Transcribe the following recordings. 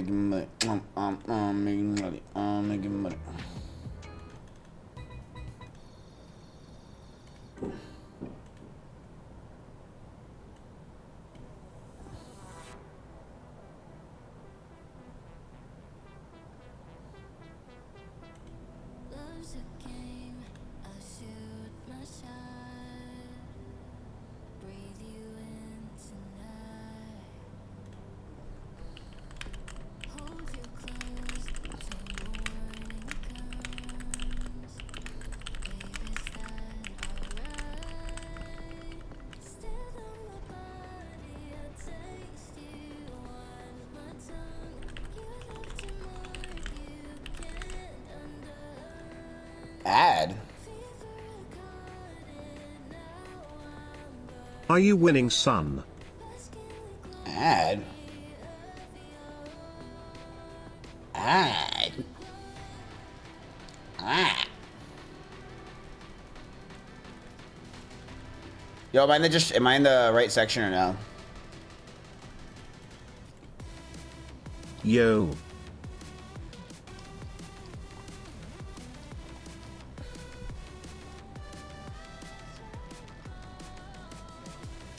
making money. Making money. Making money. Ad? Are you winning, son? Ad? Ad? Ah. Yo, am I in the right section or no? Yo.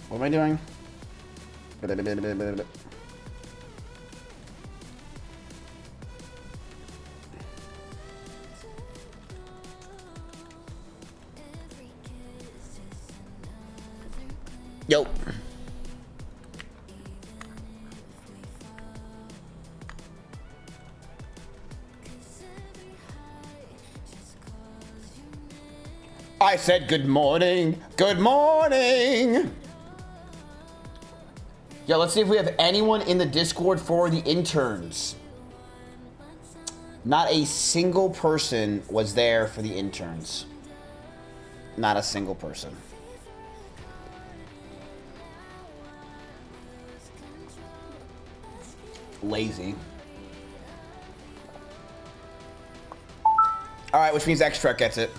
What am I doing? Yo. I said good morning. Good morning. Yo, let's see if we have anyone in the Discord for the interns. Not a single person was there for the interns. Not a single person. Lazy. Alright, which means X-Trek gets it.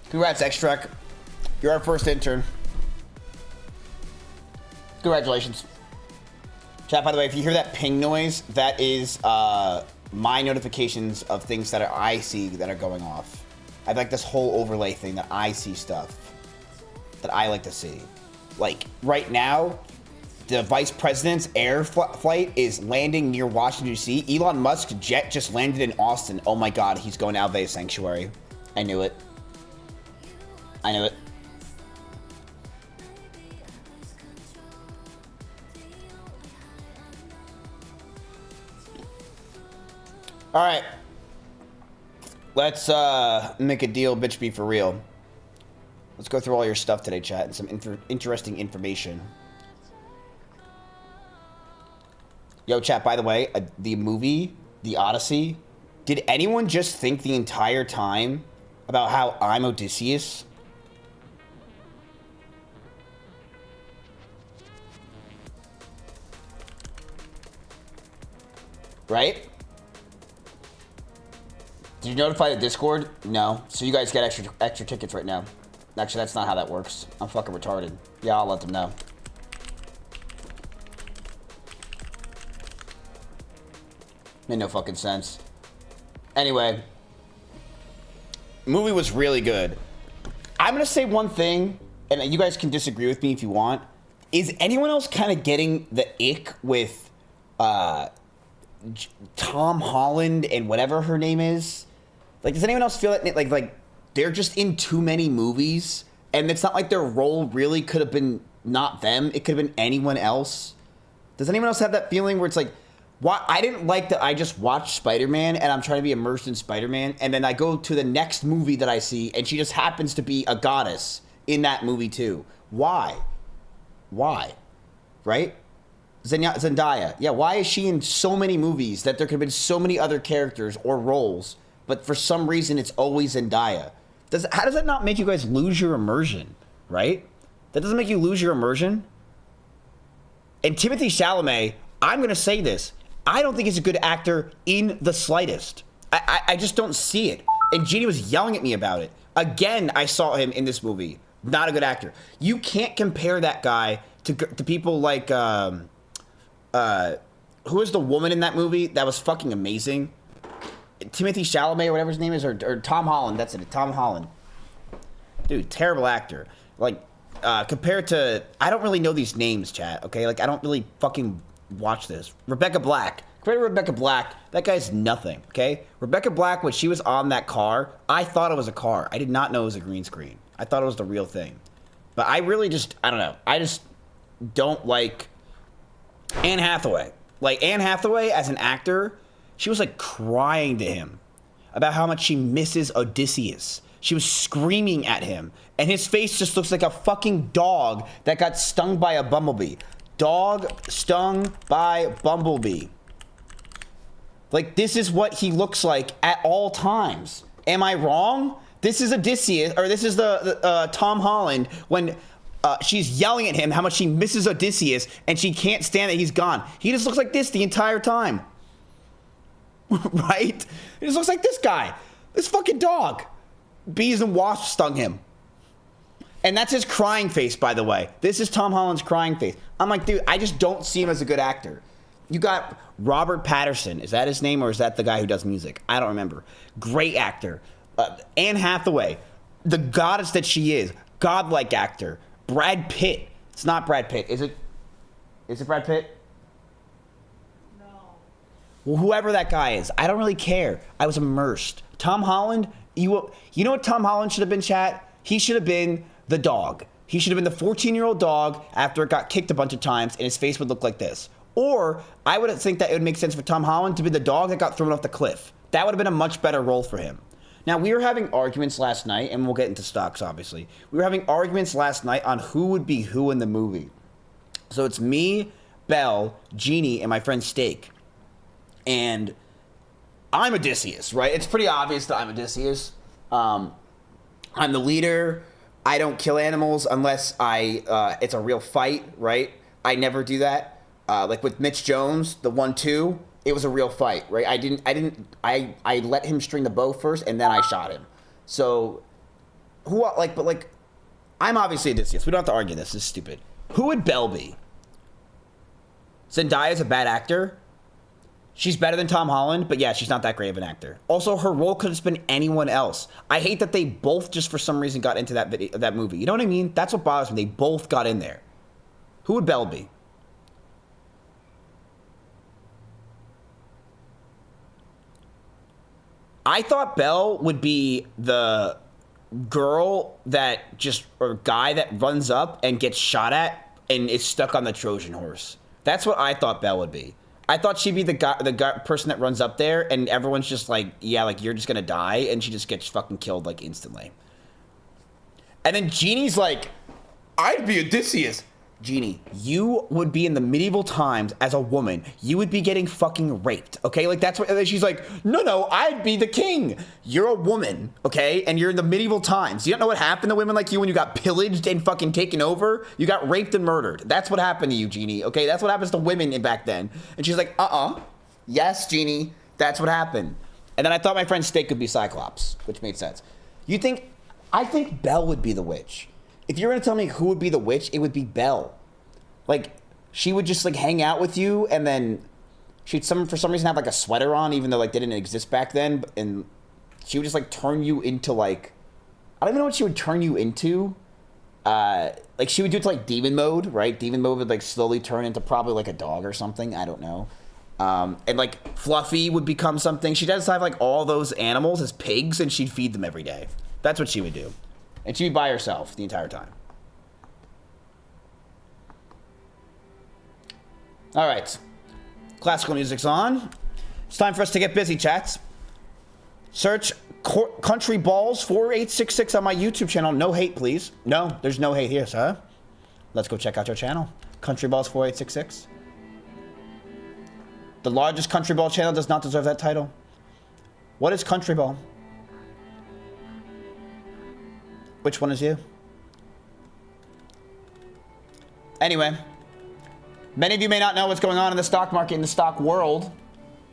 Congrats, X-Trek. You're our first intern. Congratulations. Chat, by the way, if you hear that ping noise, that is my notifications of things that I see that are going off. I have like this whole overlay thing that I see stuff that I like to see. Like, right now, the vice president's air flight is landing near Washington, D.C. Elon Musk's jet just landed in Austin. Oh my god, he's going to Alvey Sanctuary. I knew it. I knew it. Alright. Let's make a deal, bitch be for real. Let's go through all your stuff today, chat, and some interesting information. Yo, chat, by the way, the movie, The Odyssey, did anyone just think the entire time about how I'm Odysseus? Right? Did you notify the Discord? No. So you guys get extra tickets right now. Actually, that's not how that works. I'm fucking retarded. Yeah, I'll let them know. Made no fucking sense. Anyway. Movie was really good. I'm gonna say one thing, and you guys can disagree with me if you want. Is anyone else kind of getting the ick with Tom Holland and whatever her name is? Like, does anyone else feel that like they're just in too many movies, and it's not like their role really could have been not them? It could have been anyone else. Does anyone else have that feeling where it's like, why I didn't like that I just watched Spider-Man and I'm trying to be immersed in Spider-Man, and then I go to the next movie that I see and she just happens to be a goddess in that movie too? Why? Why? Right? Zendaya. Yeah, why is she in so many movies that there could have been so many other characters or roles, but for some reason it's always Zendaya? How does that not make you guys lose your immersion, right? That doesn't make you lose your immersion? And Timothée Chalamet, I'm going to say this, I don't think he's a good actor in the slightest. I just don't see it. And Jeannie was yelling at me about it. Again, I saw him in this movie. Not a good actor. You can't compare that guy to people like, Who was the woman in that movie that was fucking amazing? Timothy Chalamet or whatever his name is, or Tom Holland. That's it. Tom Holland. Dude, terrible actor. Like, compared to, I don't really know these names, chat. Okay, like I don't really fucking watch this. Rebecca Black. Compared to Rebecca Black, that guy's nothing. Okay, Rebecca Black, when she was on that car, I thought it was a car. I did not know it was a green screen. I thought it was the real thing. But I really just, I don't know. I just don't like Anne Hathaway. Like, Anne Hathaway, as an actor, she was, like, crying to him about how much she misses Odysseus. She was screaming at him. And his face just looks like a fucking dog that got stung by a bumblebee. Dog stung by bumblebee. Like, this is what he looks like at all times. Am I wrong? This is Odysseus, or this is the Tom Holland when she's yelling at him how much she misses Odysseus and she can't stand that he's gone. He just looks like this the entire time. Right? He just looks like this guy. This fucking dog. Bees and wasps stung him. And that's his crying face, by the way. This is Tom Holland's crying face. I'm like, dude, I just don't see him as a good actor. You got Robert Pattinson. Is that his name, or is that the guy who does music? I don't remember. Great actor. Anne Hathaway, the goddess that she is. Godlike actor. Brad Pitt. It's not Brad Pitt. Is it Brad Pitt? No. Well, whoever that guy is. I don't really care. I was immersed. Tom Holland, you know what Tom Holland should have been, chat? He should have been the dog. He should have been the 14-year-old dog after it got kicked a bunch of times and his face would look like this. Or I would think that it would make sense for Tom Holland to be the dog that got thrown off the cliff. That would have been a much better role for him. Now, we were having arguments last night, and we'll get into stocks, obviously. We were having arguments last night on who would be who in the movie. So it's me, Belle, Jeannie, and my friend Steak. And I'm Odysseus, right? It's pretty obvious that I'm Odysseus. I'm the leader. I don't kill animals unless it's a real fight, right? I never do that. Like with Mitch Jones, the 1-2, it was a real fight, right? I let him string the bow first and then I shot him. So I'm obviously Odysseus. We don't have to argue this. This is stupid. Who would Belle be? Zendaya's a bad actor. She's better than Tom Holland, but yeah, she's not that great of an actor. Also, her role could have been anyone else. I hate that they both just for some reason got into that movie. You know what I mean? That's what bothers me. They both got in there. Who would Belle be? I thought Belle would be the girl or guy that runs up and gets shot at and is stuck on the Trojan horse. That's what I thought Belle would be. I thought she'd be the person that runs up there and everyone's just like, yeah, like you're just gonna die, and she just gets fucking killed like instantly. And then Jeannie's like, I'd be Odysseus. Jeannie, you would be in the medieval times as a woman. You would be getting fucking raped, okay? Like, that's what, she's like, no, I'd be the king. You're a woman, okay? And you're in the medieval times. You don't know what happened to women like you when you got pillaged and fucking taken over? You got raped and murdered. That's what happened to you, Jeannie, okay? That's what happens to women back then. And she's like, yes, Jeannie, that's what happened. And then I thought my friend Steak could be Cyclops, which made sense. I think Belle would be the witch. If you're going to tell me who would be the witch, it would be Belle. Like, she would just, like, hang out with you, and then she'd for some reason have, like, a sweater on, even though, like, they didn't exist back then. And she would just, like, turn you into, like, I don't even know what she would turn you into. Like, she would do it to, like, demon mode, right? Demon mode would, like, slowly turn into probably, like, a dog or something. I don't know. And, like, Fluffy would become something. She'd just have, like, all those animals as pigs, and she'd feed them every day. That's what she would do. And she'd be by herself the entire time. All right. Classical music's on. It's time for us to get busy, chats. Search Country Balls 4866 on my YouTube channel. No hate, please. No, there's no hate here, sir. Let's go check out your channel. Country Balls 4866. The largest country ball channel does not deserve that title. What is country ball? Which one is you? Anyway, many of you may not know what's going on in the stock market, in the stock world.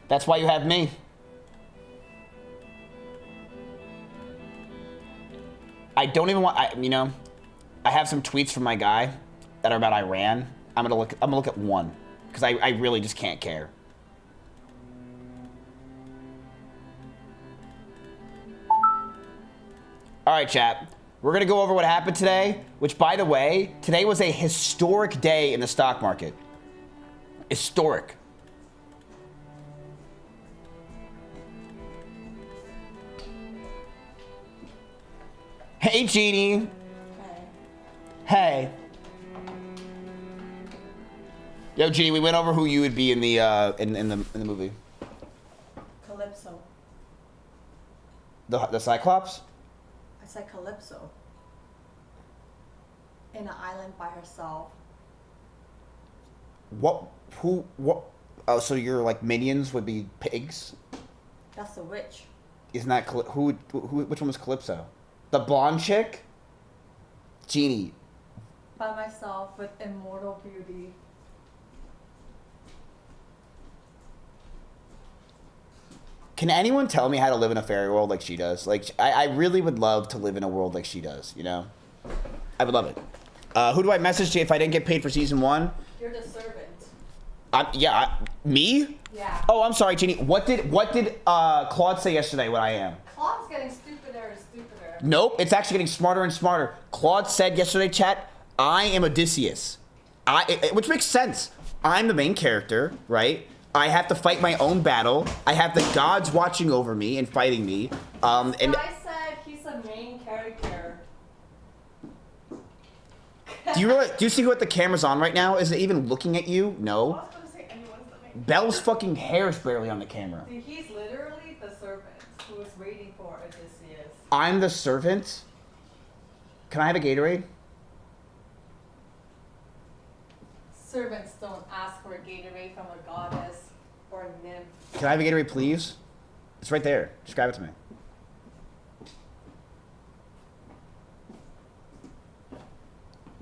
That's why you have me. I don't even want, I have some tweets from my guy that are about Iran. I'm gonna look at one. because I really just can't care. All right, chat. We're going to go over what happened today, which, by the way, today was a historic day in the stock market. Historic. Hey, Jeannie. Hey. Yo, Jeannie, we went over who you would be in the in the movie. Calypso. The Cyclops? I said Calypso. In an island by herself. What? Who? What? Oh, so your like minions would be pigs? That's a witch. Isn't that who? Which one was Calypso? The blonde chick? Genie. By myself with immortal beauty. Can anyone tell me how to live in a fairy world like she does? Like, I really would love to live in a world like she does, you know? I would love it. Who do I message to if I didn't get paid for season 1? You're the servant. Me? Yeah. Oh, I'm sorry, Jeannie. What did Claude say yesterday what I am? Claude's getting stupider and stupider. Nope, it's actually getting smarter and smarter. Claude said yesterday, chat, I am Odysseus. Which makes sense. I'm the main character, right? I have to fight my own battle. I have the gods watching over me and fighting me. And I said he's the main character. do you see what the camera's on right now? Is it even looking at you? No. I was gonna say anyone's the main Belle's fucking hair is barely on the camera. Dude, he's literally the servant who was waiting for Odysseus. I'm the servant. Can I have a Gatorade? Servants don't ask for a Gatorade from a goddess or a nymph. Can I have a Gatorade, please? It's right there. Just grab it to me.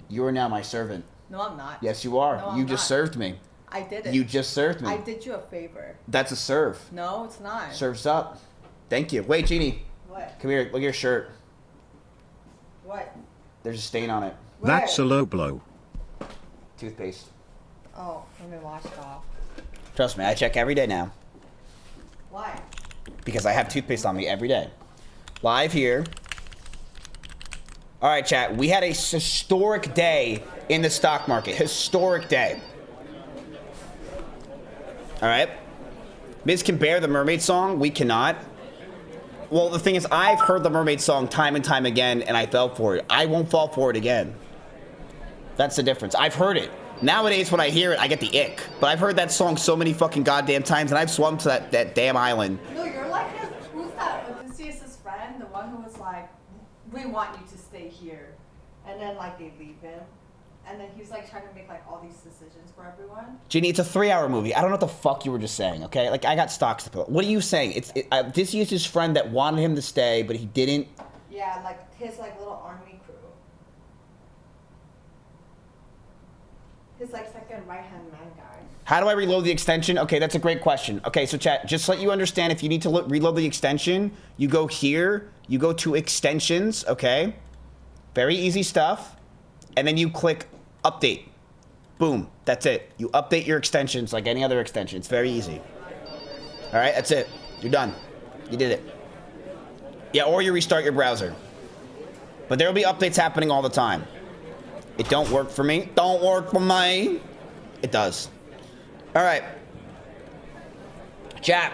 You are now my servant. No, I'm not. Yes, you are. No, You I'm just not. served me. I did it. You just served me. I did you a favor. That's a serve. No, it's not. Serves up. Thank you. Wait, Jeannie. What? Come here. Look at your shirt. What? There's a stain on it. Where? That's a low blow. Toothpaste. Oh, let me wash it off. Trust me, I check every day now. Why? Because I have toothpaste on me every day. Live here. All right, chat. We had a historic day in the stock market. Historic day. All right. Miz can bear the mermaid song. We cannot. Well, the thing is, I've heard the mermaid song time and time again, and I fell for it. I won't fall for it again. That's the difference. I've heard it. Nowadays, when I hear it, I get the ick. But I've heard that song so many fucking goddamn times, and I've swum to that damn island. No, you're like who's that Odysseus' friend? The one who was like, we want you to stay here. And then like they leave him. And then he's like trying to make like all these decisions for everyone. Ginny, it's a 3-hour movie. I don't know what the fuck you were just saying, okay? Like, I got stocks to put. What are you saying? This is his friend that wanted him to stay, but he didn't. Yeah, like his like little army crew. His like second right-hand man guy. How do I reload the extension? Okay, that's a great question. Okay, so chat, just to let you understand, if you need to reload the extension, you go here, you go to extensions, okay? Very easy stuff. And then you click update. Boom, that's it. You update your extensions like any other extension. It's very easy. All right, that's it. You're done. You did it. Yeah, or you restart your browser. But there will be updates happening all the time. It don't work for me. Don't work for me. It does. All right. Chat.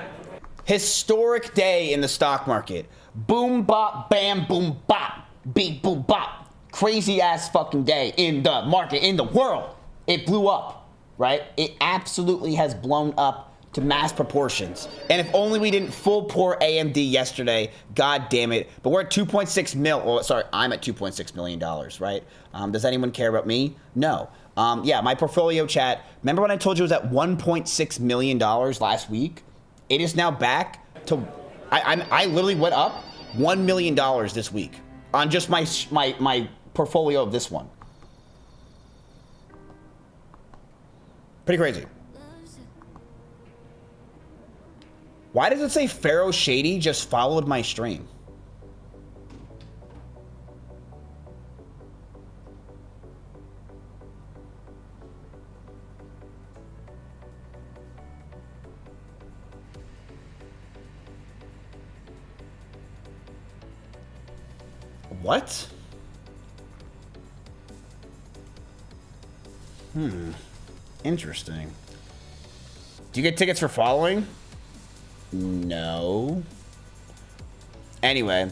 Historic day in the stock market. Boom, bop, bam, boom, bop. Beep, boom, bop. Crazy ass fucking day in the market, in the world. It blew up, right? It absolutely has blown up to mass proportions. And if only we didn't full pour AMD yesterday, god damn it. But we're at 2.6 mil. Well, sorry, I'm at $2.6 million, right? Does anyone care about me? No. Yeah, my portfolio, chat. Remember when I told you it was at $1.6 million last week? It is now back to, I literally went up $1 million this week on just my portfolio of this one. Pretty crazy. Why does it say Pharaoh Shady just followed my stream? What? Interesting. Do you get tickets for following? No. Anyway.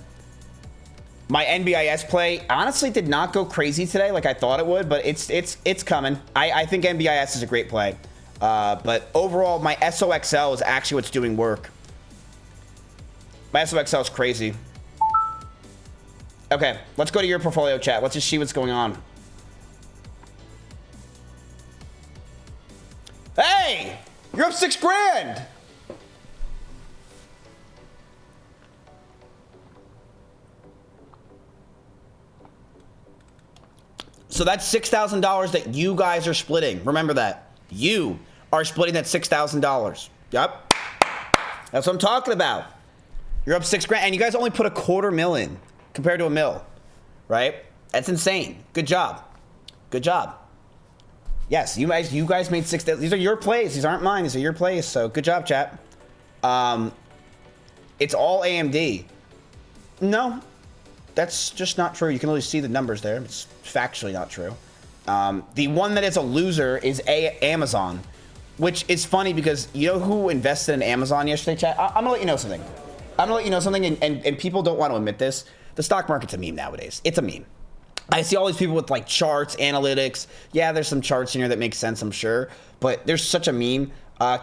My NBIS play honestly did not go crazy today like I thought it would, but it's coming. I think NBIS is a great play. But overall, my SOXL is actually what's doing work. My SOXL is crazy. Okay, let's go to your portfolio chat. Let's just see what's going on. Hey! You're up $6,000! So that's $6,000 that you guys are splitting. Remember that. You are splitting that $6,000. Yep. That's what I'm talking about. You're up $6,000, and you guys only put $250,000 in compared to $1 million, right? That's insane. Good job. Good job. Yes, you guys made 6,000. These are your plays. These aren't mine. These are your plays. So good job, chat. It's all AMD. No, that's just not true. You can only see the numbers there. It's factually not true. The one that is a loser is Amazon, which is funny because you know who invested in Amazon yesterday, chat? I'm gonna let you know something. And people don't want to admit this. The stock market's a meme nowadays. It's a meme. I see all these people with like charts, analytics. Yeah, there's some charts in here that make sense, I'm sure. But there's such a meme.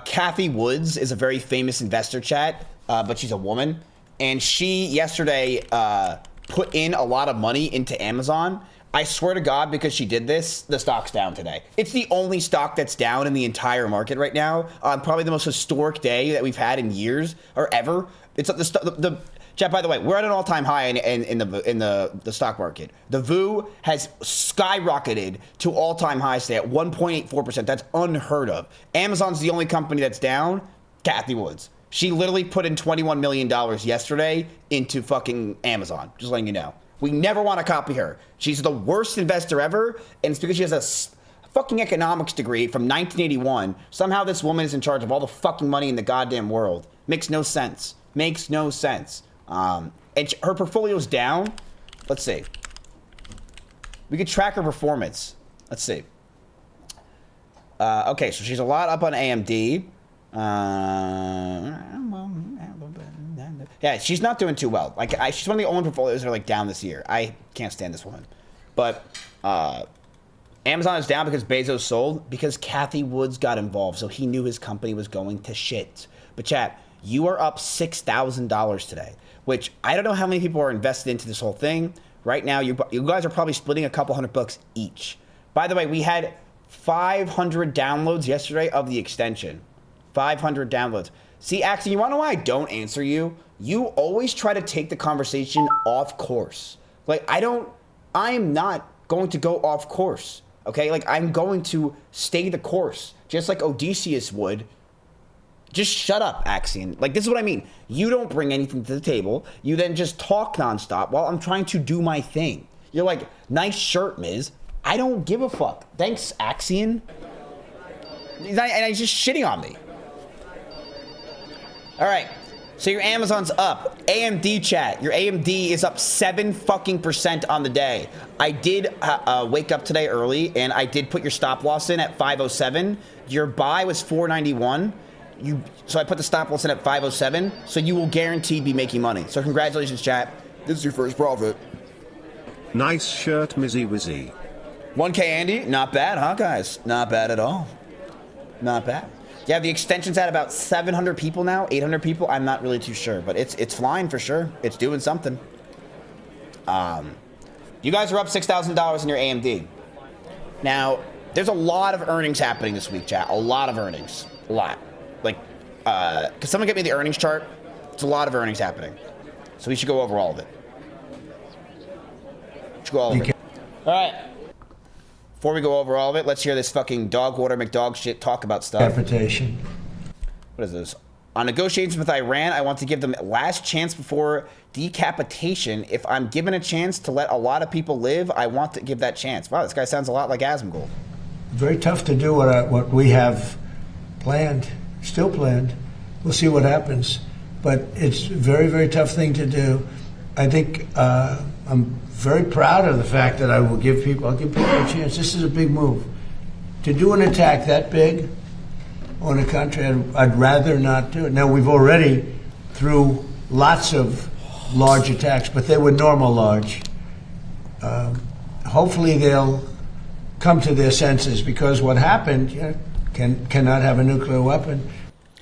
Kathy Woods is a very famous investor, chat, but she's a woman. And she yesterday put in a lot of money into Amazon. I swear to God, because she did this, the stock's down today. It's the only stock that's down in the entire market right now. Probably the most historic day that we've had in years or ever. It's the chat, by the way, we're at an all-time high in the stock market. The VOO has skyrocketed to all-time highs today at 1.84%. That's unheard of. Amazon's the only company that's down. Kathy Woods. She literally put in $21 million yesterday into fucking Amazon. Just letting you know. We never want to copy her. She's the worst investor ever, and it's because she has a fucking economics degree from 1981. Somehow this woman is in charge of all the fucking money in the goddamn world. Makes no sense. Makes no sense. And her portfolio's down. Let's see. We could track her performance. Let's see. Okay, so she's a lot up on AMD. Yeah, she's not doing too well. Like, she's one of the only portfolios that are like down this year. I can't stand this woman. But Amazon is down because Bezos sold, because Kathy Woods got involved, so he knew his company was going to shit. But chat, you are up $6,000 today, which I don't know how many people are invested into this whole thing. Right now, you guys are probably splitting a couple $100 each. By the way, we had 500 downloads yesterday of the extension. 500 downloads. See, Axel, you want to know why I don't answer you? You always try to take the conversation off course. Like, I am not going to go off course, okay? Like, I'm going to stay the course, just like Odysseus would. Just shut up, Axion. Like, this is what I mean. You don't bring anything to the table. You then just talk nonstop while I'm trying to do my thing. You're like, nice shirt, Miz. I don't give a fuck. Thanks, Axion. And he's just shitting on me. All right. So your Amazon's up. AMD chat. Your AMD is up 7% on the day. I did wake up today early, and I did put your stop loss in at 507. Your buy was 491. So I put the stop loss in at 507. So you will guaranteed be making money. So congratulations, chat. This is your first profit. Nice shirt, Mizzy Wizzy. 1K Andy. Not bad, huh, guys? Not bad at all. Not bad. Yeah, the extension's at about 700 people now, 800 people. I'm not really too sure, but it's flying for sure. It's doing something. You guys are up $6,000 in your AMD. Now, there's a lot of earnings happening this week, chat. A lot of earnings. A lot. Like, could someone get me the earnings chart? It's a lot of earnings happening. So we should go over all of it. Should go all over it. All right. Before we go over all of it, let's hear this fucking dog water McDog shit talk about stuff. Interpretation. What is this? On negotiations with Iran, I want to give them last chance before decapitation. If I'm given a chance to let a lot of people live, I want to give that chance. Wow, this guy sounds a lot like Asmongold. Very tough to do what we have planned, still planned. We'll see what happens. But it's a very, very tough thing to do. I think I'm very proud of the fact that I'll give people a chance. This is a big move. To do an attack that big on a country, I'd rather not do it. Now, we've already, through lots of large attacks, but they were normal large. Hopefully they'll come to their senses, because what happened, cannot have a nuclear weapon.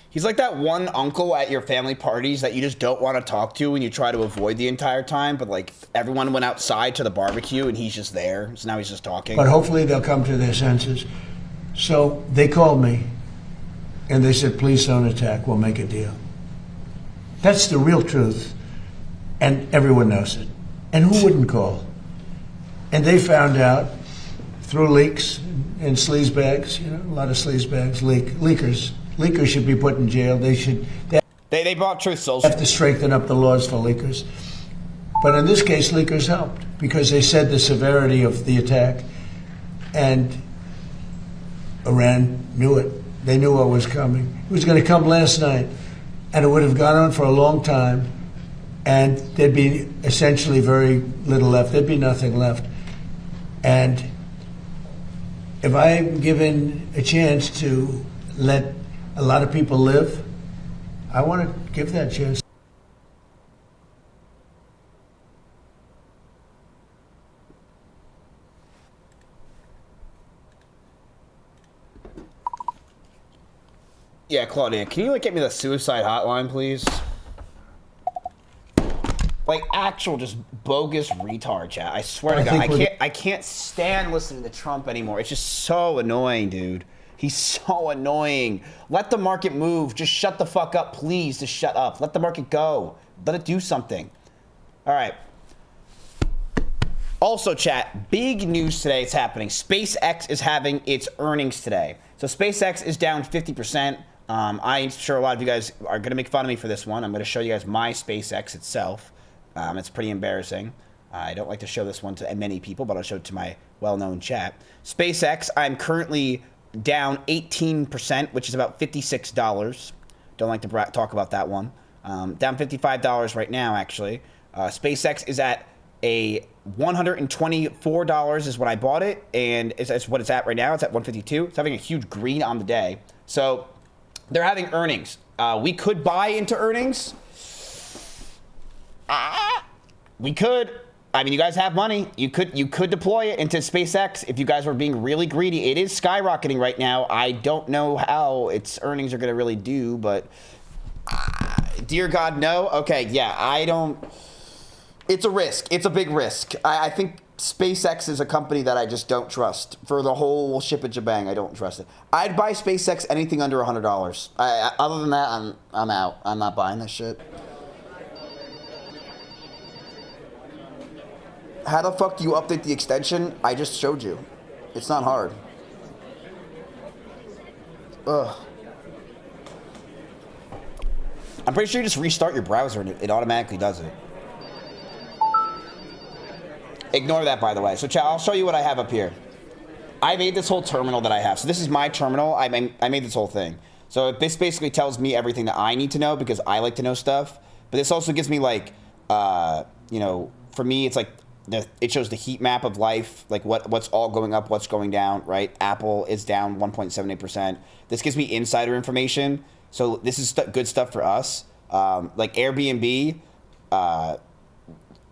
He's like that one uncle at your family parties that you just don't want to talk to and you try to avoid the entire time, but like everyone went outside to the barbecue and he's just there, so now he's just talking. But hopefully they'll come to their senses. So they called me and they said, please don't attack, we'll make a deal. That's the real truth, and everyone knows it. And who wouldn't call? And they found out through leaks and sleazebags, a lot of sleazebags, leakers. Leakers should be put in jail. They bought Truth Social. Have to strengthen up the laws for leakers. But in this case, leakers helped because they said the severity of the attack, and Iran knew it. They knew what was coming. It was going to come last night, and it would have gone on for a long time, and there'd be essentially very little left. There'd be nothing left. And if I'm given a chance to let a lot of people live, I want to give that chance. Yeah, Claudia, can you get me the suicide hotline, please? Like actual just bogus retard chat. I swear to God, I can't stand listening to Trump anymore. It's just so annoying, dude. He's so annoying. Let the market move. Just shut the fuck up, please. Just shut up. Let the market go. Let it do something. All right. Also, chat, big news today. It's happening. SpaceX is having its earnings today. So SpaceX is down 50%. I'm sure a lot of you guys are going to make fun of me for this one. I'm going to show you guys my SpaceX itself. It's pretty embarrassing. I don't like to show this one to many people, but I'll show it to my well-known chat. SpaceX, I'm currently down 18%, which is about $56. Don't like to talk about that one. Down $55 right now, actually. SpaceX is at a $124 is when I bought it, and it's what it's at right now. It's at $152. It's having a huge green on the day. So they're having earnings. We could buy into earnings. We could. I mean, you guys have money. You could deploy it into SpaceX if you guys were being really greedy. It is skyrocketing right now. I don't know how its earnings are going to really do, but dear God, no. Okay, yeah, I don't. It's a risk. It's a big risk. I think SpaceX is a company that I just don't trust. For the whole ship and shebang, I don't trust it. I'd buy SpaceX anything under $100. Other than that, I'm out. I'm not buying this shit. How the fuck do you update the extension? I just showed you. It's not hard. Ugh. I'm pretty sure you just restart your browser and it automatically does it. Ignore that, by the way. So, chat, I'll show you what I have up here. I made this whole terminal that I have. So this is my terminal. I made this whole thing. So this basically tells me everything that I need to know because I like to know stuff. But this also gives me like, for me, it's like, it shows the heat map of life, like what's all going up, what's going down, right? Apple is down 1.78%. This gives me insider information. So this is good stuff for us. Like Airbnb,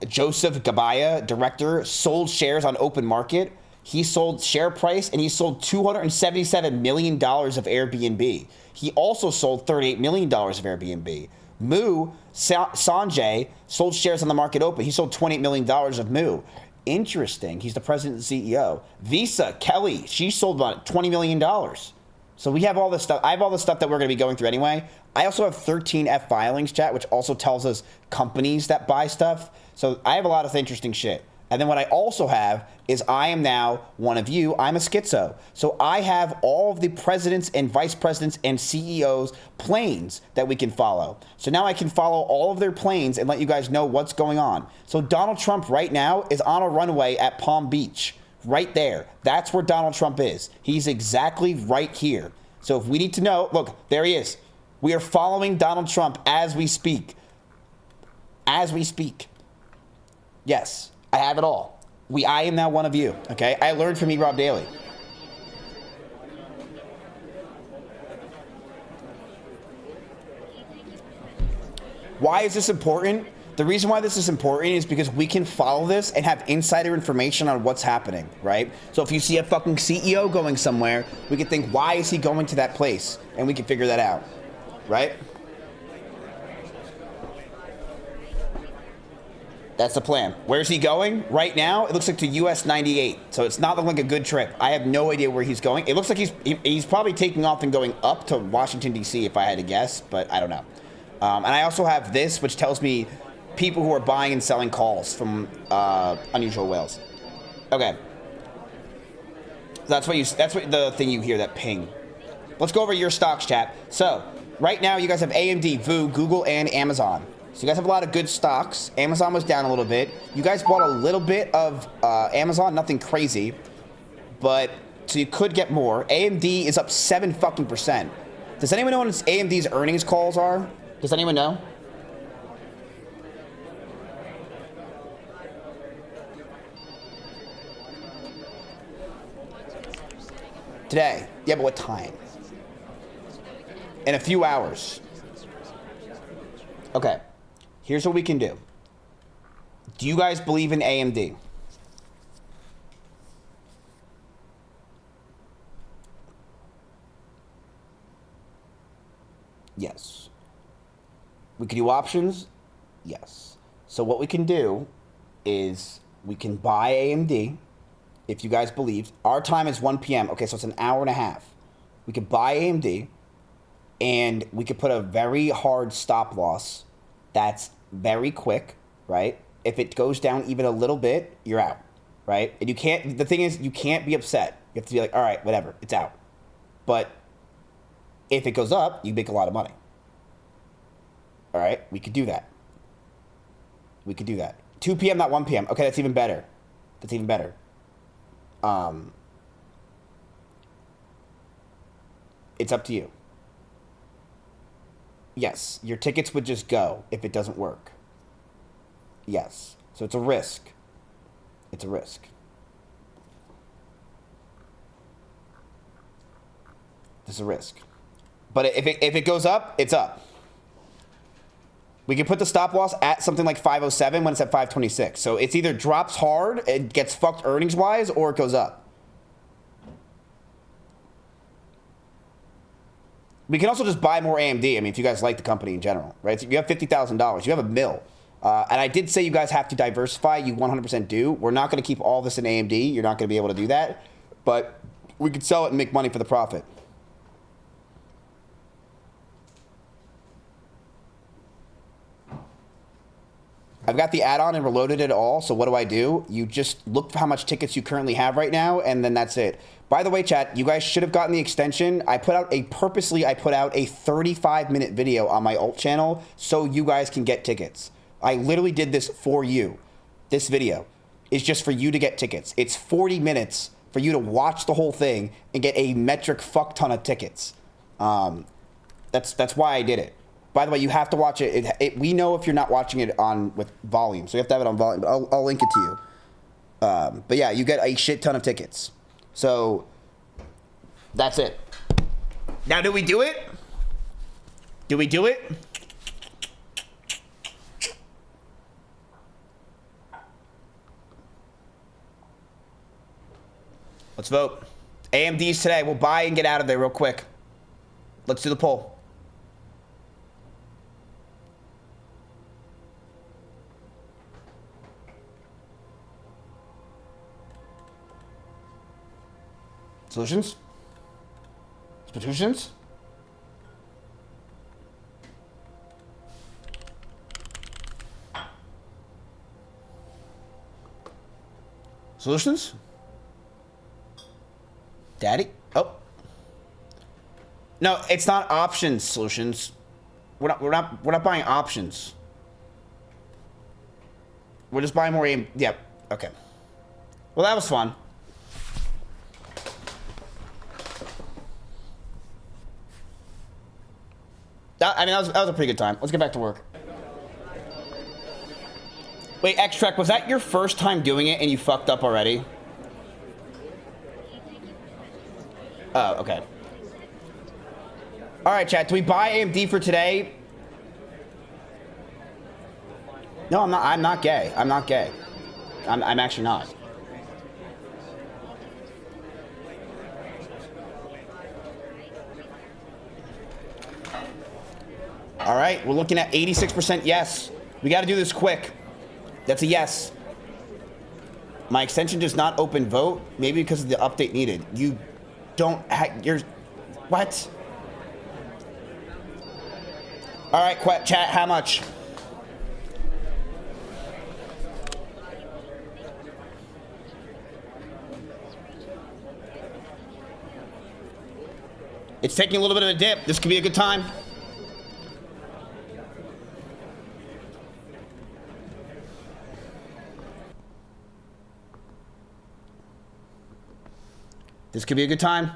Joseph Gabaya, director, sold shares on open market. He sold share price and he sold $277 million of Airbnb. He also sold $38 million of Airbnb. Sanjay sold shares on the market open. He sold $28 million of Moo. Interesting. He's the president and CEO. Visa, Kelly, she sold about $20 million. So we have all this stuff. I have all this stuff that we're going to be going through anyway. I also have 13F filings, chat, which also tells us companies that buy stuff. So I have a lot of interesting shit. And then what I also have is I am now one of you. I'm a schizo. So I have all of the presidents and vice presidents and CEOs' planes that we can follow. So now I can follow all of their planes and let you guys know what's going on. So Donald Trump right now is on a runway at Palm Beach. Right there. That's where Donald Trump is. He's exactly right here. So if we need to know, look, there he is. We are following Donald Trump as we speak. As we speak. Yes, I have it all. I am now one of you, okay? I learned from Rob Daly. Why is this important? The reason why this is important is because we can follow this and have insider information on what's happening, right? So if you see a fucking CEO going somewhere, we can think, why is he going to that place? And we can figure that out, right? That's the plan. Where's he going? Right now, it looks like to US 98. So it's not looking like a good trip. I have no idea where he's going. It looks like he's probably taking off and going up to Washington, D.C., if I had to guess, but I don't know. And I also have this, which tells me people who are buying and selling calls from Unusual Whales. Okay. That's what the thing you hear, that ping. Let's go over your stocks, chat. So, right now you guys have AMD, VOO, Google, and Amazon. So you guys have a lot of good stocks. Amazon was down a little bit. You guys bought a little bit of Amazon, nothing crazy. But, so you could get more. AMD is up 7%. Does anyone know what AMD's earnings calls are? Does anyone know? Today. Yeah, but what time? In a few hours. Okay. Here's what we can do. Do you guys believe in AMD? Yes. We can do options? Yes. So what we can do is we can buy AMD, if you guys believe. Our time is 1 p.m. Okay, so it's an hour and a half. We could buy AMD, and we could put a very hard stop loss that's very quick, right? If it goes down even a little bit, you're out, right? And you can't, the thing is, you can't be upset. You have to be like, all right, whatever, it's out. But if it goes up, you make a lot of money. All right, we could do that. We could do that. 2 p.m., not 1 p.m. Okay, that's even better. That's even better. It's up to you. Yes, your tickets would just go if it doesn't work. Yes, so it's a risk. It's a risk. It's a risk. But if it goes up, it's up. We can put the stop loss at something like 507 when it's at 526. So it's either drops hard, it gets fucked earnings-wise, or it goes up. We can also just buy more AMD. I mean, if you guys like the company in general, right? So you have $50,000. You have $1 million. And I did say you guys have to diversify. You 100% do. We're not going to keep all this in AMD. You're not going to be able to do that. But we could sell it and make money for the profit. I've got the add-on and reloaded it all, so what do? You just look for how much tickets you currently have right now, and then that's it. By the way, chat, you guys should have gotten the extension. I put out a 35-minute video on my alt channel so you guys can get tickets. I literally did this for you. This video is just for you to get tickets. It's 40 minutes for you to watch the whole thing and get a metric fuck ton of tickets. That's why I did it. By the way, you have to watch it. We know if you're not watching it on with volume, so you have to have it on volume. But I'll link it to you. But yeah, you get a shit ton of tickets. So that's it. Now, do we do it? Do we do it? Let's vote. AMD's today. We'll buy and get out of there real quick. Let's do the poll. Solutions? Solutions? Solutions? Daddy? Oh. No, it's not options solutions. We're not buying options. We're just buying more aim. Yep. Okay. Well, that was fun. That was a pretty good time. Let's get back to work. Wait, X-Track, was that your first time doing it and you fucked up already? Oh, okay. All right, chat. Do we buy AMD for today? No, I'm not. I'm not gay. I'm not gay. I'm actually not. All right, we're looking at 86% yes. We got to do this quick. That's a yes. My extension does not open vote. Maybe because of the update needed. You don't have. You're. What? All right, chat. How much? It's taking a little bit of a dip. This could be a good time. This could be a good time.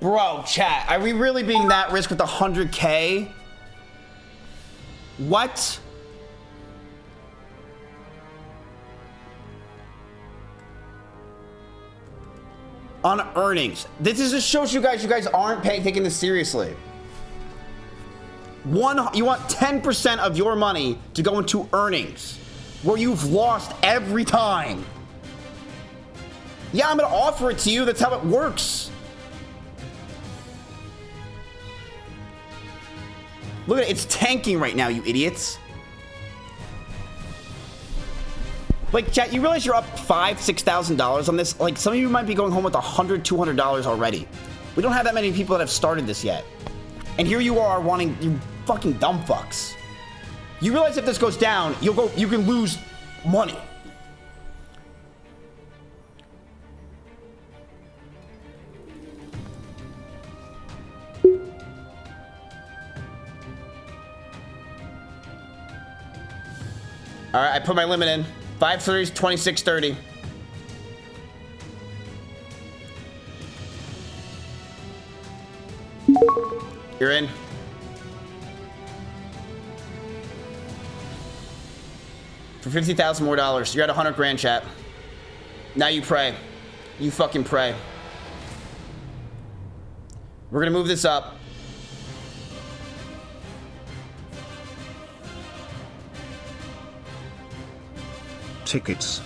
Bro, chat, are we really being that risk with 100K? What? On earnings. This just shows you guys aren't taking this seriously. You want 10% of your money to go into earnings, where you've lost every time. Yeah, I'm gonna offer it to you. That's how it works. Look at it, it's tanking right now, you idiots. Like, chat, you realize you're up $5,000, $6,000 on this? Like, some of you might be going home with $100, $200 already. We don't have that many people that have started this yet. And here you are wanting, you fucking dumb fucks. You realize if this goes down, you can lose money. All right, I put my limit in. 530 is 2630. You're in. For 50,000 more dollars. You're at 100 grand, chat. Now you pray. You fucking pray. We're gonna move this up. Tickets.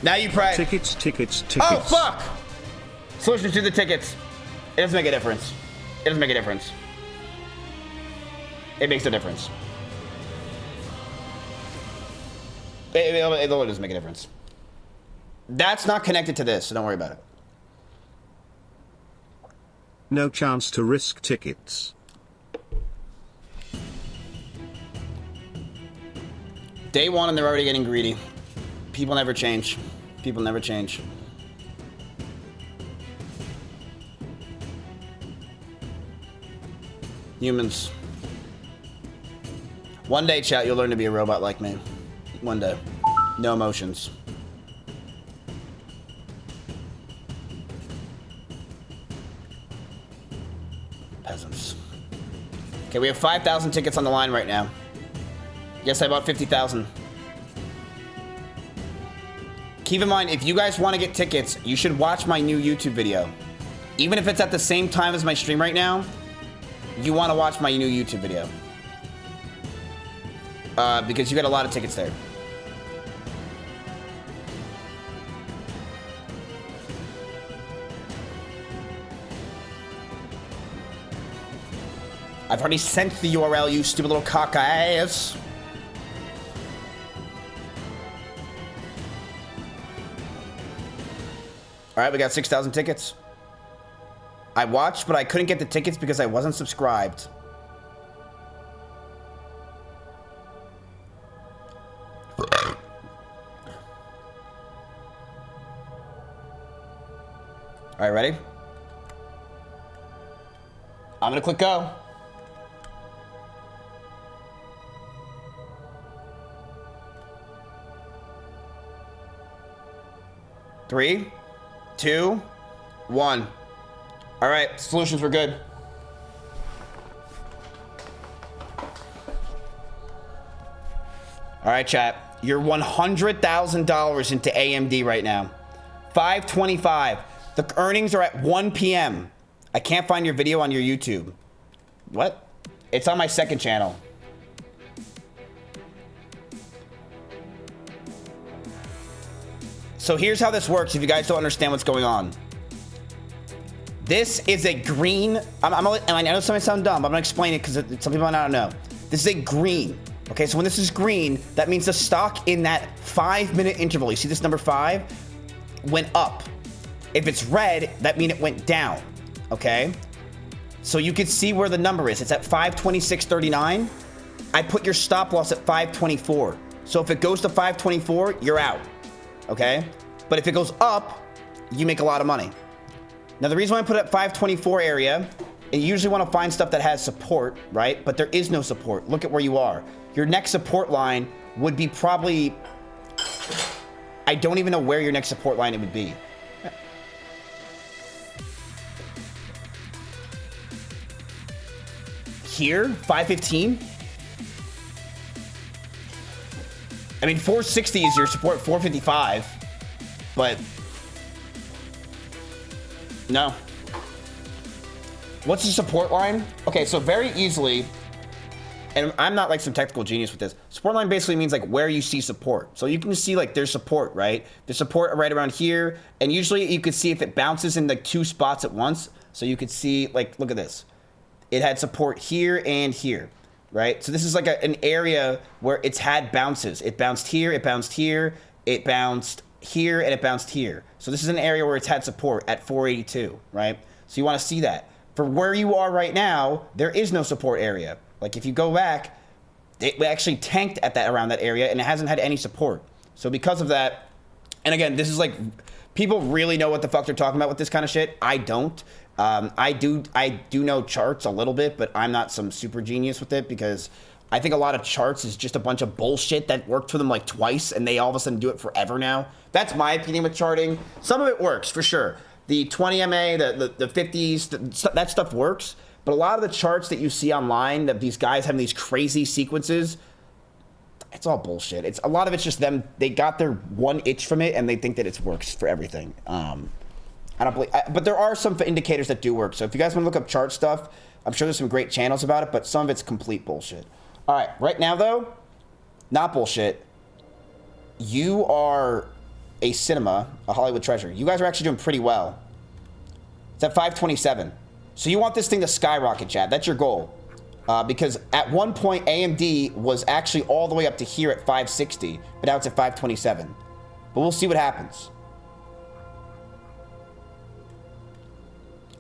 Now you pray. Tickets. Oh, fuck! Solution to the tickets. It doesn't make a difference. It doesn't make a difference. It makes a difference. It doesn't make a difference. That's not connected to this, so don't worry about it. No chance to risk tickets. Day one and they're already getting greedy. People never change. People never change. Humans. One day, chat, you'll learn to be a robot like me. One day. No emotions. Peasants. Okay, we have 5,000 tickets on the line right now. Yes, I bought 50,000. Keep in mind, if you guys want to get tickets, you should watch my new YouTube video. Even if it's at the same time as my stream right now, you want to watch my new YouTube video. Because you got a lot of tickets there. I've already sent the URL, you stupid little cock ass. All right, we got 6,000 tickets. I watched, but I couldn't get the tickets because I wasn't subscribed. All right, ready? I'm gonna click go. Three, two, one. All right, solutions were good. All right, chat. You're $100,000 into AMD right now. 525. The earnings are at 1 p.m. I can't find your video on your YouTube. What? It's on my second channel. So here's how this works if you guys don't understand what's going on. This is a green. I know some might sound dumb, but I'm going to explain it because some people might not know. This is a green. Okay, so when this is green, that means the stock in that 5-minute interval, you see this number 5, went up. If it's red, that means it went down. Okay? So you can see where the number is. It's at 526.39. I put your stop loss at 524. So if it goes to 524, you're out. Okay? But if it goes up, you make a lot of money. Now, the reason why I put it at 524 area, and you usually want to find stuff that has support, right? But there is no support. Look at where you are. Your next support line would be probably... I don't even know where your next support line it would be. Here, 515. I mean, 460 is your support, 455. But no. What's the support line? Okay, so very easily, and I'm not like some technical genius with this. Support line basically means like where you see support. So you can see like there's support, right? There's support right around here. And usually you could see if it bounces in like 2 spots at once. So you could see like, look at this. It had support here and here, right? So this is like an area where it's had bounces. It bounced here, it bounced here, it bounced here, and it bounced here. So this is an area where it's had support at 482, right? So you want to see that. For where you are right now, there is no support area. Like if you go back, it actually tanked at that around that area and it hasn't had any support. So because of that, and again, this is like, people really know what the fuck they're talking about with this kind of shit. I don't. I do know charts a little bit, but I'm not some super genius with it because I think a lot of charts is just a bunch of bullshit that worked for them like twice and they all of a sudden do it forever now. That's my opinion with charting. Some of it works for sure. The 20 MA, the 50s, that stuff works. But a lot of the charts that you see online that these guys have these crazy sequences, it's all bullshit. It's a lot of it's just them. They got their one itch from it and they think that it works for everything. I don't believe, but there are some indicators that do work. So if you guys want to look up chart stuff, I'm sure there's some great channels about it, but some of it's complete bullshit. All right, right now though, not bullshit. You are a cinema, a Hollywood treasure. You guys are actually doing pretty well. It's at 527. So you want this thing to skyrocket, Chad. That's your goal. Because at one point, AMD was actually all the way up to here at 560, but now it's at 527. But we'll see what happens.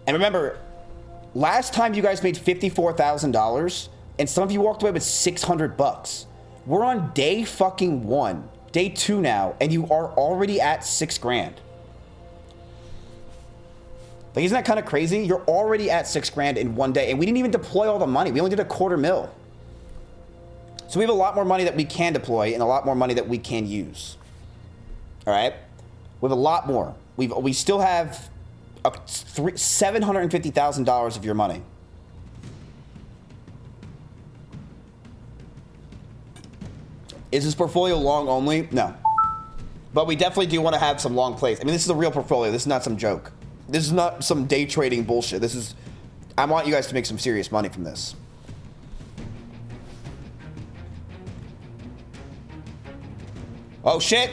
And remember, last time you guys made $54,000, and some of you walked away with 600 bucks. We're on day fucking 1, day 2 now, and you are already at 6 grand. Like, isn't that kind of crazy? You're already at 6 grand in 1 day, and we didn't even deploy all the money. We only did $250,000. So we have a lot more money that we can deploy and a lot more money that we can use. All right? We have a lot more. We still have $750,000 of your money. Is this portfolio long only? No. But we definitely do want to have some long plays. I mean, this is a real portfolio. This is not some joke. This is not some day trading bullshit. This is, I want you guys to make some serious money from this. Oh, shit.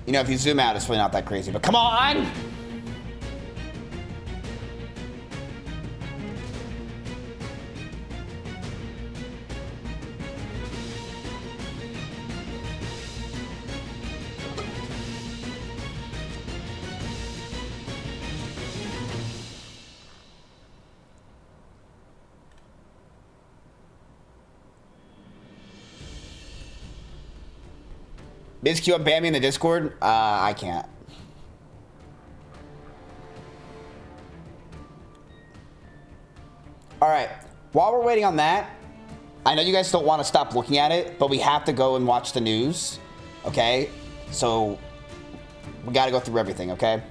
You know, if you zoom out, it's really not that crazy, but come on! Mizkif and Bambi in the Discord? I can't. All right. While we're waiting on that, I know you guys don't want to stop looking at it, but we have to go and watch the news. Okay? So we got to go through everything, okay?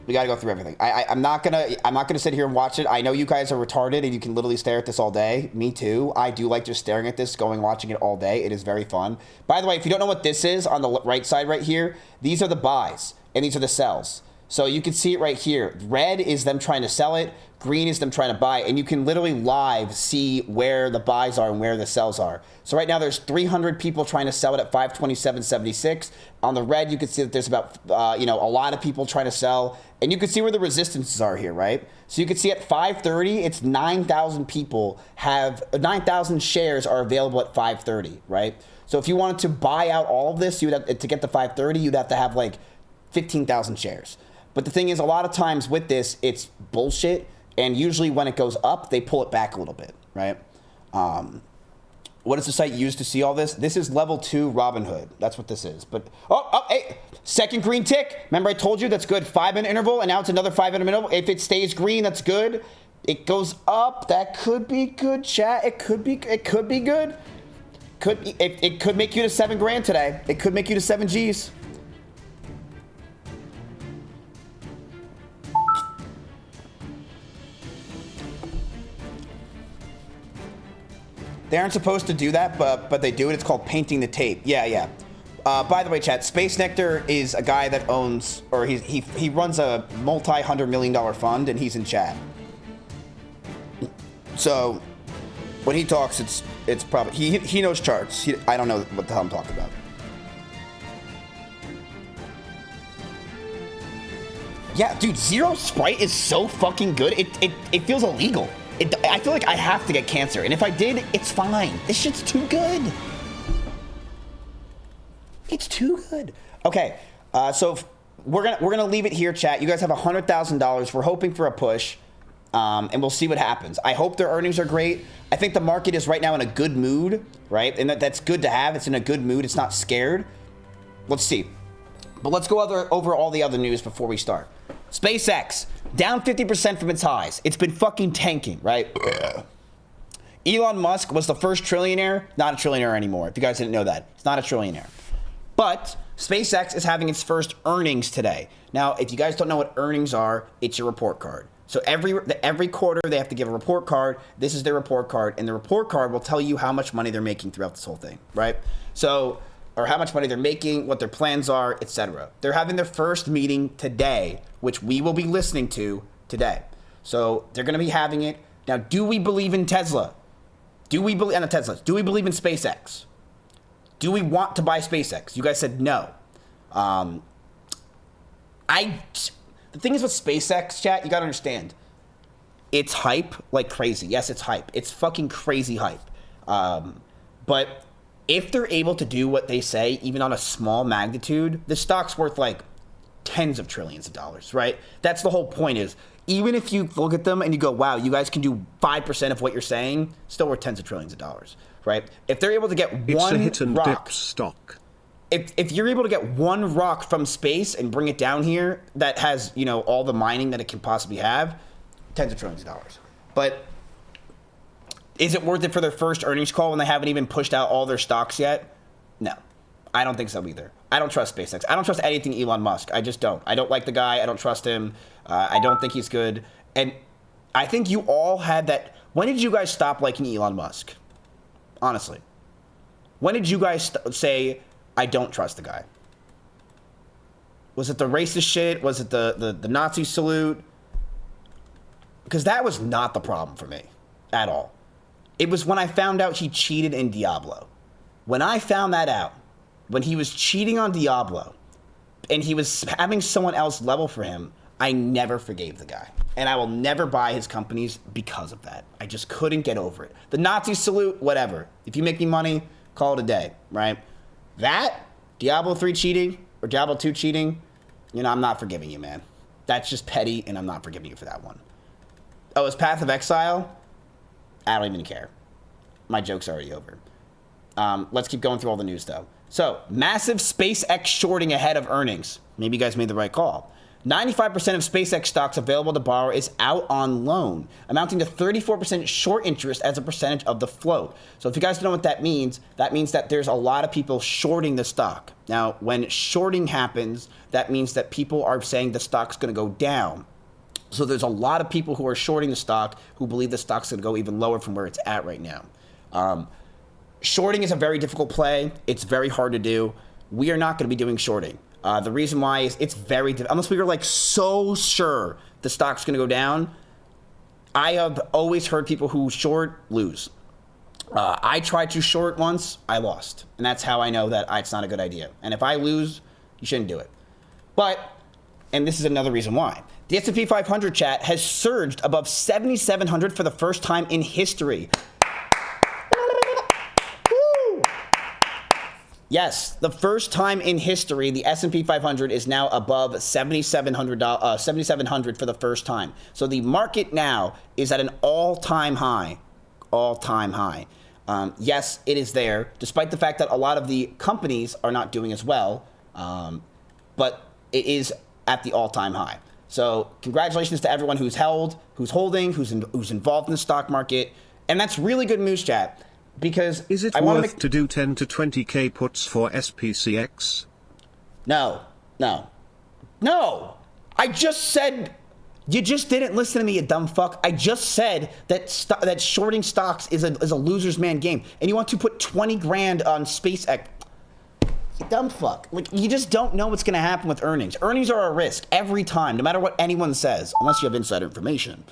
We got to go through everything. I'm not gonna sit here and watch it. I know you guys are retarded and you can literally stare at this all day. Me too. I do like just staring at this, watching it all day. It is very fun. By the way, if you don't know what this is, on the right side right here, these are the buys and these are the sells. So you can see it right here. Red is them trying to sell it. Green is them trying to buy it. And you can literally live see where the buys are and where the sells are. So right now there's 300 people trying to sell it at 527.76. On the red, you can see that there's about, a lot of people trying to sell. And you can see where the resistances are here, right? So you can see at 530, it's 9,000 people 9,000 shares are available at 530, right? So if you wanted to buy out all of this, you would have to get to 530, you'd have to have like 15,000 shares. But the thing is, a lot of times with this, it's bullshit. And usually when it goes up, they pull it back a little bit, right? What does the site use to see all this? This is level 2 Robinhood. That's what this is. But, hey, second green tick. Remember I told you that's good. 5-minute interval, and now it's another 5-minute interval. If it stays green, that's good. It goes up. That could be good, chat. It could be good. It could make you to 7 grand today. It could make you to 7 G's. They aren't supposed to do that, but they do it. It's called painting the tape. Yeah. By the way, chat, Space Nectar is a guy that owns, or he runs a multi-$100 million fund, and he's in chat. So when he talks, it's probably he knows charts. I don't know what the hell I'm talking about. Yeah, dude, Zero Sprite is so fucking good. It feels illegal. I feel like I have to get cancer, and if I did, it's fine. This shit's too good. It's too good. Okay, so we're gonna leave it here, chat. You guys have $100,000. We're hoping for a push, and we'll see what happens. I hope their earnings are great. I think the market is right now in a good mood, right? And that's good to have. It's in a good mood. It's not scared. Let's see. But let's go over all the other news before we start. SpaceX, down 50% from its highs. It's been fucking tanking, right? Elon Musk was the first trillionaire. Not a trillionaire anymore, if you guys didn't know that. It's not a trillionaire. But SpaceX is having its first earnings today. Now, if you guys don't know what earnings are, it's your report card. So every quarter, they have to give a report card. This is their report card, and the report card will tell you how much money they're making throughout this whole thing, right? So, or how much money they're making, what their plans are, etc. They're having their first meeting today, which we will be listening to today. So they're going to be having it. Now, do we believe in Tesla? Do we believe in SpaceX? Do we want to buy SpaceX? You guys said no. The thing is with SpaceX, chat, you got to understand. It's hype like crazy. Yes, it's hype. It's fucking crazy hype. But if they're able to do what they say, even on a small magnitude, the stock's worth like tens of trillions of dollars, right? That's the whole point is, even if you look at them and you go, wow, you guys can do 5% of what you're saying, still worth tens of trillions of dollars, right? If they're able to get it's a hit and dip stock. If you're able to get one rock from space and bring it down here that has, all the mining that it can possibly have, tens of trillions of dollars. But is it worth it for their first earnings call when they haven't even pushed out all their stocks yet? No, I don't think so either. I don't trust SpaceX. I don't trust anything Elon Musk. I just don't. I don't like the guy. I don't trust him. I don't think he's good. And I think you all had that. When did you guys stop liking Elon Musk? Honestly. When did you guys say, I don't trust the guy? Was it the racist shit? Was it the Nazi salute? Because that was not the problem for me at all. It was when I found out he cheated in Diablo. When I found that out, when he was cheating on Diablo, and he was having someone else level for him, I never forgave the guy. And I will never buy his companies because of that. I just couldn't get over it. The Nazi salute, whatever. If you make me money, call it a day, right? That, Diablo 3 cheating, or Diablo 2 cheating, I'm not forgiving you, man. That's just petty, and I'm not forgiving you for that one. Oh, his Path of Exile? I don't even care. My joke's already over. Let's keep going through all the news, though. So, massive SpaceX shorting ahead of earnings. Maybe you guys made the right call. 95% of SpaceX stocks available to borrow is out on loan, amounting to 34% short interest as a percentage of the float. So if you guys don't know what that means that there's a lot of people shorting the stock. Now, when shorting happens, that means that people are saying the stock's going to go down. So there's a lot of people who are shorting the stock who believe the stock's going to go even lower from where it's at right now. Shorting is a very difficult play. It's very hard to do. We are not going to be doing shorting. The reason why is it's very difficult. Unless we were like so sure the stock's going to go down. I have always heard people who short lose. I tried to short once. I lost. And that's how I know that it's not a good idea. And if I lose, you shouldn't do it. But, and this is another reason why. The S&P 500 chat has surged above 7,700 for the first time in history. Yes, the first time in history, the S&P 500 is now above 7,700 for the first time. So the market now is at an all-time high. All-time high. Yes, it is there, despite the fact that a lot of the companies are not doing as well. But it is at the all-time high. So congratulations to everyone who's holding, who's involved in the stock market. And that's really good news, chat. Because is it worth to do 10 to 20k puts for SPCX? No. I just said, you just didn't listen to me, you dumb fuck. I just said that that shorting stocks is a loser's man game, and you want to put 20 grand on SpaceX. You dumb fuck. Like, you just don't know what's going to happen with earnings. Earnings are a risk every time, no matter what anyone says, unless you have insider information.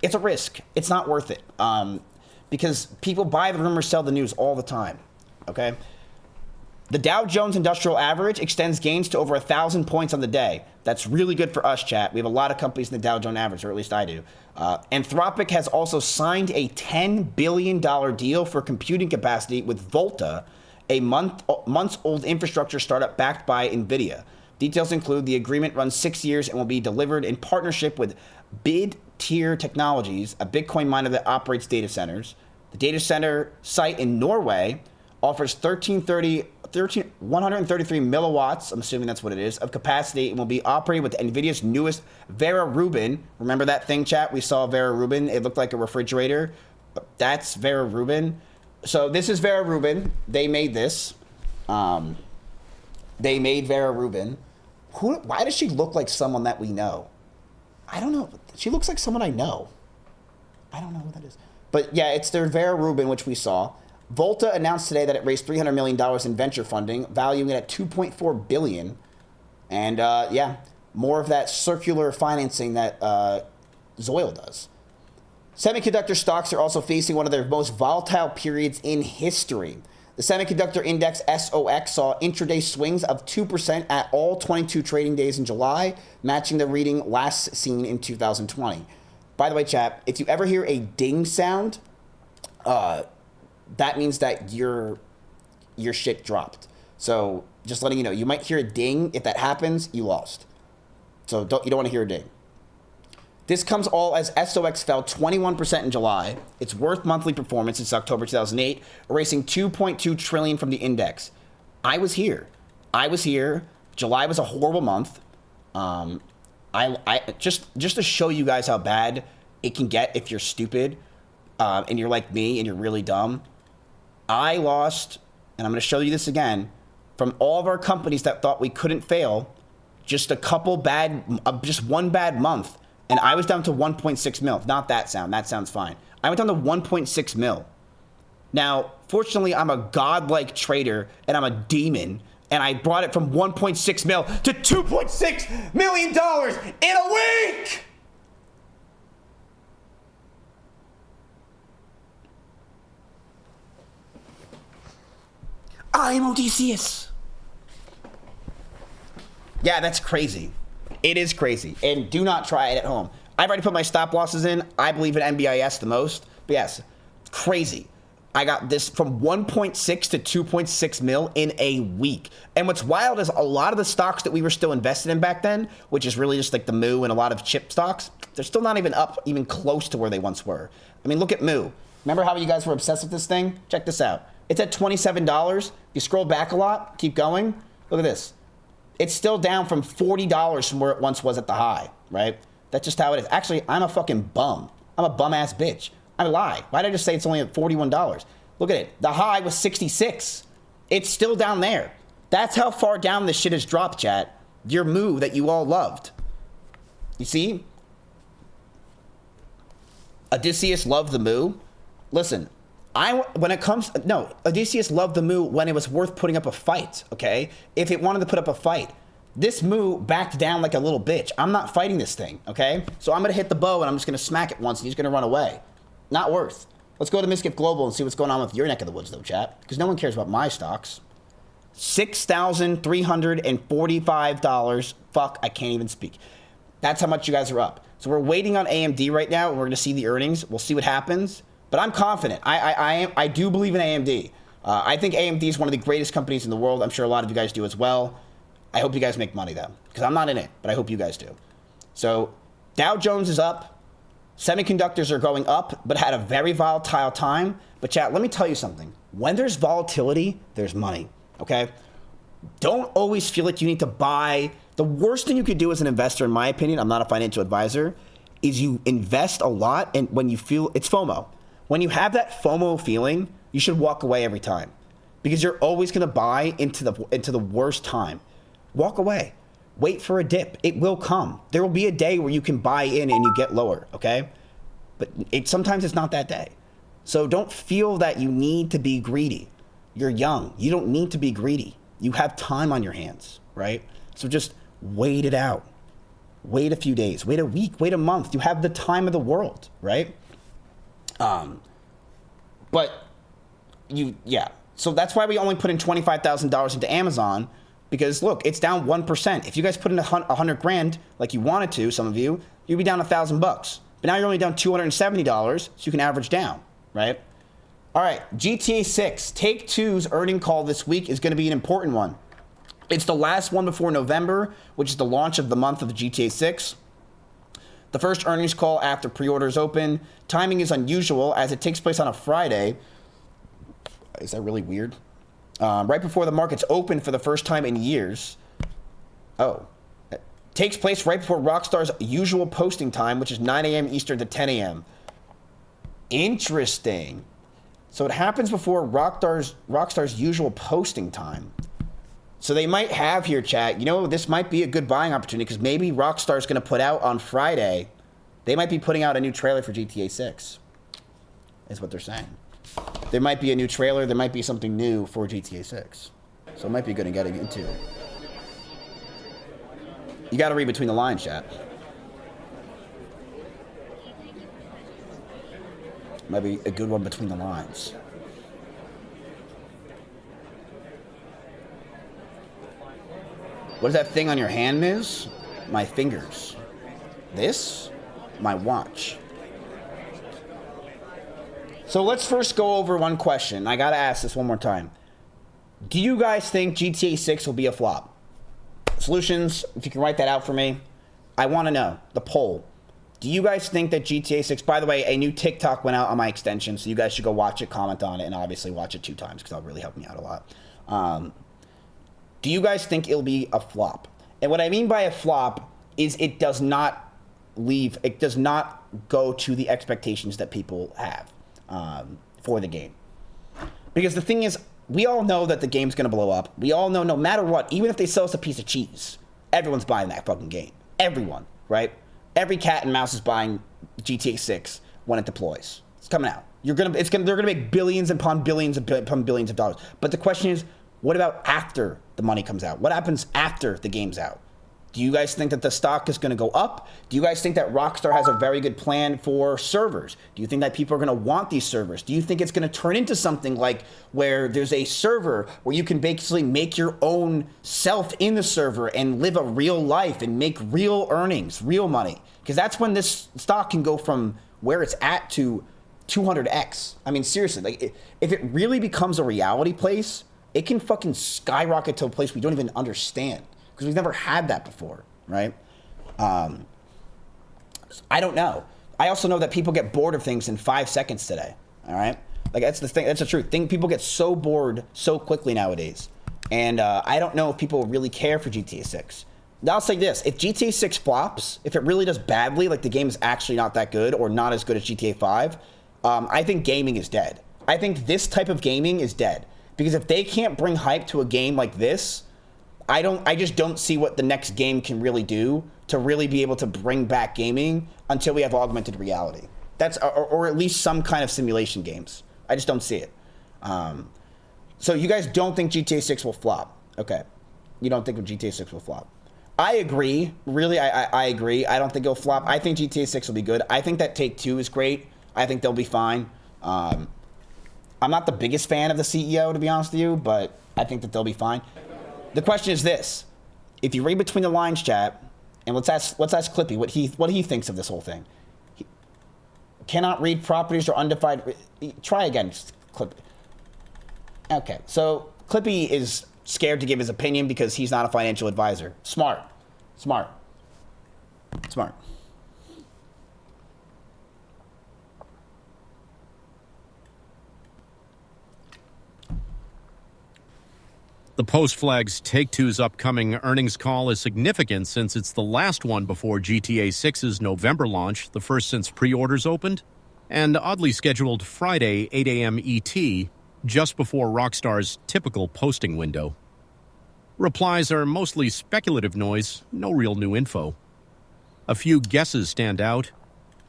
It's a risk. It's not worth it. Because people buy the rumors, sell the news all the time, okay? The Dow Jones Industrial Average extends gains to over 1,000 points on the day. That's really good for us, chat. We have a lot of companies in the Dow Jones Average, or at least I do. Anthropic has also signed a $10 billion deal for computing capacity with Volta, a months-old infrastructure startup backed by NVIDIA. Details include the agreement runs 6 years and will be delivered in partnership with Bid-Tier Technologies, a Bitcoin miner that operates data centers. The data center site in Norway offers 133 milliwatts, I'm assuming that's what it is, of capacity, and will be operated with NVIDIA's newest Vera Rubin. Remember that thing, chat? We saw Vera Rubin. It looked like a refrigerator. That's Vera Rubin. So this is Vera Rubin. They made this. They made Vera Rubin. Why does she look like someone that we know? I don't know. She looks like someone I know. I don't know who that is. But yeah, it's their Vera Rubin, which we saw. Volta announced today that it raised $300 million in venture funding, valuing it at $2.4 billion. And yeah, more of that circular financing that Zoil does. Semiconductor stocks are also facing one of their most volatile periods in history. The semiconductor index SOX saw intraday swings of 2% at all 22 trading days in July, matching the reading last seen in 2020. By the way, chat, if you ever hear a ding sound, that means that your shit dropped. So just letting you know, you might hear a ding. If that happens, you lost. So you don't want to hear a ding. This comes all as SOX fell 21% in July, its worst monthly performance since October 2008, erasing $2.2 trillion from the index. I was here. July was a horrible month. I just to show you guys how bad it can get if you're stupid and you're like me and you're really dumb. I lost, and I'm going to show you this again, from all of our companies that thought we couldn't fail, just one bad month. And I was down to 1.6 mil. Not that sound. That sounds fine. I went down to 1.6 mil. Now, fortunately, I'm a godlike trader and I'm a demon. And I brought it from 1.6 mil to $2.6 million in a week. I am Odysseus. Yeah, that's crazy. It is crazy. And do not try it at home. I've already put my stop losses in. I believe in NBIS the most. But yes, crazy. I got this from 1.6 to 2.6 mil in a week. And what's wild is a lot of the stocks that we were still invested in back then, which is really just like the Moo and a lot of chip stocks, they're still not even up, even close to where they once were. I mean, look at Moo. Remember how you guys were obsessed with this thing? Check this out. It's at $27. You scroll back a lot, keep going. Look at this. It's still down from $40 from where it once was at the high, right? That's just how it is. Actually, I'm a fucking bum. I'm a bum-ass bitch. I lied. Why did I just say it's only at $41? Look at it. The high was 66. It's still down there. That's how far down this shit has dropped, chat. Your move that you all loved. You see? Odysseus loved the moo. Listen, Odysseus loved the moo when it was worth putting up a fight, okay? If it wanted to put up a fight. This moo backed down like a little bitch. I'm not fighting this thing, okay? So I'm going to hit the bow and I'm just going to smack it once and he's going to run away. Not worth. Let's go to Mizkif Global and see what's going on with your neck of the woods, though, chat. Because no one cares about my stocks. $6,345. Fuck, I can't even speak. That's how much you guys are up. So we're waiting on AMD right now, and we're going to see the earnings. We'll see what happens. But I'm confident. I do believe in AMD. I think AMD is one of the greatest companies in the world. I'm sure a lot of you guys do as well. I hope you guys make money, though. Because I'm not in it, but I hope you guys do. So Dow Jones is up. Semiconductors are going up, but had a very volatile time. But chat, let me tell you something. When there's volatility, there's money, okay? Don't always feel like you need to buy. The worst thing you could do as an investor, in my opinion, I'm not a financial advisor, is you invest a lot, and when you feel, it's FOMO. When you have that FOMO feeling, you should walk away every time. Because you're always gonna buy into the worst time. Walk away. Wait for a dip. It will come. There will be a day where you can buy in and you get lower, okay? But sometimes it's not that day. So don't feel that you need to be greedy. You're young. You don't need to be greedy. You have time on your hands, right? So just wait it out. Wait a few days. Wait a week. Wait a month. You have the time of the world, right? So that's why we only put in $25,000 into Amazon. Because look, it's down 1%. If you guys put in 100 grand, like you wanted to, some of you, you'd be down $1,000 bucks. But now you're only down $270, so you can average down, right? All right, GTA 6, Take-Two's earning call this week is going to be an important one. It's the last one before November, which is the launch of the month of the GTA 6. The first earnings call after pre-orders open. Timing is unusual as it takes place on a Friday. Is that really weird? Right before the markets open for the first time in years. Oh. It takes place right before Rockstar's usual posting time, which is 9 a.m. Eastern to 10 a.m. Interesting. So it happens before Rockstar's usual posting time. So they might have here, chat, this might be a good buying opportunity because maybe Rockstar's going to put out on Friday, they might be putting out a new trailer for GTA 6. Is what they're saying. There might be a new trailer. There might be something new for GTA 6. So it might be good in getting into. You got to read between the lines, chat. Might be a good one between the lines. What is that thing on your hand, Miz? My fingers. This? My watch. So let's first go over one question. I gotta ask this one more time. Do you guys think GTA 6 will be a flop? Solutions, if you can write that out for me. I want to know, the poll. Do you guys think that GTA 6, by the way, a new TikTok went out on my extension, so you guys should go watch it, comment on it, and obviously watch it 2 times because that'll really help me out a lot. Do you guys think it'll be a flop? And what I mean by a flop is it does not go to the expectations that people have for the game. Because the thing is, we all know that the game's going to blow up. We all know no matter what, even if they sell us a piece of cheese, everyone's buying that fucking game. Everyone, right? Every cat and mouse is buying GTA 6 when it deploys. It's coming out. They're gonna make billions upon billions upon billions of dollars. But the question is, what about after the money comes out? What happens after the game's out? Do you guys think that the stock is going to go up? Do you guys think that Rockstar has a very good plan for servers? Do you think that people are going to want these servers? Do you think it's going to turn into something like where there's a server where you can basically make your own self in the server and live a real life and make real earnings, real money? Because that's when this stock can go from where it's at to 200x. I mean, seriously, like if it really becomes a reality place, it can fucking skyrocket to a place we don't even understand. Because we've never had that before, right? I don't know. I also know that people get bored of things in 5 seconds today, all right? Like, that's the thing. That's the truth. People get so bored so quickly nowadays. And I don't know if people really care for GTA 6. I'll say this. If GTA 6 flops, if it really does badly, like the game is actually not that good or not as good as GTA 5, I think gaming is dead. I think this type of gaming is dead. Because if they can't bring hype to a game like this, I just don't see what the next game can really do to really be able to bring back gaming until we have augmented reality. That's or at least some kind of simulation games. I just don't see it. So you guys don't think GTA 6 will flop? Okay. You don't think GTA 6 will flop? I agree. Really, I agree. I don't think it'll flop. I think GTA 6 will be good. I think that Take-Two is great. I think they'll be fine. I'm not the biggest fan of the CEO, to be honest with you, but I think that they'll be fine. The question is this. If you read between the lines, chat, and let's ask Clippy what he thinks of this whole thing. He cannot read properties or undefined. Try again, Clippy. Okay, so Clippy is scared to give his opinion because he's not a financial advisor. Smart. The Post flags Take-Two's upcoming earnings call is significant since it's the last one before GTA 6's November launch, the first since pre-orders opened, and oddly scheduled Friday, 8 a.m. ET, just before Rockstar's typical posting window. Replies are mostly speculative noise, no real new info. A few guesses stand out.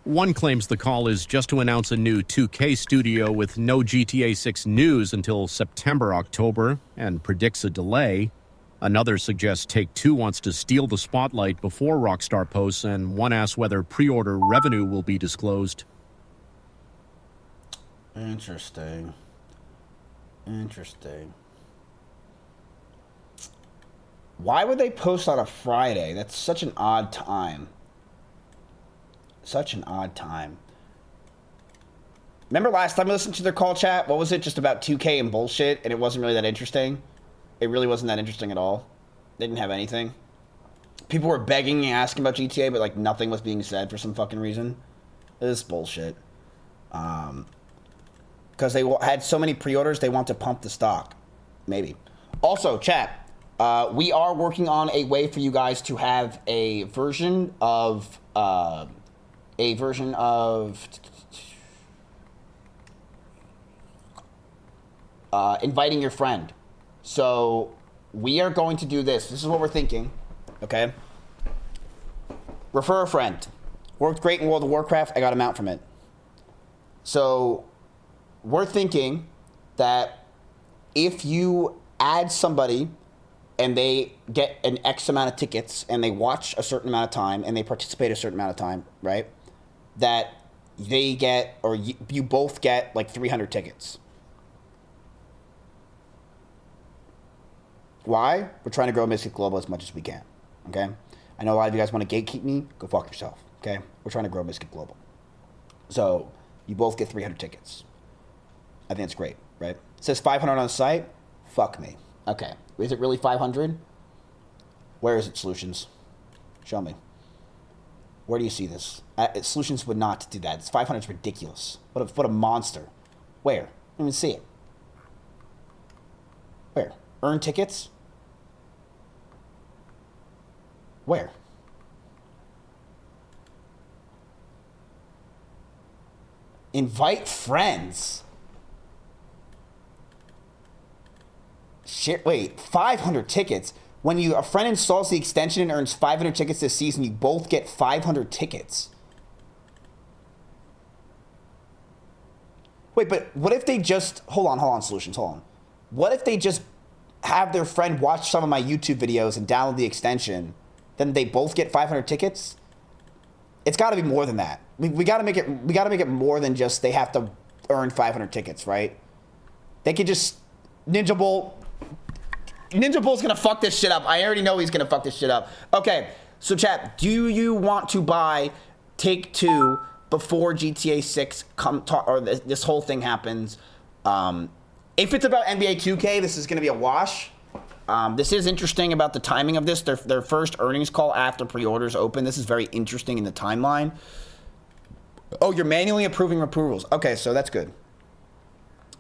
One claims the call is just to announce a new 2K studio with no GTA 6 news until September-October and predicts a delay. Another suggests Take-Two wants to steal the spotlight before Rockstar posts, and one asks whether pre-order revenue will be disclosed. Interesting. Why would they post on a Friday? That's such an odd time. Remember last time I listened to their call chat? What was it? Just about 2K and bullshit, and it wasn't really that interesting? It really wasn't that interesting at all. They didn't have anything. People were begging and asking about GTA, but like nothing was being said for some fucking reason. This is bullshit. Because they had so many pre-orders, they want to pump the stock. Maybe. Also, chat, we are working on a way for you guys to have a version of inviting your friend. So we are going to do this. This is what we're thinking. Okay. Refer a friend. Worked great in World of Warcraft. I got a mount from it. So we're thinking that if you add somebody and they get an X amount of tickets and they watch a certain amount of time and they participate a certain amount of time, right? That they get, or you both get like 300 tickets. Why? We're trying to grow Mizkif Global as much as we can, okay? I know a lot of you guys want to gatekeep me. Go fuck yourself, okay? We're trying to grow Mizkif Global. So you both get 300 tickets. I think it's great, right? It says 500 on the site. Fuck me. Okay. Is it really 500? Where is it, Solutions? Show me. Where do you see this? Solutions would not do that. It's 500 is ridiculous. What a monster. Where? I don't even see it. Where? Earn tickets? Where? Invite friends. Shit, wait, 500 tickets. When a friend installs the extension and earns 500 tickets this season, you both get 500 tickets. Wait, but what if they just... Hold on, Solutions, hold on. What if they just have their friend watch some of my YouTube videos and download the extension, then they both get 500 tickets? It's got to be more than that. We got to make it more than just they have to earn 500 tickets, right? They could just Ninja Bolt's gonna fuck this shit up. I already know he's gonna fuck this shit up. Okay, so chat, do you want to buy Take-Two before GTA 6 or this whole thing happens? If it's about NBA 2K, this is gonna be a wash. This is interesting about the timing of this. Their first earnings call after pre-orders open. This is very interesting in the timeline. Oh, you're manually approving approvals. Okay, so that's good.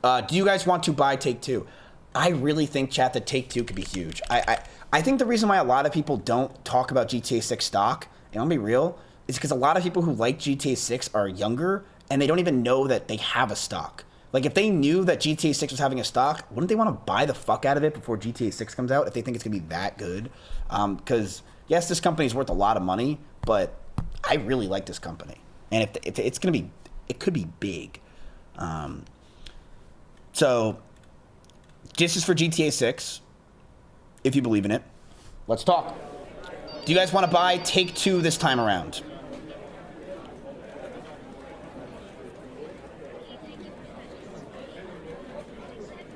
Do you guys want to buy Take-Two? I really think, chat, that Take-Two could be huge. I think the reason why a lot of people don't talk about GTA 6 stock, and I'll be real, is because a lot of people who like GTA 6 are younger, and they don't even know that they have a stock. Like, if they knew that GTA 6 was having a stock, wouldn't they want to buy the fuck out of it before GTA 6 comes out if they think it's going to be that good? Because, yes, this company is worth a lot of money, but I really like this company. And if it's going to be, it could be big. So, this is for GTA 6, if you believe in it. Let's talk. Do you guys want to buy Take-Two this time around?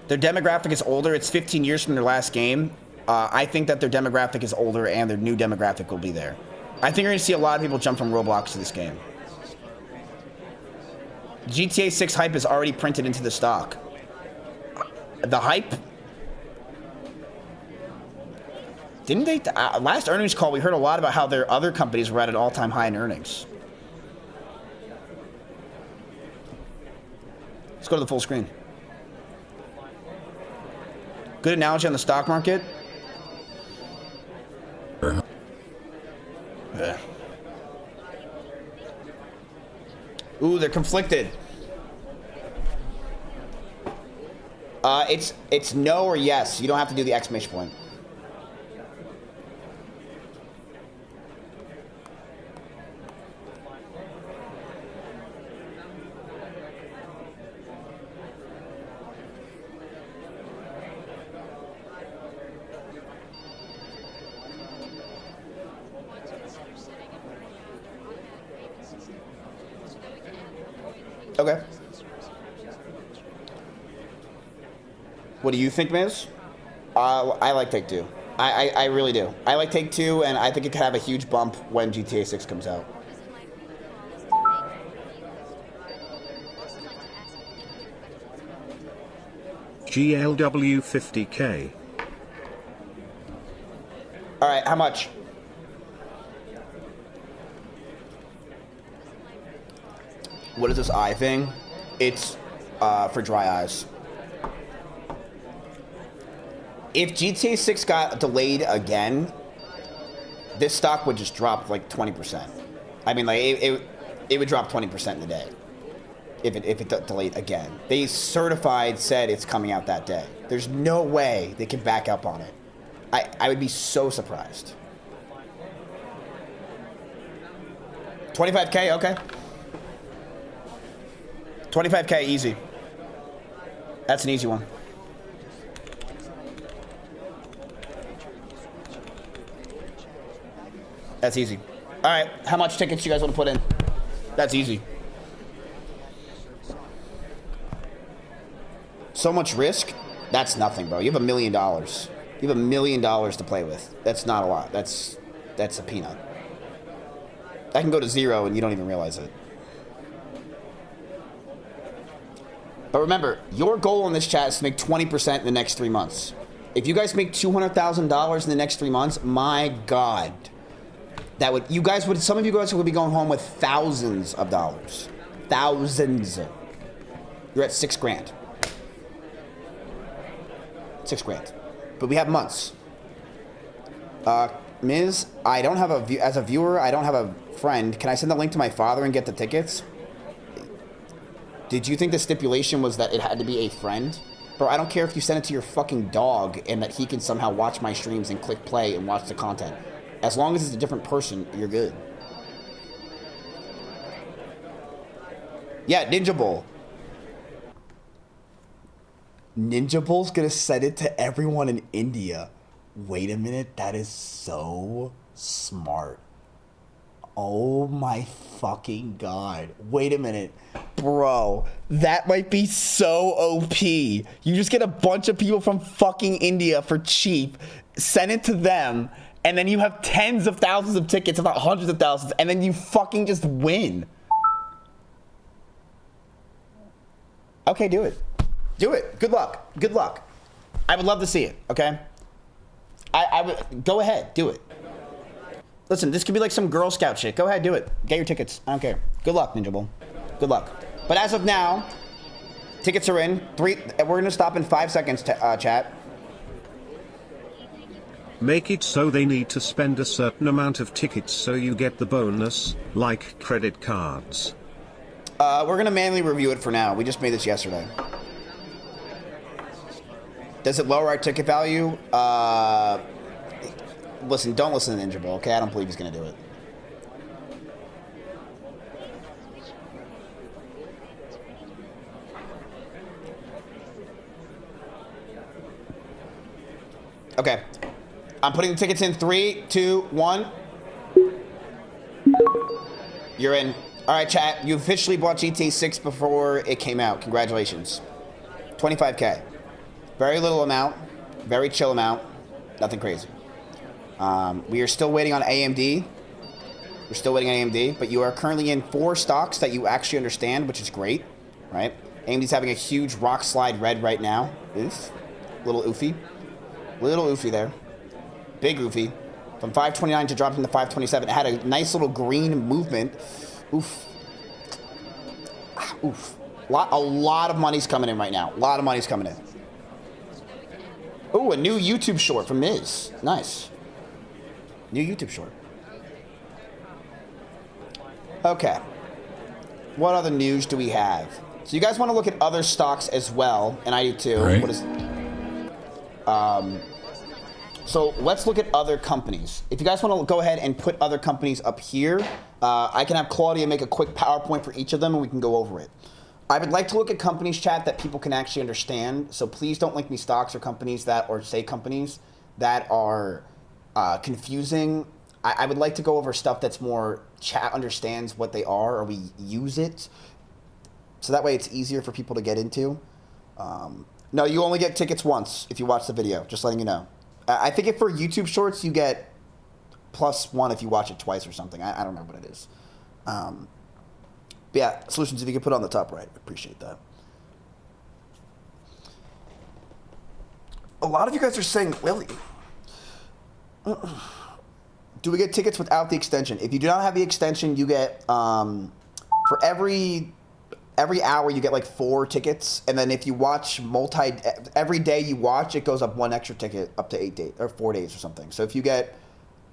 Their demographic is older. It's 15 years from their last game. I think that their demographic is older and their new demographic will be there. I think you're going to see a lot of people jump from Roblox to this game. GTA 6 hype is already printed into the stock. The hype? Didn't they? Last earnings call, we heard a lot about how their other companies were at an all-time high in earnings. Let's go to the full screen. Good analogy on the stock market. Yeah. Ooh, they're conflicted. It's no or yes. You don't have to do the exclamation point. Okay. What do you think, Miz? I like Take-Two. I really do. I like Take-Two, and I think it could have a huge bump when GTA 6 comes out. GLW 50K. All right, how much? What is this eye thing? It's for dry eyes. If GTA 6 got delayed again, this stock would just drop like 20%. I mean, like it would drop 20% in a day if it delayed again. They certified said it's coming out that day. There's no way they can back up on it. I would be so surprised. 25K, okay. 25K, easy. That's an easy one. That's easy. All right, how much tickets you guys want to put in? That's easy. So much risk? That's nothing, bro. You have $1 million. You have $1 million to play with. That's not a lot. That's a peanut. That can go to zero and you don't even realize it. But remember, your goal in this chat is to make 20% in the next 3 months. If you guys make $200,000 in the next 3 months, my God, that would, some of you guys would be going home with thousands of dollars. Thousands. You're at $6,000. $6,000. But we have months. Ms., I don't have as a viewer, I don't have a friend. Can I send the link to my father and get the tickets? Did you think the stipulation was that it had to be a friend? Bro, I don't care if you send it to your fucking dog and that he can somehow watch my streams and click play and watch the content. As long as it's a different person, you're good. Yeah, Ninja Bowl. Ninja Bowl's gonna send it to everyone in India. Wait a minute, that is so smart. Oh my fucking God. Wait a minute. Bro, that might be so OP. You just get a bunch of people from fucking India for cheap, send it to them, and then you have tens of thousands of tickets, if not hundreds of thousands, and then you fucking just win. Okay, do it. Do it. Good luck. Good luck. I would love to see it, okay? I would, go ahead, do it. Listen, this could be like some Girl Scout shit. Go ahead, do it. Get your tickets. I don't care. Good luck, Ninja Bowl. Good luck. But as of now, Tickets are in. We're gonna stop in 5 seconds, chat. Make it so they need to spend a certain amount of tickets so you get the bonus, like credit cards. We're gonna manually review it for now. We just made this yesterday. Does it lower our ticket value? Listen, don't listen to Ninja Bull, okay? I don't believe he's gonna do it. Okay. I'm putting the tickets in 3, 2, 1. You're in. All right, chat. You officially bought GTA 6 before it came out. Congratulations. 25K. Very little amount. Very chill amount. Nothing crazy. We are still waiting on AMD. We're still waiting on AMD, but you are currently in 4 stocks that you actually understand, which is great, right? AMD's having a huge rock slide red right now. Oof. Little oofy. Little oofy there. Big oofy. From 529 to dropping to 527. It had a nice little green movement. Oof. Oof. A lot of money's coming in right now. A lot of money's coming in. Ooh, a new YouTube short from Miz. Nice. New YouTube short. Okay. What other news do we have? So you guys want to look at other stocks as well, and I do too. Right. What is... So let's look at other companies. If you guys want to go ahead and put other companies up here, I can have Claudia make a quick PowerPoint for each of them and we can go over it. I would like to look at companies, chat, that people can actually understand. So please don't link me stocks or companies that, or say companies that are confusing. I would like to go over stuff that's more chat understands what they are or we use it. So that way it's easier for people to get into. No, you only get tickets once if you watch the video, just letting you know. I think if for YouTube Shorts, you get +1 if you watch it twice or something. I don't remember what it is. But yeah, solutions, if you could put it on the top right, appreciate that. A lot of you guys are saying Lily. Do we get tickets without the extension? If you do not have the extension, you get, for every hour you get like 4 tickets, and then if you watch every day you watch, it goes up 1 extra ticket up to 8 days or 4 days or something. So if you get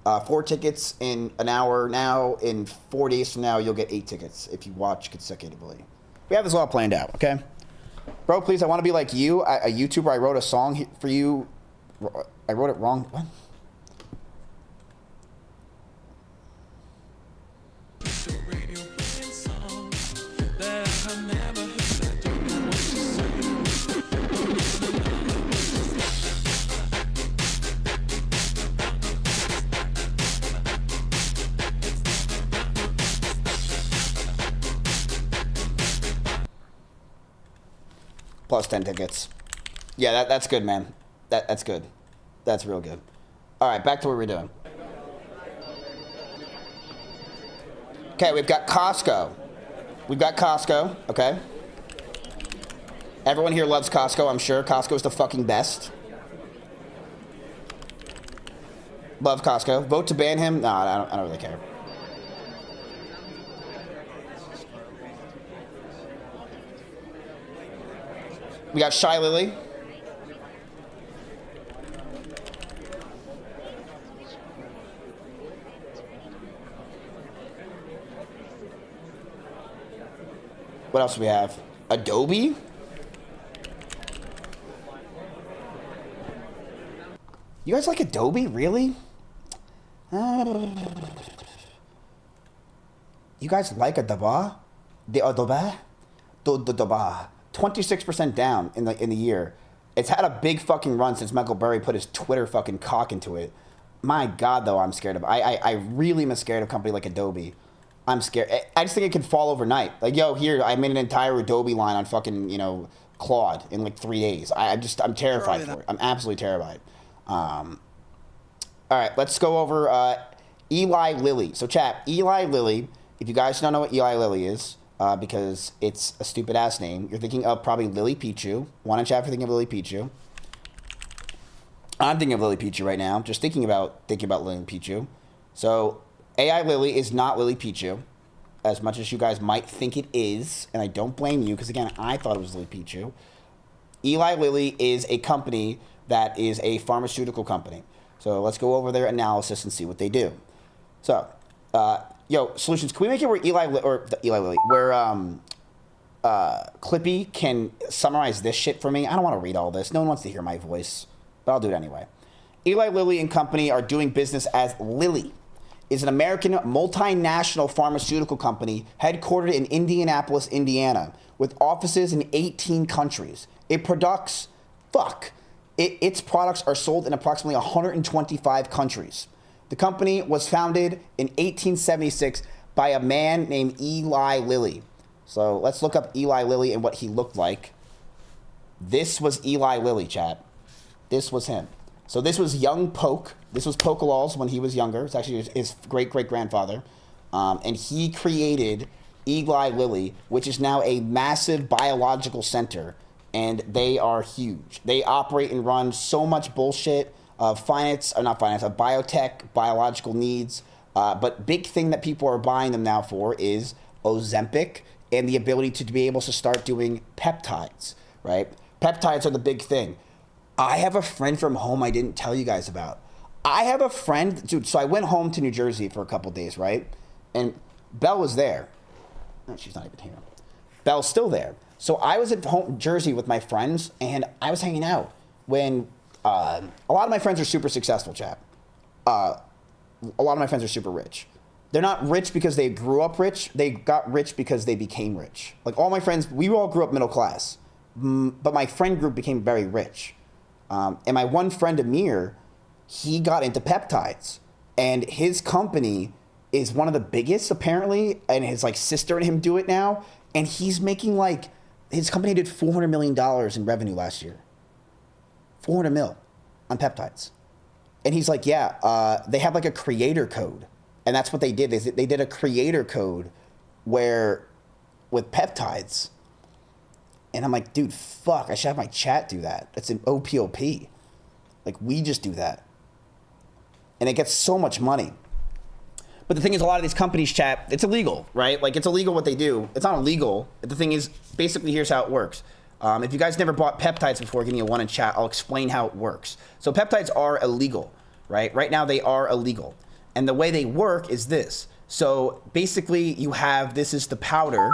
4 tickets in an hour now, in 4 days from now, you'll get 8 tickets if you watch consecutively. We have this all planned out, okay? Bro, please, I want to be like you, a YouTuber. I wrote a song for you. I wrote it wrong. What? +10 tickets. Yeah, that's good, man. That's good. That's real good. All right, back to what we're doing. Okay, we've got Costco. Okay? Everyone here loves Costco, I'm sure. Costco's the fucking best. Love Costco. Vote to ban him? No, I don't really care. We got Shy Lily. What else do we have? Adobe? You guys like Adobe? Really? You guys like Adobe? The Adobe? The Adobe. 26% down in the year. It's had a big fucking run since Michael Burry put his Twitter fucking cock into it. My God, though, I'm scared of it. I really am scared of a company like Adobe. I'm scared. I just think it could fall overnight. Like, yo, here, I made an entire Adobe line on fucking, Claude in like 3 days. I'm terrified for it. I'm absolutely terrified. All right, let's go over Eli Lilly. So, chat, Eli Lilly, if you guys don't know what Eli Lilly is, because it's a stupid ass name. You're thinking of probably Lily Pichu. One in chat for thinking of Lily Pichu. I'm thinking of Lily Pichu right now. Just thinking about Lily Pichu. So AI Lily is not Lily Pichu. as much as you guys might think it is, and I don't blame you, because again, I thought it was Lily Pichu. Eli Lilly is a company that is a pharmaceutical company. So let's go over their analysis and see what they do. So, Solutions, can we make it where Clippy can summarize this shit for me? I don't want to read all this. No one wants to hear my voice, but I'll do it anyway. Eli Lilly and Company are doing business as Lilly. Is an American multinational pharmaceutical company headquartered in Indianapolis, Indiana, with offices in 18 countries. Its products are sold in approximately 125 countries. The company was founded in 1876 by a man named Eli Lilly. So let's look up Eli Lilly and what he looked like. This was Eli Lilly, chat. This was him. So this was young Poke. This was Pokelaw's when he was younger. It's actually his great-great-grandfather. And he created Eli Lilly, which is now a massive biological center. And they are huge. They operate and run so much bullshit of biotech, biological needs. But big thing that people are buying them now for is Ozempic and the ability to be able to start doing peptides, right? Peptides are the big thing. I have a friend from home I didn't tell you guys about. I have a friend, dude, so I went home to New Jersey for a couple days, right? And Belle was there. No, she's not even here. Belle's still there. So I was at home, Jersey with my friends, and I was hanging out when a lot of my friends are super successful, chap. A lot of my friends are super rich. They're not rich because they grew up rich. They got rich because they became rich. Like all my friends, we all grew up middle class. But my friend group became very rich. And my one friend, Amir, he got into peptides. And his company is one of the biggest, apparently. And his sister and him do it now. And he's making his company did $400 million in revenue last year. 400 mil on peptides. And he's like, yeah, they have a creator code. And that's what they did. They did a creator code with peptides. And I'm like, dude, fuck, I should have my chat do that. It's an OPOP. We just do that. And it gets so much money. But the thing is, a lot of these companies, chat, it's illegal, right? It's illegal what they do. It's not illegal. The thing is, basically, here's how it works. If you guys never bought peptides before, give me a 1 in chat. I'll explain how it works. So peptides are illegal, right? Right now, they are illegal. And the way they work is this. So basically, this is the powder,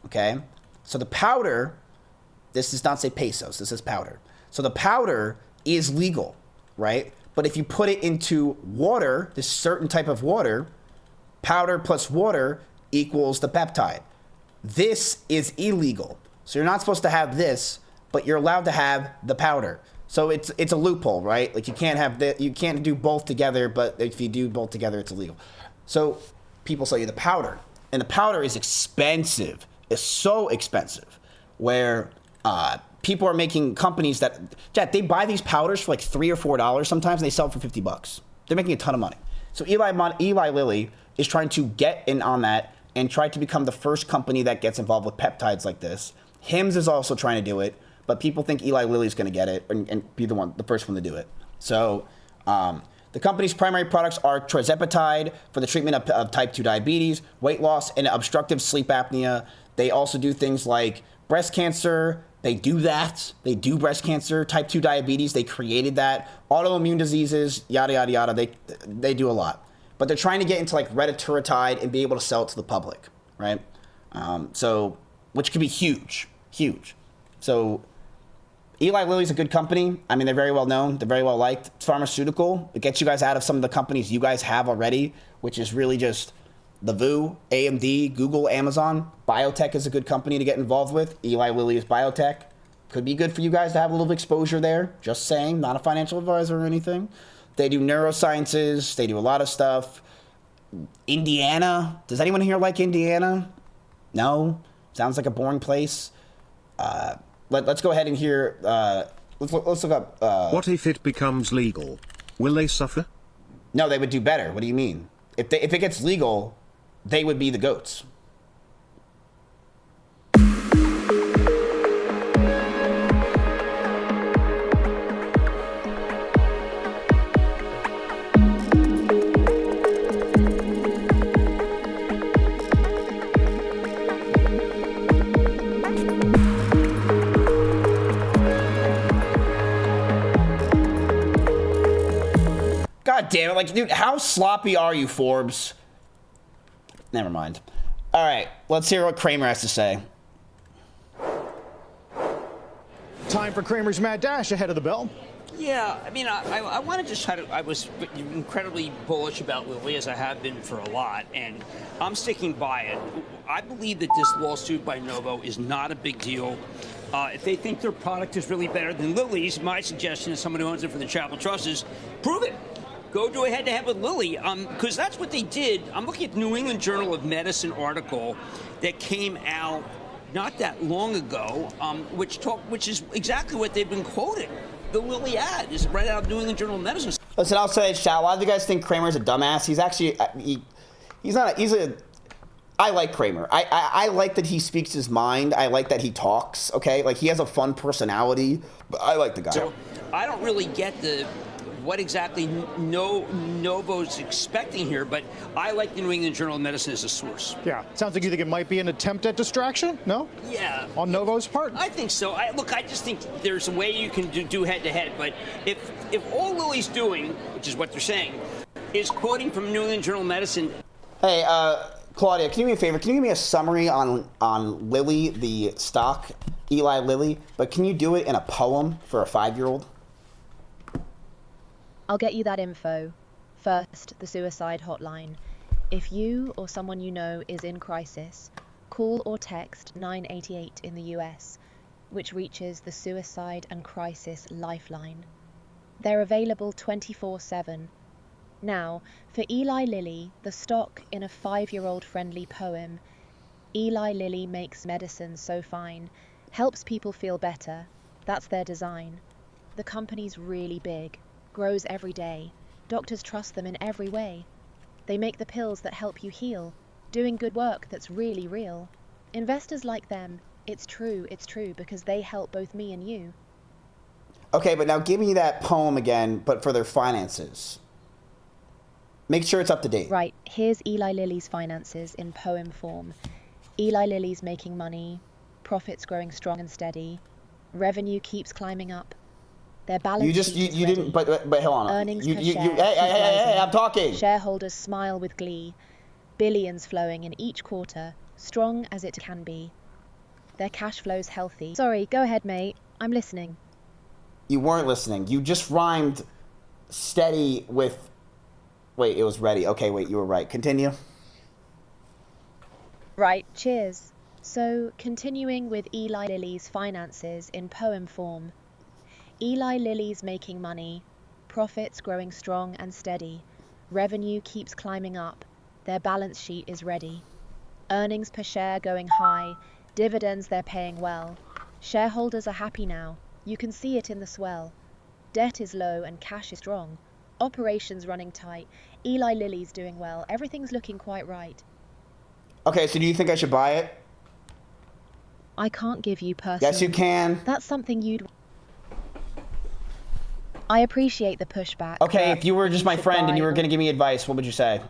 okay? So the powder, this does not say pesos, this is powder. So the powder is legal, right? But if you put it into water, this certain type of water, powder plus water equals the peptide. This is illegal. So you're not supposed to have this, but you're allowed to have the powder. So it's a loophole, right? You can't do both together, but if you do both together, it's illegal. So people sell you the powder, and the powder is expensive. It's so expensive, where people are making companies they buy these powders for $3 or $4 sometimes, and they sell it for $50. They're making a ton of money. So Eli Lilly is trying to get in on that and try to become the first company that gets involved with peptides like this. Hims is also trying to do it, but people think Eli Lilly is going to get it and be the first one to do it. So the company's primary products are tirzepatide for the treatment of type 2 diabetes, weight loss, and obstructive sleep apnea. They also do things like breast cancer. They do that. They do breast cancer, type 2 diabetes. They created that. Autoimmune diseases, yada, yada, yada. They do a lot. But they're trying to get into retatrutide and be able to sell it to the public, right? Which could be huge, huge. So Eli Lilly's a good company. I mean, they're very well known. They're very well liked. It's pharmaceutical. It gets you guys out of some of the companies you guys have already, which is really just the VOO, AMD, Google, Amazon. Biotech is a good company to get involved with. Eli Lilly is biotech. Could be good for you guys to have a little exposure there. Just saying, not a financial advisor or anything. They do neurosciences. They do a lot of stuff. Indiana. Does anyone here like Indiana? No? Sounds like a boring place. Let's go ahead and hear. Let's look up. What if it becomes legal? Will they suffer? No, they would do better. What do you mean? If it gets legal, they would be the goats. God damn it. Like, dude, how sloppy are you, Forbes? Never mind. All right, let's hear what Kramer has to say. Time for Kramer's Mad Dash ahead of the bell. Yeah, I mean, I want to just try to. I was incredibly bullish about Lilly, as I have been for a lot, and I'm sticking by it. I believe that this lawsuit by Novo is not a big deal. If they think their product is really better than Lilly's, my suggestion as someone who owns it for the Charitable Trust is prove it. Go do a head-to-head with Lilly, because that's what they did. I'm looking at the New England Journal of Medicine article that came out not that long ago, which is exactly what they've been quoting. The Lilly ad is right out of New England Journal of Medicine. Listen, I'll say, chat, a lot of you guys think Kramer's a dumbass. He's actually, he's not, I like Kramer. I like that he speaks his mind. I like that he talks, okay? Like, he has a fun personality. But I like the guy. So I don't really get what exactly Novo's expecting here, but I like the New England Journal of Medicine as a source. Yeah, sounds like you think it might be an attempt at distraction, no? Yeah. On Novo's part? I think so. I just think there's a way you can do head-to-head, but if all Lilly's doing, which is what they're saying, is quoting from New England Journal of Medicine. Hey, Claudia, can you do me a favor? Can you give me a summary on Lilly, the stock, Eli Lilly, but can you do it in a poem for a 5-year-old? I'll get you that info. First, the suicide hotline. If you or someone you know is in crisis, call or text 988 in the US, which reaches the Suicide and Crisis Lifeline. They're available 24/7. Now, for Eli Lilly, the stock in a 5-year-old friendly poem, Eli Lilly makes medicine so fine, helps people feel better. That's their design. The company's really big. Grows every day. Doctors trust them in every way. They make the pills that help you heal, doing good work that's really real. Investors like them, it's true because they help both me and you. Okay, but now give me that poem again, but for their finances. Make sure it's up to date. Right, here's Eli Lilly's finances in poem form. Eli Lilly's making money, profits growing strong and steady, revenue keeps climbing up. Their balance sheet is ready. Didn't, but hold on. Earnings per share Hey, I'm talking. Shareholders smile with glee. Billions flowing in each quarter, strong as it can be. Their cash flow's healthy. Sorry, go ahead, mate. I'm listening. You weren't listening. You just rhymed steady with... Wait, it was ready. Okay, wait, you were right. Continue. Right, cheers. So, continuing with Eli Lilly's finances in poem form. Eli Lilly's making money, profits growing strong and steady, revenue keeps climbing up, their balance sheet is ready. Earnings per share going high, dividends they're paying well. Shareholders are happy now, you can see it in the swell. Debt is low and cash is strong. Operations running tight, Eli Lilly's doing well, everything's looking quite right. Okay, so do you think I should buy it? I can't give you personal... Yes, you can. That's something you'd... I appreciate the pushback. Okay, if you were just my friend and you were going to give me advice, what would you say?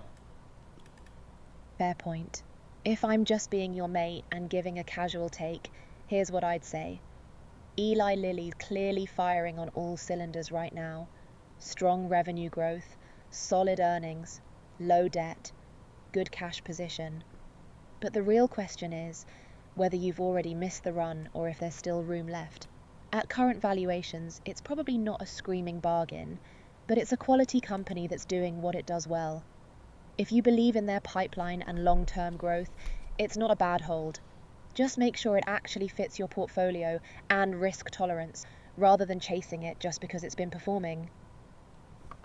Fair point. If I'm just being your mate and giving a casual take, here's what I'd say. Eli Lilly's clearly firing on all cylinders right now. Strong revenue growth, solid earnings, low debt, good cash position. But the real question is whether you've already missed the run or if there's still room left. At current valuations, it's probably not a screaming bargain, but it's a quality company that's doing what it does well. If you believe in their pipeline and long-term growth, it's not a bad hold. Just make sure it actually fits your portfolio and risk tolerance, rather than chasing it just because it's been performing.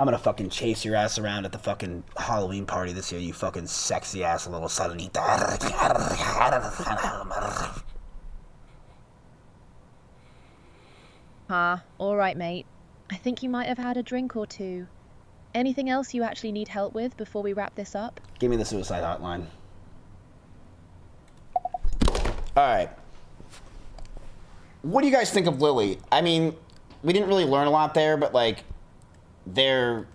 I'm gonna fucking chase your ass around at the fucking Halloween party this year, you fucking sexy ass little sonita. All right, mate. I think you might have had a drink or two. Anything else you actually need help with before we wrap this up? Give me the suicide hotline. Alright. What do you guys think of Lilly? I mean, we didn't really learn a lot there, but like, their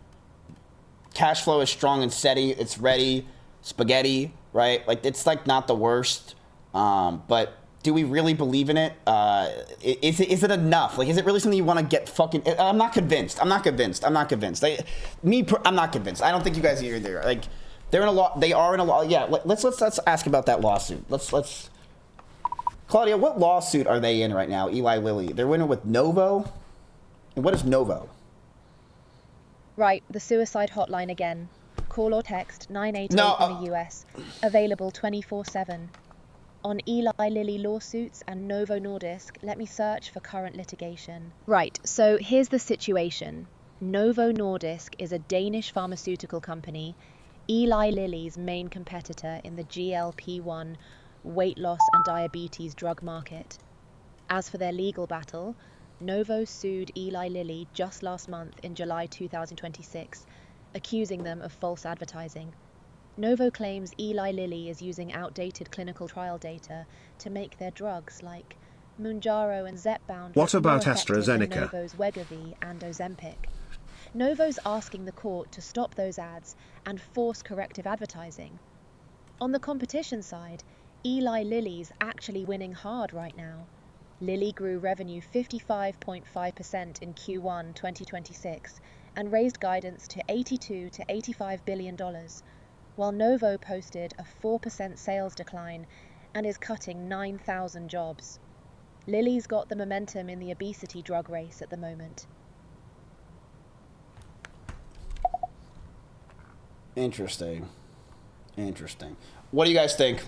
cash flow is strong and steady. It's ready. Spaghetti, right? Like, it's like not the worst. But do we really believe in it? Is it enough? Like, is it really something you want to get fucking? I'm not convinced. I'm not convinced. I'm not convinced. I'm not convinced. I don't think you guys are either. Like, they're in a law. They are in a law. Yeah. Let's ask about that lawsuit. Let's. Claudia, what lawsuit are they in right now? Eli Lilly. They're winning with Novo. And what is Novo? Right, the suicide hotline again. Call or text 988 in the US. Available 24/7. On Eli Lilly lawsuits and Novo Nordisk, let me search for current litigation. Right, so here's the situation. Novo Nordisk is a Danish pharmaceutical company, Eli Lilly's main competitor in the GLP-1 weight loss and diabetes drug market. As for their legal battle, Novo sued Eli Lilly just last month in July 2026, accusing them of false advertising. Novo claims Eli Lilly is using outdated clinical trial data to make their drugs like Mounjaro and Zepbound. What about more effective than AstraZeneca? Novo's Wegovy and Ozempic. Novo's asking the court to stop those ads and force corrective advertising. On the competition side, Eli Lilly's actually winning hard right now. Lilly grew revenue 55.5% in Q1 2026 and raised guidance to $82 to $85 billion, while Novo posted a 4% sales decline and is cutting 9,000 jobs. Lilly's got the momentum in the obesity drug race at the moment. Interesting. Interesting. What do you guys think?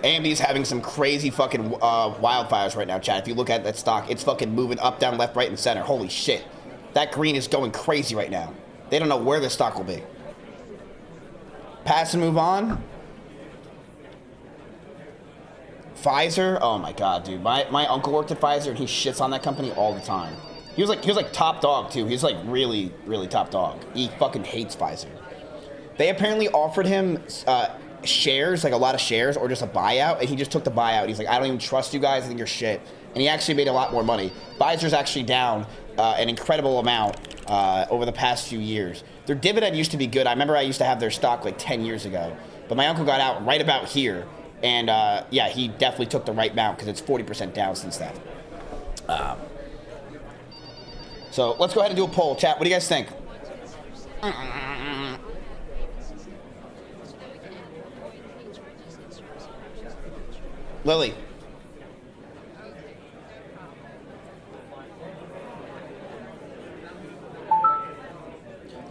AMD's having some crazy fucking wildfires right now, chat. If you look at that stock, it's fucking moving up, down, left, right, and center. Holy shit. That green is going crazy right now. They don't know where the stock will be. Pass and move on. Pfizer? Oh my god, dude. My uncle worked at Pfizer and he shits on that company all the time. He was like top dog too. He was like really, really top dog. He fucking hates Pfizer. They apparently offered him shares, like a lot of shares, or just a buyout, and he just took the buyout. He's like, I don't even trust you guys, I think you're shit. And he actually made a lot more money. Pfizer's actually down an incredible amount over the past few years. Their dividend used to be good. I remember I used to have their stock like 10 years ago. But my uncle got out right about here, and yeah, he definitely took the right amount because it's 40% down since then. So let's go ahead and do a poll. Chat, what do you guys think? Lily.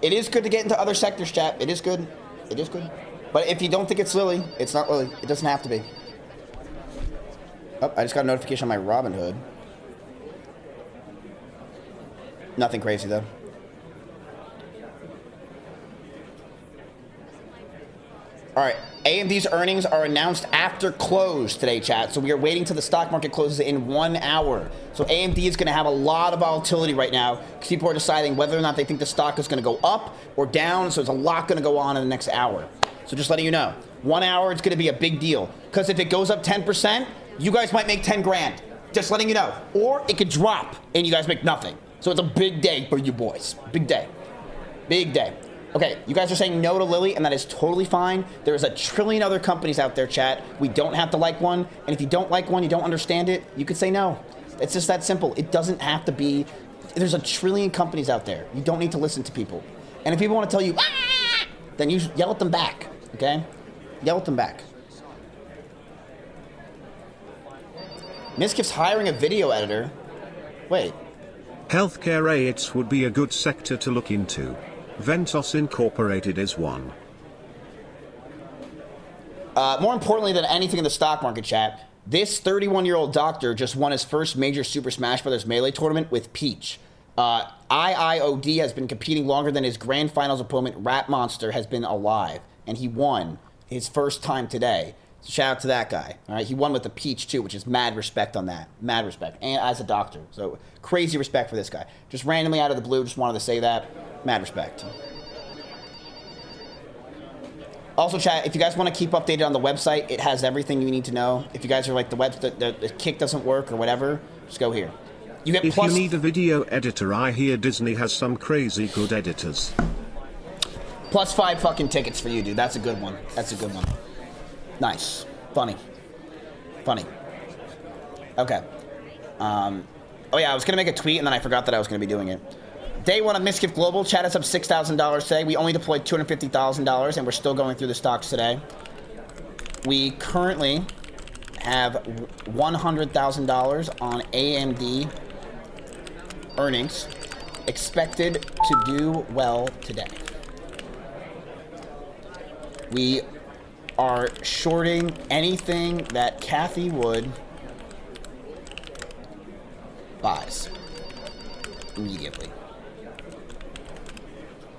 It is good to get into other sectors, chat. It is good. It is good. But if you don't think it's Lily, it's not Lily. It doesn't have to be. Oh, I just got a notification on my Robinhood. Nothing crazy, though. All right, AMD's earnings are announced after close today, chat. So we are waiting till the stock market closes in 1 hour. So AMD is going to have a lot of volatility right now because people are deciding whether or not they think the stock is going to go up or down. So there's a lot going to go on in the next hour. So just letting you know, 1 hour, it's going to be a big deal. Because if it goes up 10%, you guys might make 10 grand. Just letting you know. Or it could drop and you guys make nothing. So it's a big day for you boys. Big day. Big day. Okay, you guys are saying no to Lilly, and that is totally fine. There's a trillion other companies out there, chat. We don't have to like one, and if you don't like one, you don't understand it, you could say no. It's just that simple. It doesn't have to be. There's a trillion companies out there. You don't need to listen to people. And if people want to tell you, ah, then you yell at them back, okay? Yell at them back. Mizkif's hiring a video editor. Wait. Healthcare aids would be a good sector to look into. Ventos Incorporated is one. More importantly than anything in the stock market, chat, this 31-year-old doctor just won his first major Super Smash Bros. Melee tournament with Peach. IIOD has been competing longer than his grand finals opponent, Rat Monster, has been alive, and he won his first time today. So shout out to that guy. All right, he won with the peach too, which is mad respect on that. Mad respect, and as a doctor, so crazy respect for this guy. Just randomly out of the blue, just wanted to say that. Mad respect. Also, chat, if you guys want to keep updated on the website, it has everything you need to know. If you guys are like the kick doesn't work or whatever, just go here. You get if plus. You need a video editor, I hear Disney has some crazy good editors. +5 fucking tickets for you, dude. That's a good one. That's a good one. Nice. Funny. Funny. Okay. Oh yeah, I was gonna make a tweet and then I forgot that I was gonna be doing it. Day 1 of Mizkif Global, chat us up $6,000 today. We only deployed $250,000 and we're still going through the stocks today. We currently have $100,000 on AMD earnings, expected to do well today. We are shorting anything that Kathy Wood buys immediately.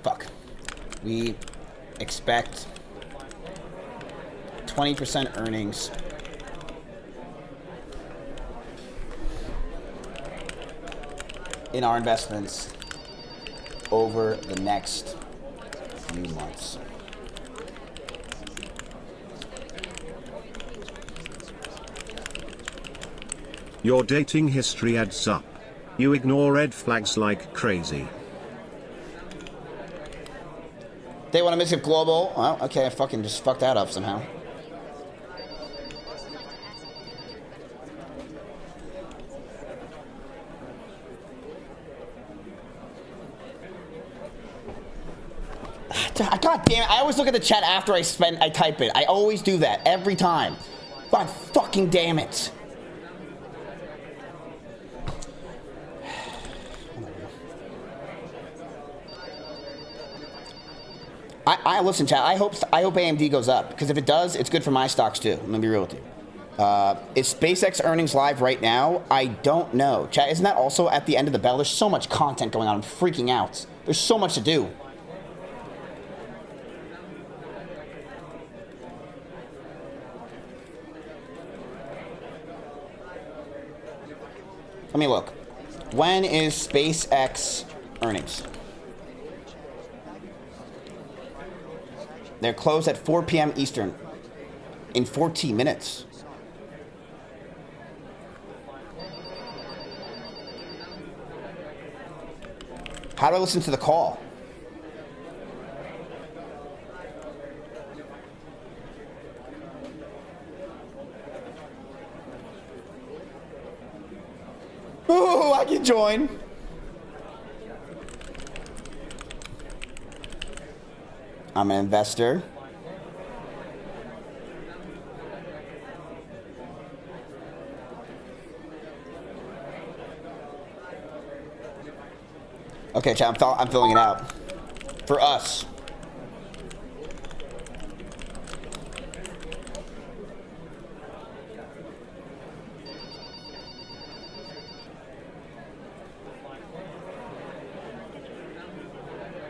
Fuck. We expect 20% earnings in our investments over the next few months. Your dating history adds up. You ignore red flags like crazy. They want to Mizkif Global. Well, okay, I fucking just fucked that up somehow. God damn it, I always look at the chat after I type it. I always do that, every time. God fucking damn it. I listen, chat. I hope AMD goes up, because if it does, it's good for my stocks too. I'm gonna be real with you. Is SpaceX earnings live right now? I don't know. Chat, isn't that also at the end of the bell? There's so much content going on. I'm freaking out. There's so much to do. Let me look. When is SpaceX earnings? They're closed at 4 p.m. Eastern in 14 minutes. How do I listen to the call? Ooh, I can join. I'm an investor. Okay, chat, I'm filling it out. For us.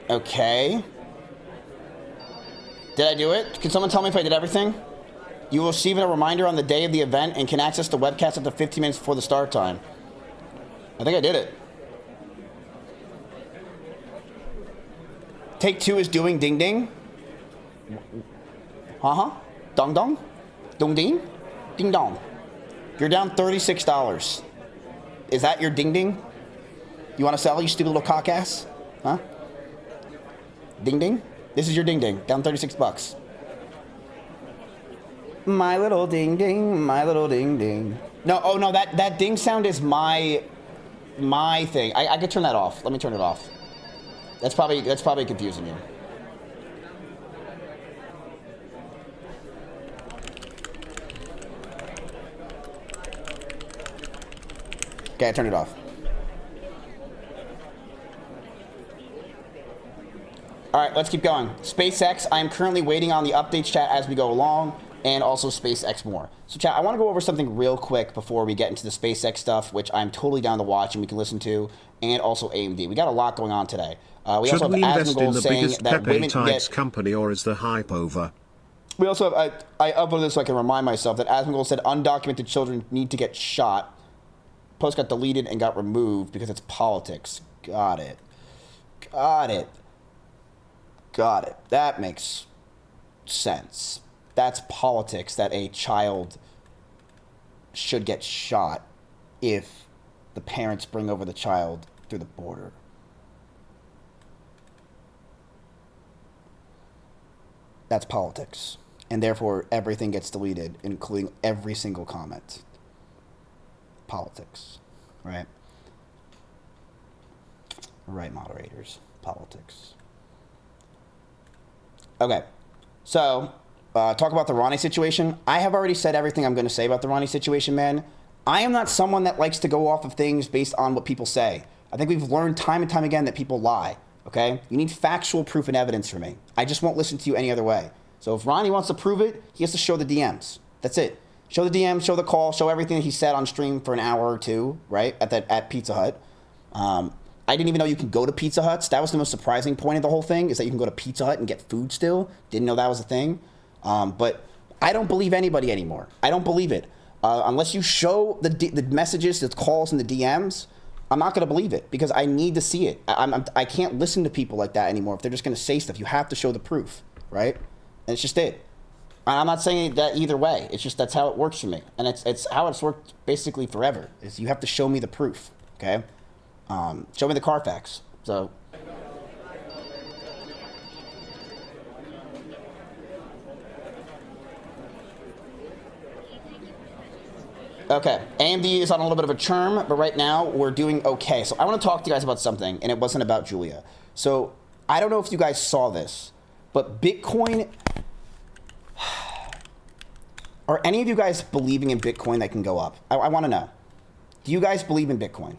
Okay. Did I do it? Can someone tell me if I did everything? You will receive a reminder on the day of the event and can access the webcast up to 15 minutes before the start time. I think I did it. Take 2 is doing ding ding. Dong dong. Dong ding. Ding dong. You're down $36. Is that your ding ding? You want to sell, you stupid little cock ass? Huh? Ding ding? This is your ding ding. Down 36 bucks. My little ding ding, my little ding ding. No, oh no, that ding sound is my thing. I could turn that off. Let me turn it off. That's probably confusing you. Okay, I turned it off. All right, let's keep going. SpaceX, I'm currently waiting on the updates, chat, as we go along, and also SpaceX more. So, chat, I want to go over something real quick before we get into the SpaceX stuff, which I'm totally down to watch and we can listen to, and also AMD. We got a lot going on today. Should we invest in the biggest Pepe Tides company, or is the hype over? We also have, I uploaded this so I can remind myself that Asmongold said undocumented children need to get shot. Post got deleted and got removed because it's politics. Got it. Got it. Got it. That makes sense. That's politics, that a child should get shot if the parents bring over the child through the border. That's politics. And therefore, everything gets deleted, including every single comment. Politics. Right? Right, moderators. Politics. Okay. So, talk about the Ronnie situation. I have already said everything I'm going to say about the Ronnie situation, man. I am not someone that likes to go off of things based on what people say. I think we've learned time and time again that people lie. Okay? You need factual proof and evidence from me. I just won't listen to you any other way. So if Ronnie wants to prove it, he has to show the DMs. That's it. Show the DMs, show the call, show everything that he said on stream for an hour or two, right? At Pizza Hut. I didn't even know you can go to Pizza Huts. That was the most surprising point of the whole thing, is that you can go to Pizza Hut and get food still. Didn't know that was a thing. But I don't believe anybody anymore. I don't believe it. Unless you show the messages, the calls, and the DMs, I'm not going to believe it because I need to see it. I can't listen to people like that anymore if they're just going to say stuff. You have to show the proof, right? And it's just it. I'm not saying that either way. It's just that's how it works for me. And it's how it's worked basically forever, is you have to show me the proof, okay? Show me the Carfax. So... Okay, AMD is on a little bit of a churn, but right now we're doing okay. So I want to talk to you guys about something, and it wasn't about Julia. So I don't know if you guys saw this, but Bitcoin... Are any of you guys believing in Bitcoin that can go up? I want to know. Do you guys believe in Bitcoin?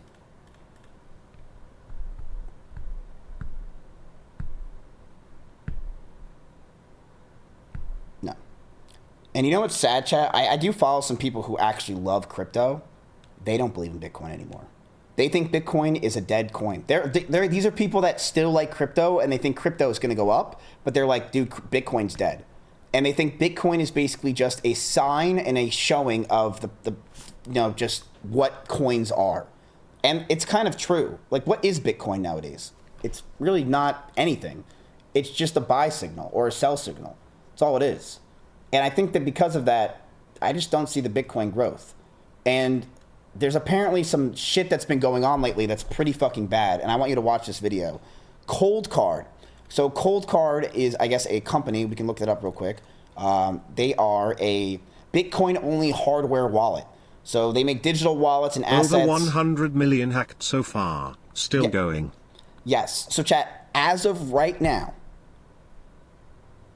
No. And you know what's sad, chat? I do follow some people who actually love crypto. They don't believe in Bitcoin anymore. They think Bitcoin is a dead coin. These are people that still like crypto, and they think crypto is going to go up, but they're like, dude, Bitcoin's dead. And they think Bitcoin is basically just a sign and a showing of the just what coins are. And it's kind of true. Like, what is Bitcoin nowadays? It's really not anything. It's just a buy signal or a sell signal. That's all it is. And I think that because of that, I just don't see the Bitcoin growth. And there's apparently some shit that's been going on lately that's pretty fucking bad. And I want you to watch this video. Cold Card. So Cold Card is, I guess, a company. We can look that up real quick. They are a Bitcoin-only hardware wallet. So they make digital wallets and assets. Over 100 million hacked so far. Still going. Yes. So chat, as of right now,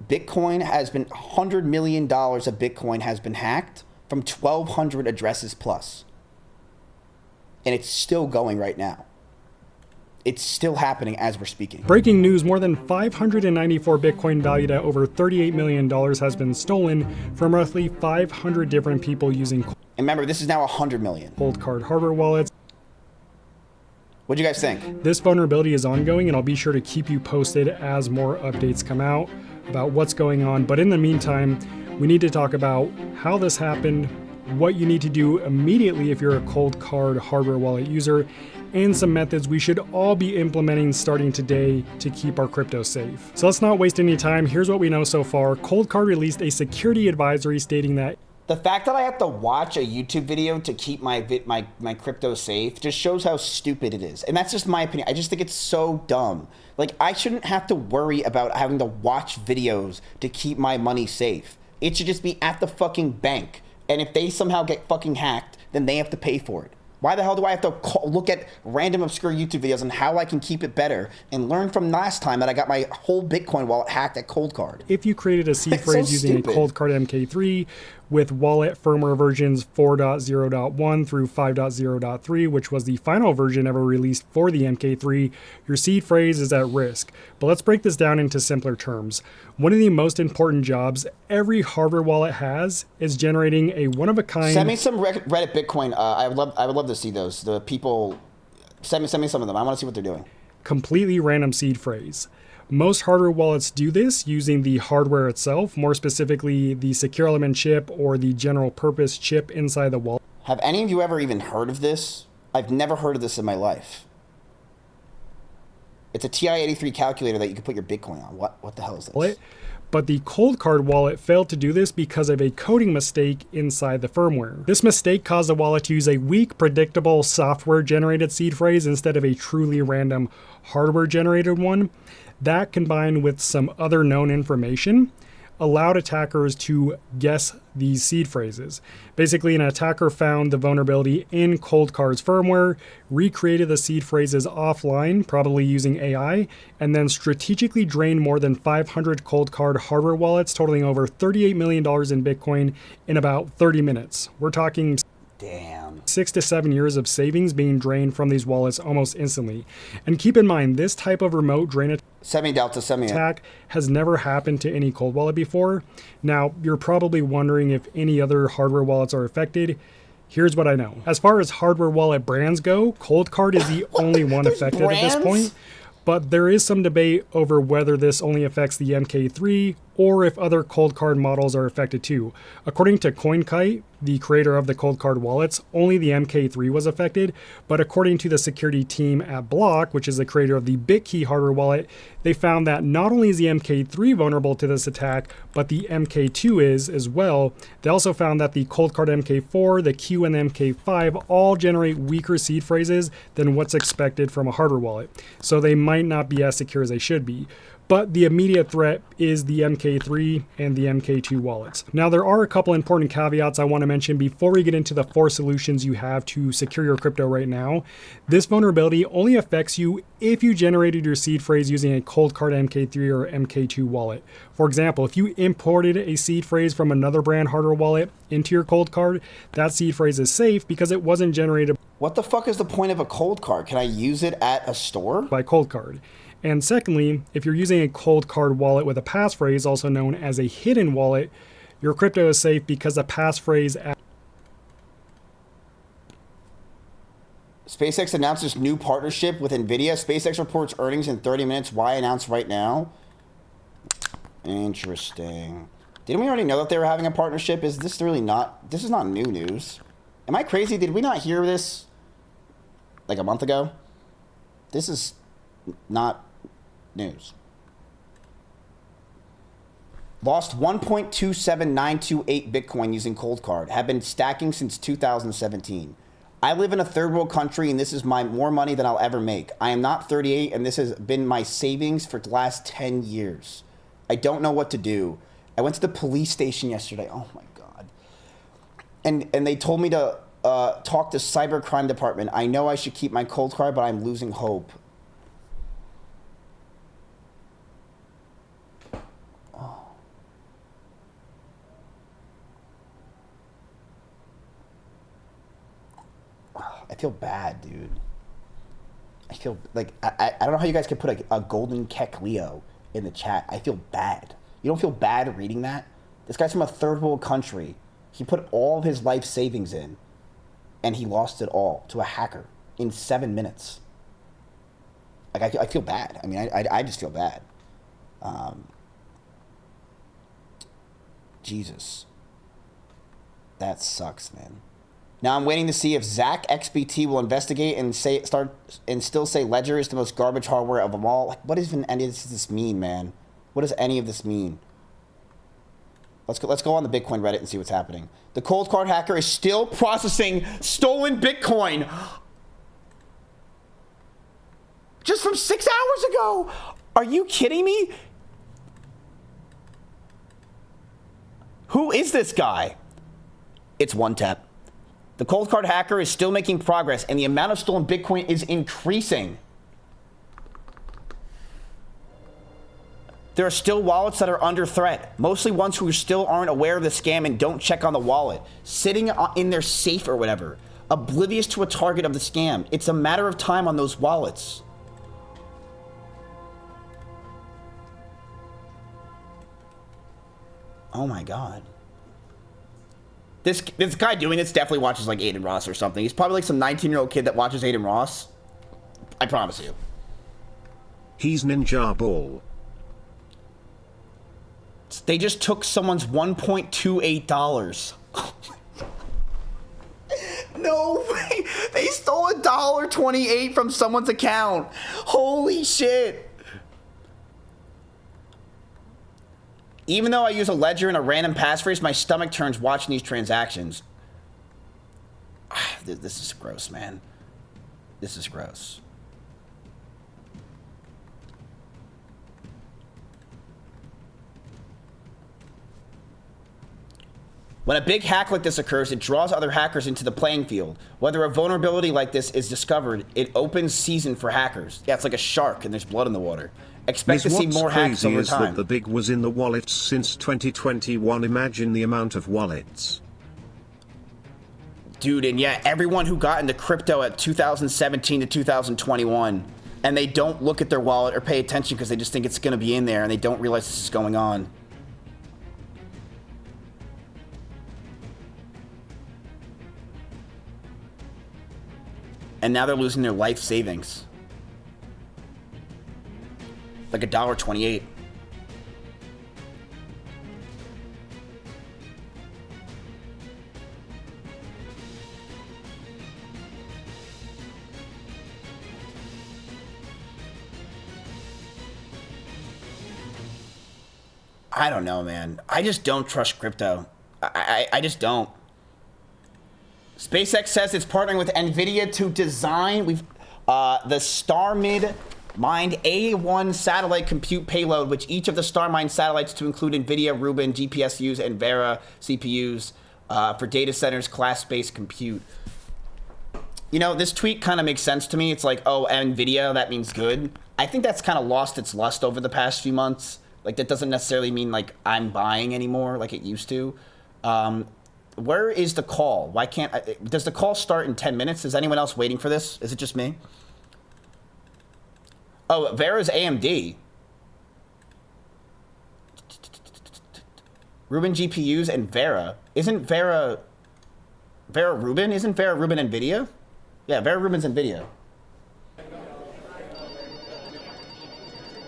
Bitcoin has been, $100 million of Bitcoin has been hacked from 1,200 addresses plus. And it's still going right now. It's still happening as we're speaking. Breaking news, more than 594 Bitcoin valued at over $38 million has been stolen from roughly 500 different people using... And remember, this is now 100 million. Cold Card hardware wallets. What do you guys think? This vulnerability is ongoing, and I'll be sure to keep you posted as more updates come out about what's going on. But in the meantime, we need to talk about how this happened, what you need to do immediately if you're a Cold Card hardware wallet user, and some methods we should all be implementing starting today to keep our crypto safe. So let's not waste any time. Here's what we know so far. Cold Card released a security advisory stating that the fact that I have to watch a YouTube video to keep my crypto safe just shows how stupid it is. And that's just my opinion. I just think it's so dumb. Like, I shouldn't have to worry about having to watch videos to keep my money safe. It should just be at the fucking bank. And if they somehow get fucking hacked, then they have to pay for it. Why the hell do I have to look at random obscure YouTube videos on how I can keep it better and learn from last time that I got my whole Bitcoin wallet hacked at Cold Card? If you created a seed phrase using a Cold Card MK3 with wallet firmware versions 4.0.1 through 5.0.3, which was the final version ever released for the MK3, your seed phrase is at risk. But let's break this down into simpler terms. One of the most important jobs every hardware wallet has is generating a one-of-a-kind... Send me some Reddit Bitcoin. I would love to see those. The people... Send me some of them. I want to see what they're doing. Completely random seed phrase. Most hardware wallets do this using the hardware itself, more specifically the secure element chip or the general purpose chip inside the wallet. Have any of you ever even heard of this? I've never heard of this in my life. It's a TI-83 calculator that you can put your Bitcoin on. What the hell is this? But the cold card wallet failed to do this because of a coding mistake inside the firmware. This mistake caused the wallet to use a weak, predictable software-generated seed phrase instead of a truly random hardware-generated one. That, combined with some other known information, allowed attackers to guess these seed phrases. Basically, an attacker found the vulnerability in Cold Card's firmware, recreated the seed phrases offline, probably using AI, and then strategically drained more than 500 Cold Card hardware wallets, totaling over $38 million in Bitcoin in about 30 minutes. We're talking damn 6 to 7 years of savings being drained from these wallets almost instantly. And keep in mind, this type of remote drain attack has never happened to any cold wallet before. Now, you're probably wondering if any other hardware wallets are affected. Here's what I know. As far as hardware wallet brands go, Cold Card is the only one affected at this point. But there is some debate over whether this only affects the MK3 or if other Cold Card models are affected too. According to CoinKite, the creator of the Cold Card wallets, only the MK3 was affected, but according to the security team at Block, which is the creator of the BitKey hardware wallet, they found that not only is the MK3 vulnerable to this attack, but the MK2 is as well. They also found that the Cold Card MK4, the Q, and the MK5 all generate weaker seed phrases than what's expected from a hardware wallet, so they might not be as secure as they should be. But the immediate threat is the MK3 and the MK2 wallets. Now, there are a couple important caveats I want to mention before we get into the 4 solutions you have to secure your crypto right now. This vulnerability only affects you if you generated your seed phrase using a Cold Card MK3 or MK2 wallet. For example, if you imported a seed phrase from another brand hardware wallet into your Cold Card, that seed phrase is safe because it wasn't generated. What the fuck is the point of a Cold Card? Can I use it at a store? By Cold Card. And secondly, if you're using a Cold Card wallet with a passphrase, also known as a hidden wallet, your crypto is safe because the passphrase. SpaceX announces new partnership with NVIDIA. SpaceX reports earnings in 30 minutes. Why announce right now? Interesting. Didn't we already know that they were having a partnership? Is this really not... This is not new news. Am I crazy? Did we not hear this like a month ago? This is not news. Lost 1.27928 Bitcoin using Cold Card. Have been stacking since 2017. I live in a third world country and this is more money than I'll ever make. I am not 38 and this has been my savings for the last 10 years. I don't know what to do. I went to the police station yesterday. Oh my God. And they told me to talk to cybercrime department. I know I should keep my Cold Card, but I'm losing hope. I feel bad, dude. I feel like, I don't know how you guys could put a golden Keck Leo in the chat. I feel bad. You don't feel bad reading that? This guy's from a third world country. He put all of his life savings in, and he lost it all to a hacker in 7 minutes. Like, I feel bad. I mean, I just feel bad. Jesus. That sucks, man. Now I'm waiting to see if Zach XBT will investigate and still say Ledger is the most garbage hardware of them all. Like, what even any of this mean, man? What does any of this mean? Let's go on the Bitcoin Reddit and see what's happening. The Cold Card hacker is still processing stolen Bitcoin. Just from 6 hours ago. Are you kidding me? Who is this guy? It's one tap. The Cold Card hacker is still making progress, and the amount of stolen Bitcoin is increasing. There are still wallets that are under threat, mostly ones who still aren't aware of the scam and don't check on the wallet, sitting in their safe or whatever, oblivious to a target of the scam. It's a matter of time on those wallets. Oh my God. This guy doing this definitely watches like Aiden Ross or something. He's probably like some 19-year-old kid that watches Aiden Ross. I promise you. He's Ninja Ball. They just took someone's $1.28. No way. They stole $1.28 from someone's account. Holy shit. Even though I use a ledger and a random passphrase, my stomach turns watching these transactions. This is gross, man. This is gross. When a big hack like this occurs, it draws other hackers into the playing field. Whether a vulnerability like this is discovered, it opens season for hackers. Yeah, it's like a shark and there's blood in the water. Expect to see more hacks over time. That the big was in the wallets since 2021. Imagine the amount of wallets. Dude, and yeah, everyone who got into crypto at 2017 to 2021, and they don't look at their wallet or pay attention because they just think it's going to be in there and they don't realize this is going on. And now they're losing their life savings. Like $1.28. I don't know, man. I just don't trust crypto. I just don't. SpaceX says it's partnering with NVIDIA to design the StarMid Mind A1 satellite compute payload, which each of the StarMine satellites to include NVIDIA Rubin GPSUs and Vera CPUs for data centers class-based compute. You know, this tweet kind of makes sense to me. It's like, oh, NVIDIA, that means good. I think that's kind of lost its lust over the past few months. Like, that doesn't necessarily mean, like, I'm buying anymore like it used to. Where is the call? Why can't does the call start in 10 minutes? Is anyone else waiting for this? Is it just me? Oh, Vera's AMD. Rubin GPUs and Vera. Isn't Vera Rubin? Isn't Vera Rubin NVIDIA? Yeah, Vera Rubin's NVIDIA.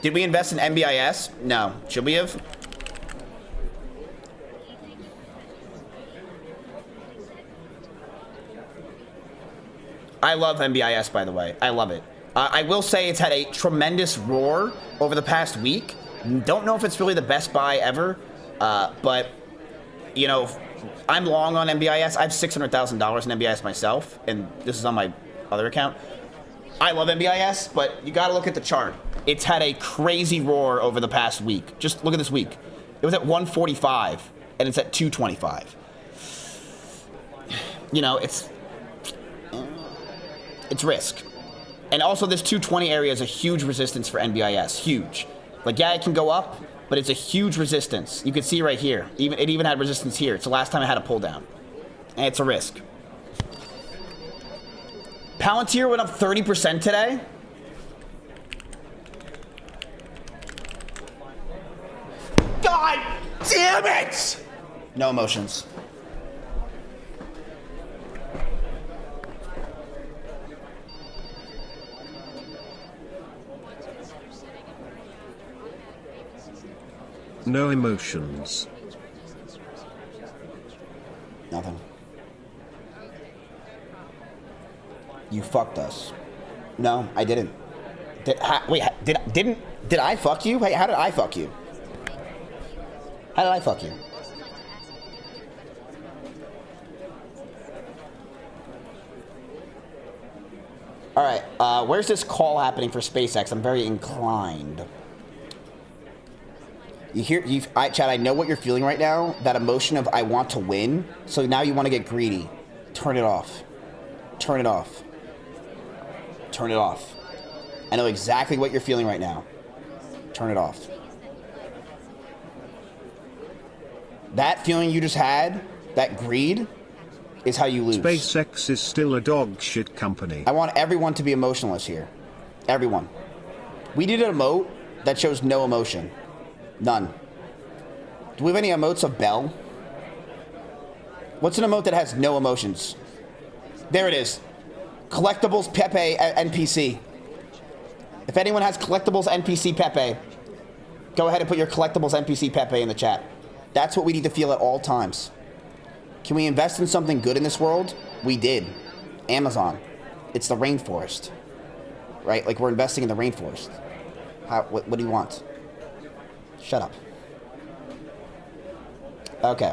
Did we invest in MBIS? No. Should we have? I love MBIS, by the way. I love it. I will say it's had a tremendous roar over the past week. Don't know if it's really the best buy ever, but, you know, I'm long on MBIS. I have $600,000 in MBIS myself, and this is on my other account. I love MBIS, but you got to look at the chart. It's had a crazy roar over the past week. Just look at this week. It was at 145, and it's at 225. You know, it's risk. And also this 220 area is a huge resistance for NBIS. Huge. Like, yeah, it can go up, but it's a huge resistance. You can see right here. It even had resistance here. It's the last time I had a pull down. And it's a risk. Palantir went up 30% today. God damn it! No emotions. No emotions. Nothing. You fucked us. No, I didn't. Did I fuck you? Wait, how did I fuck you? How did I fuck you? All right, where's this call happening for SpaceX? I'm very inclined. Chad, I know what you're feeling right now. That emotion of I want to win. So now you want to get greedy. Turn it off. Turn it off. Turn it off. I know exactly what you're feeling right now. Turn it off. That feeling you just had, that greed, is how you lose. SpaceX is still a dog shit company. I want everyone to be emotionless here. Everyone. We did an emote that shows no emotion. None. Do we have any emotes of Bell? What's an emote that has no emotions? There it is. Collectibles Pepe NPC. If anyone has Collectibles NPC Pepe, Go ahead and put your collectibles NPC Pepe in the chat. That's what we need to feel at all times. Can we invest in something good in this world? We did. Amazon. It's the rainforest. Right? Like, we're investing in the rainforest. What do you want? Shut up. Okay.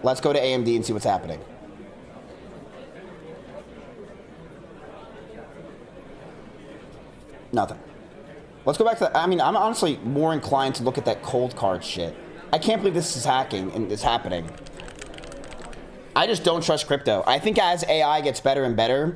Let's go to AMD and see what's happening. Nothing. Let's go back to that. I mean, I'm honestly more inclined to look at that cold card shit. I can't believe this is hacking and it's happening. I just don't trust crypto. I think as AI gets better and better,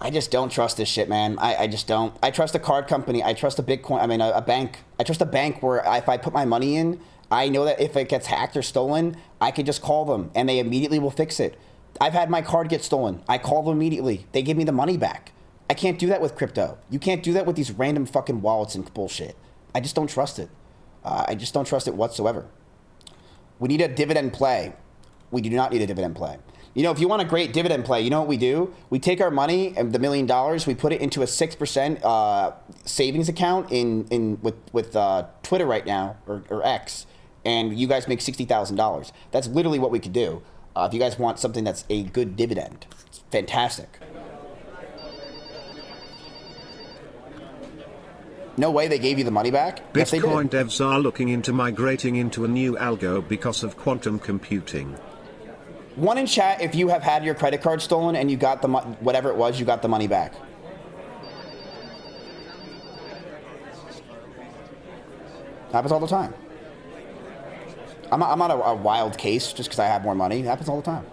I just don't trust this shit, man. I just don't. I trust a card company. I trust a Bitcoin. I mean, a bank. I trust a bank where if I put my money in, I know that if it gets hacked or stolen, I can just call them and they immediately will fix it. I've had my card get stolen. I call them immediately. They give me the money back. I can't do that with crypto. You can't do that with these random fucking wallets and bullshit. I just don't trust it. I just don't trust it whatsoever. We need a dividend play. We do not need a dividend play. You know, if you want a great dividend play, you know what we do? We take our money and the $1 million, we put it into a 6% savings account with Twitter right now, or X, and you guys make $60,000. That's literally what we could do. If you guys want something that's a good dividend, it's fantastic. No way they gave you the money back? Yes, Bitcoin devs are looking into migrating into a new algo because of quantum computing. One in chat, if you have had your credit card stolen and you got the whatever it was, you got the money back. Happens all the time. I'm not a wild case just because I have more money. It happens all the time.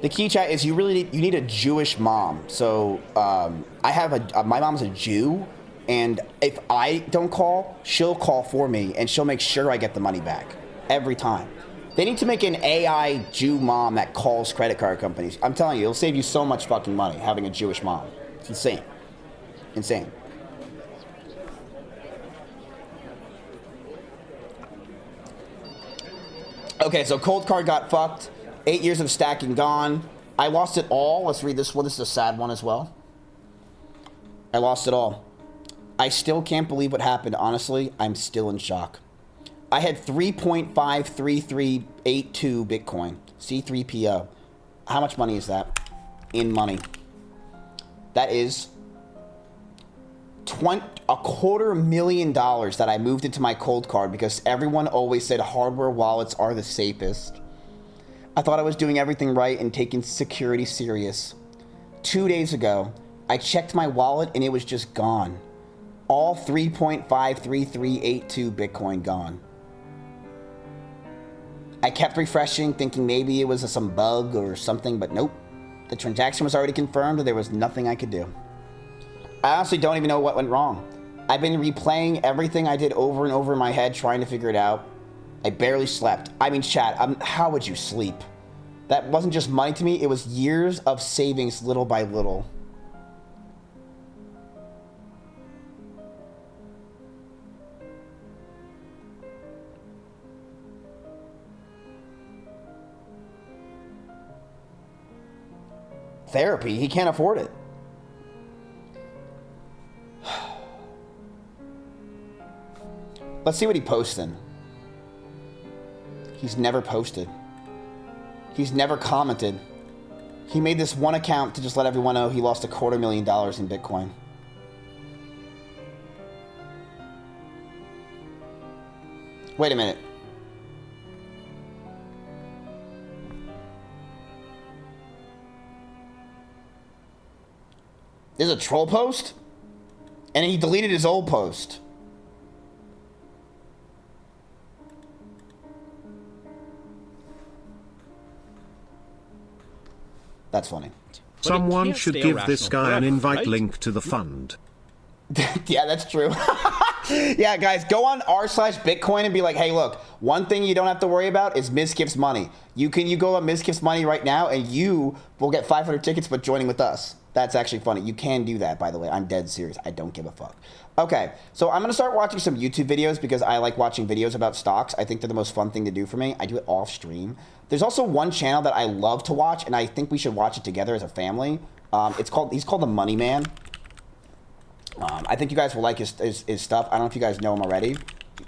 The key, chat, is you need a Jewish mom. So I have my mom's a Jew, and if I don't call, she'll call for me, and she'll make sure I get the money back every time. They need to make an AI Jew mom that calls credit card companies. I'm telling you, it'll save you so much fucking money having a Jewish mom. It's insane. Insane. Okay, so cold card got fucked. 8 years of stacking gone. I lost it all. Let's read this one. This is a sad one as well. I lost it all. I still can't believe what happened. Honestly, I'm still in shock. I had 3.53382 Bitcoin. C3PO. How much money is that? In money. That is $250,000 that I moved into my cold card because everyone always said hardware wallets are the safest. I thought I was doing everything right and taking security serious. 2 days ago, I checked my wallet and it was just gone. All 3.53382 Bitcoin gone. I kept refreshing, thinking maybe it was some bug or something, but nope. The transaction was already confirmed and there was nothing I could do. I honestly don't even know what went wrong. I've been replaying everything I did over and over in my head, trying to figure it out. I barely slept. I mean, chat, how would you sleep? That wasn't just money to me, it was years of savings little by little. Therapy, he can't afford it. Let's see what he posted. He's never posted. He's never commented. He made this one account to just let everyone know he lost $250,000 in Bitcoin. Wait a minute. This is a troll post? And he deleted his old post. That's funny. Someone should give this guy an invite link to the fund. Yeah, that's true. Yeah, guys, go on r/Bitcoin and be like, hey, look, one thing you don't have to worry about is Mizkif's money. You go on Mizkif's money right now and you will get 500 tickets but joining with us. That's actually funny. You can do that, by the way. I'm dead serious. I don't give a fuck. Okay, so I'm going to start watching some YouTube videos because I like watching videos about stocks. I think they're the most fun thing to do for me. I do it off stream. There's also one channel that I love to watch, and I think we should watch it together as a family. He's called The Money Man. I think you guys will like his stuff. I don't know if you guys know him already.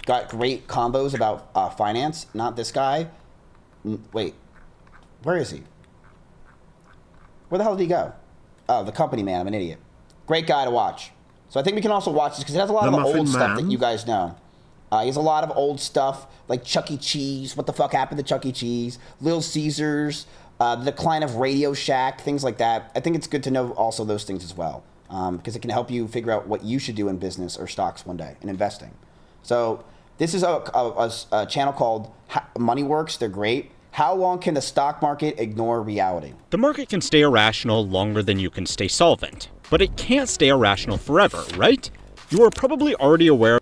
Got great combos about finance. Not this guy. Wait, where is he? Where the hell did he go? Oh, the company man. I'm an idiot. Great guy to watch. So I think we can also watch this because it has a lot of old stuff that you guys know. He has a lot of old stuff like Chuck E. Cheese. What the fuck happened to Chuck E. Cheese? Little Caesars. The decline of Radio Shack. Things like that. I think it's good to know also those things as well because it can help you figure out what you should do in business or stocks one day in investing. So this is a channel called Money Works. They're great. How long can the stock market ignore reality? The market can stay irrational longer than you can stay solvent, but it can't stay irrational forever, right? You are probably already aware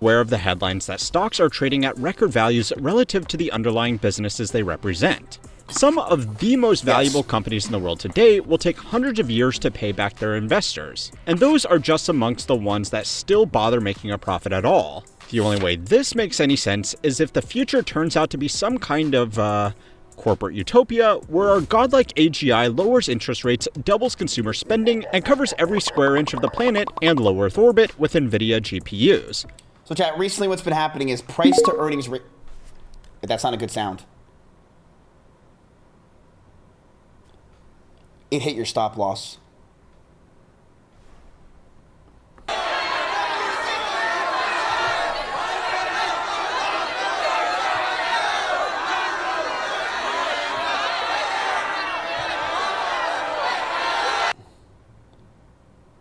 of the headlines that stocks are trading at record values relative to the underlying businesses they represent. Some of the most valuable companies in the world today will take hundreds of years to pay back their investors, and those are just amongst the ones that still bother making a profit at all. The only way this makes any sense is if the future turns out to be some kind of, corporate utopia where our godlike AGI lowers interest rates, doubles consumer spending, and covers every square inch of the planet and low Earth orbit with NVIDIA GPUs. So chat, recently what's been happening is price to earnings that's not a good sound. It hit your stop loss.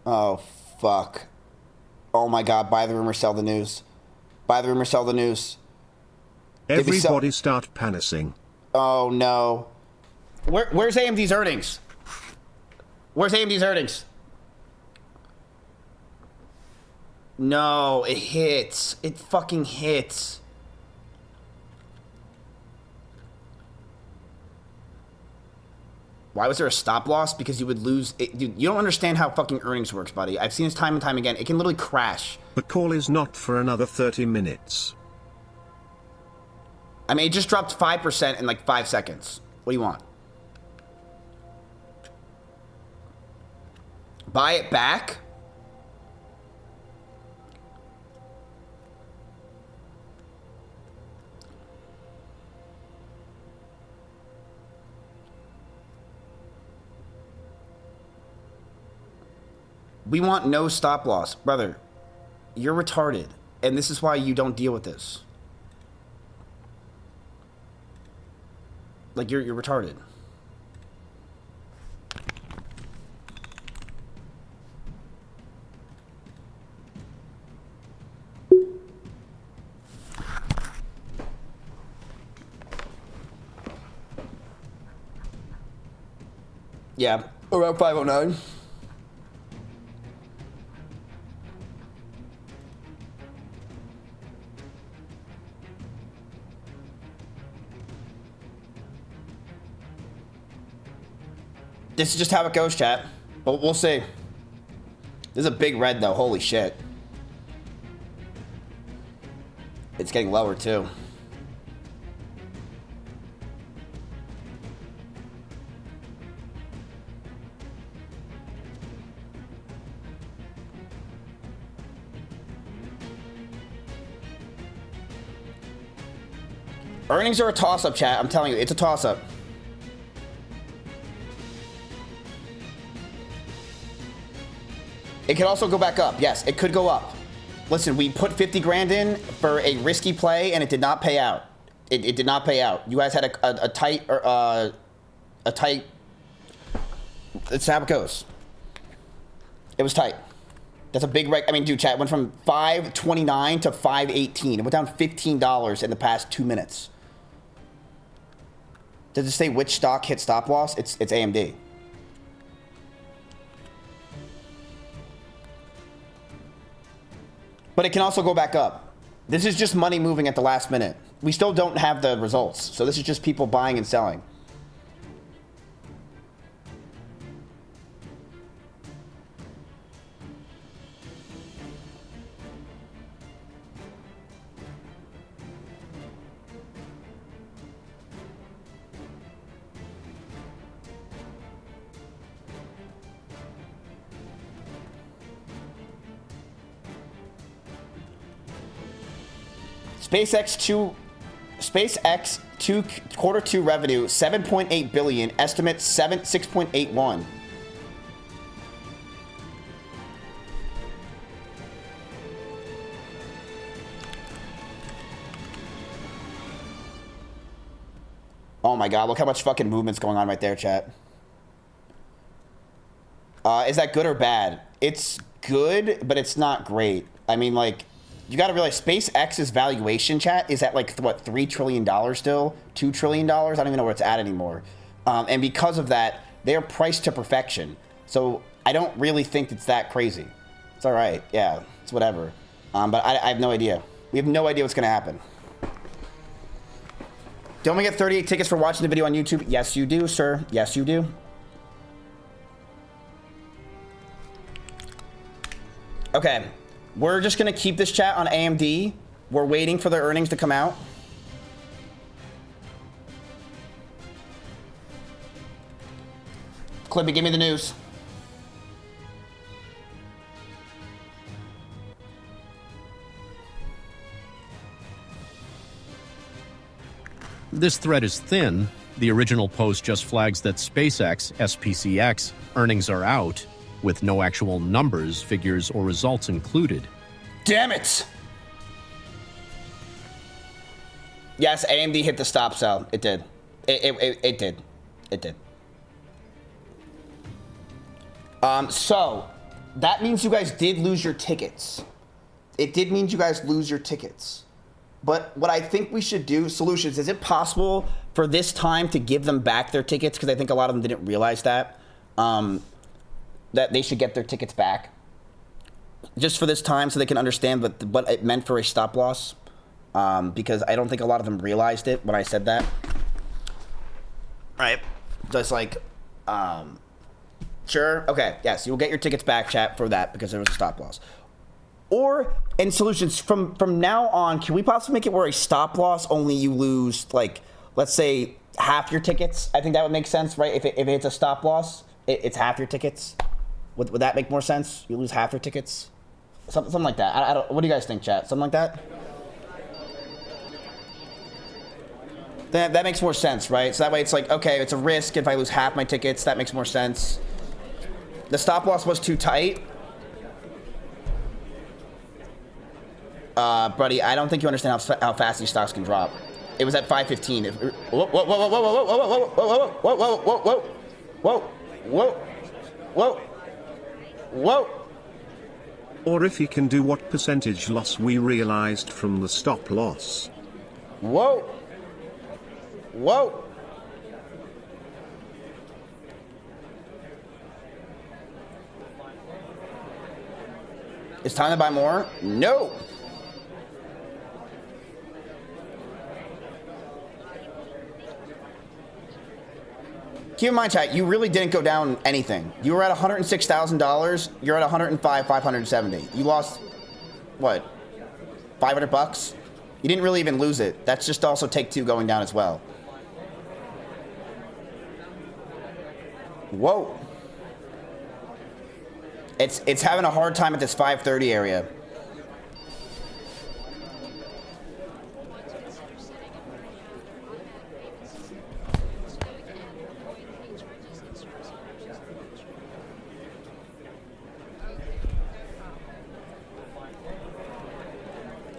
Oh, fuck. Oh my god, buy the rumor, sell the news. Buy the rumor, sell the news. Everybody start panicking. Oh no. Where's AMD's earnings? Where's AMD's earnings? No, it hits. It fucking hits. Why was there a stop loss? Because you would lose it. Dude, you don't understand how fucking earnings works, buddy. I've seen this time and time again. It can literally crash. The call is not for another 30 minutes. I mean, it just dropped 5% in like 5 seconds. What do you want? Buy it back? We want no stop loss. Brother, you're retarded. And this is why you don't deal with this. Like, you're retarded. Yeah, around 509. This is just how it goes, chat. But we'll see. This is a big red, though. Holy shit. It's getting lower, too. Earnings are a toss-up, chat. I'm telling you, it's a toss-up. It could also go back up. Yes, it could go up. Listen, we put 50 grand in for a risky play, and it did not pay out. It did not pay out. You guys had a tight... It's how it goes. It was tight. That's a big... I mean, dude, chat, it went from 529 to 518. It went down $15 in the past 2 minutes. Does it say which stock hit stop loss? It's AMD. But it can also go back up. This is just money moving at the last minute. We still don't have the results. So this is just people buying and selling. SpaceX quarter two revenue 7.8 billion, estimate 6.81. Oh my god, look how much fucking movement's going on right there, chat. Is that good or bad? It's good, but it's not great. I mean, like, you gotta realize SpaceX's valuation, chat, is at like, what, $3 trillion still? $2 trillion? I don't even know where it's at anymore. And because of that, they're priced to perfection. So I don't really think it's that crazy. It's all right. Yeah, it's whatever. But I have no idea. We have no idea what's gonna happen. Don't we get 38 tickets for watching the video on YouTube? Yes, you do, sir. Yes, you do. Okay, we're just gonna keep this chat on AMD. We're waiting for their earnings to come out. Clippy, give me the news. This thread is thin. The original post just flags that SpaceX, SPCX, earnings are out, with no actual numbers, figures, or results included. Damn it! Yes, AMD hit the stop sell. It did. It did. It did. So, that means you guys did lose your tickets. It did mean you guys lose your tickets. But what I think we should do, solutions, is it possible for this time to give them back their tickets? Because I think a lot of them didn't realize that. That they should get their tickets back. Just for this time so they can understand what it meant for a stop loss. Because I don't think a lot of them realized it when I said that. Right. Just like, sure. Okay. Yes, you'll get your tickets back, chat, for that because there was a stop loss. Or, in solutions, from now on, can we possibly make it where a stop loss only you lose, like, let's say half your tickets? I think that would make sense, right? If it's a stop loss, it's half your tickets. Would that make more sense? You lose half your tickets? Something like that. I don't. What do you guys think, chat? Something like that? That makes more sense, right? So that way it's like, okay, it's a risk if I lose half my tickets. That makes more sense. The stop loss was too tight. Buddy, I don't think you understand how fast these stocks can drop. It was at 515. Whoa, whoa, whoa, whoa, whoa, whoa, whoa, whoa, whoa, whoa, whoa, whoa, whoa, whoa, whoa, whoa. Or if he can do what percentage loss we realized from the stop loss. Whoa. Whoa. It's time to buy more? No. Keep in mind, chat, you really didn't go down anything. You were at $106,000. You're at $105,570. You lost, what, $500? You didn't really even lose it. That's just also Take Two going down as well. Whoa. It's having a hard time at this 530 area.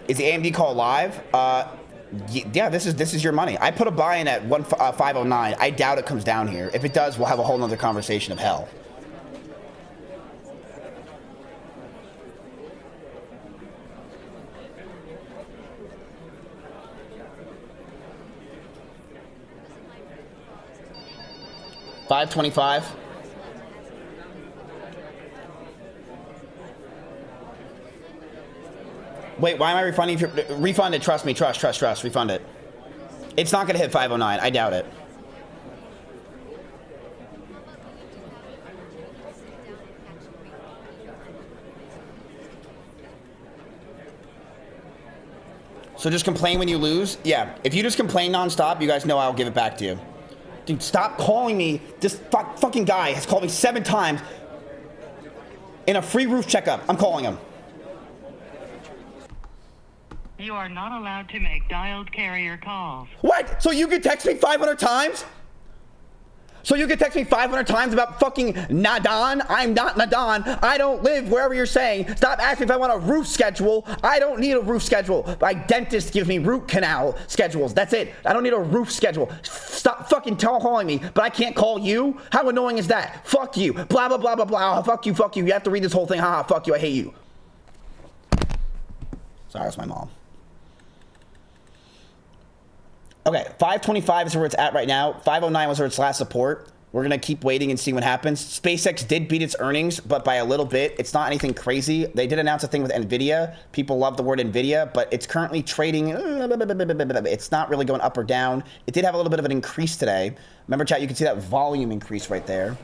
Is the AMD call live? Yeah, this is your money. I put a buy in at 509. I doubt it comes down here. If it does, we'll have a whole nother conversation of hell. $525. Wait, why am I refunding? Refund it, trust me, trust, refund it. It's not gonna hit 509, I doubt it. So just complain when you lose? Yeah, if you just complain nonstop, you guys know I'll give it back to you. Dude, stop calling me. This fucking guy has called me 7 times in a free roof checkup. I'm calling him. You are not allowed to make dialed carrier calls. What? So you could text me 500 times? So you could text me 500 times about fucking Nadan? I'm not Nadan. I don't live wherever you're saying. Stop asking if I want a roof schedule. I don't need a roof schedule. My dentist gives me root canal schedules. That's it. I don't need a roof schedule. Stop fucking calling me, but I can't call you? How annoying is that? Fuck you. Blah, blah, blah, blah, blah. Fuck you, fuck you. You have to read this whole thing. Haha, fuck you. I hate you. Sorry, that's my mom. Okay, 525 is where it's at right now. 509 was where its last support. We're going to keep waiting and see what happens. SpaceX did beat its earnings, but by a little bit. It's not anything crazy. They did announce a thing with NVIDIA. People love the word NVIDIA, but it's currently trading. It's not really going up or down. It did have a little bit of an increase today. Remember, chat, you can see that volume increase right there.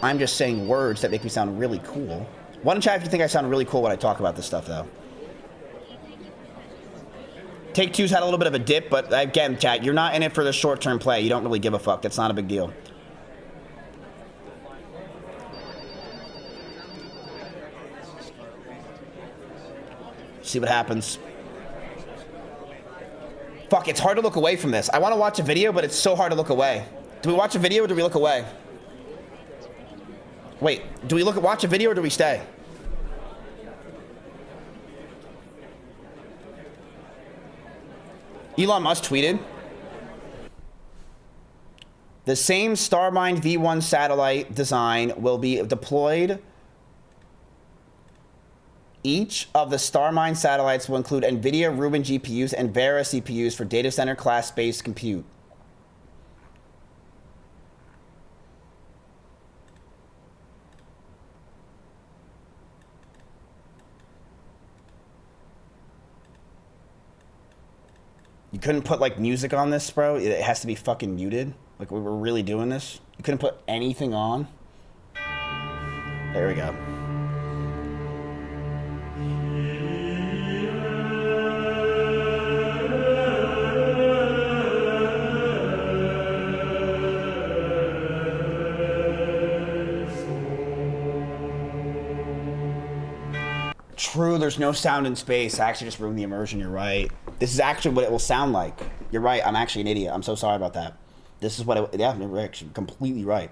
I'm just saying words that make me sound really cool. Why don't, chat, if you think I sound really cool when I talk about this stuff, though. Take-Two's had a little bit of a dip, but again, chat, you're not in it for the short-term play. You don't really give a fuck. That's not a big deal. See what happens. Fuck, it's hard to look away from this. I want to watch a video, but it's so hard to look away. Do we watch a video or do we look away? Wait, do we watch a video or do we stay? Elon Musk tweeted, the same Starmine V1 satellite design will be deployed. Each of the Starmine satellites will include NVIDIA Rubin GPUs and Vera CPUs for data center class based compute. You couldn't put like music on this, bro? It has to be fucking muted. Like we were really doing this. You couldn't put anything on. There we go. True, there's no sound in space. I actually just ruined the immersion. You're right. This is actually what it will sound like. You're right. I'm actually an idiot. I'm so sorry about that. This is what it... Yeah, you're actually completely right.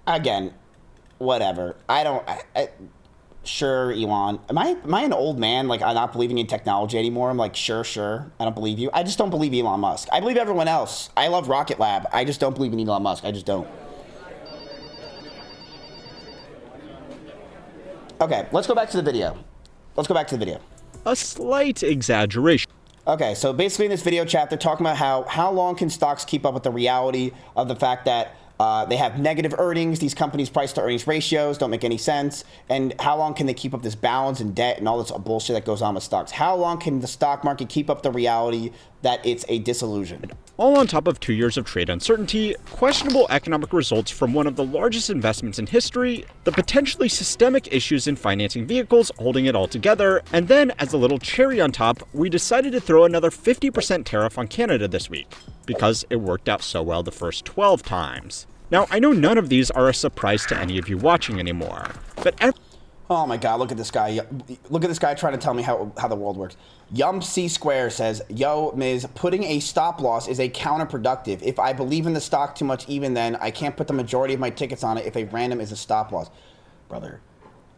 Again, whatever. I don't... Sure, Elon. Am I an old man? Like, I'm not believing in technology anymore? I'm like, sure. I don't believe you. I just don't believe Elon Musk. I believe everyone else. I love Rocket Lab. I just don't believe in Elon Musk. I just don't. Okay, let's go back to the video. A slight exaggeration. Okay, so basically in this video chat, they're talking about how long can stocks keep up with the reality of the fact that they have negative earnings. These companies' price to earnings ratios don't make any sense. And how long can they keep up this balance and debt and all this bullshit that goes on with stocks? How long can the stock market keep up the reality that it's a disillusion? All on top of 2 years of trade uncertainty, questionable economic results from one of the largest investments in history, the potentially systemic issues in financing vehicles holding it all together, and then, as a little cherry on top, we decided to throw another 50% tariff on Canada this week, because it worked out so well the first 12 times. Now, I know none of these are a surprise to any of you watching anymore, but oh my god, look at this guy. Look at this guy trying to tell me how the world works. Yum C Square says, yo, Miz, putting a stop loss is a counterproductive. If I believe in the stock too much, even then, I can't put the majority of my tickets on it if a random is a stop loss. Brother,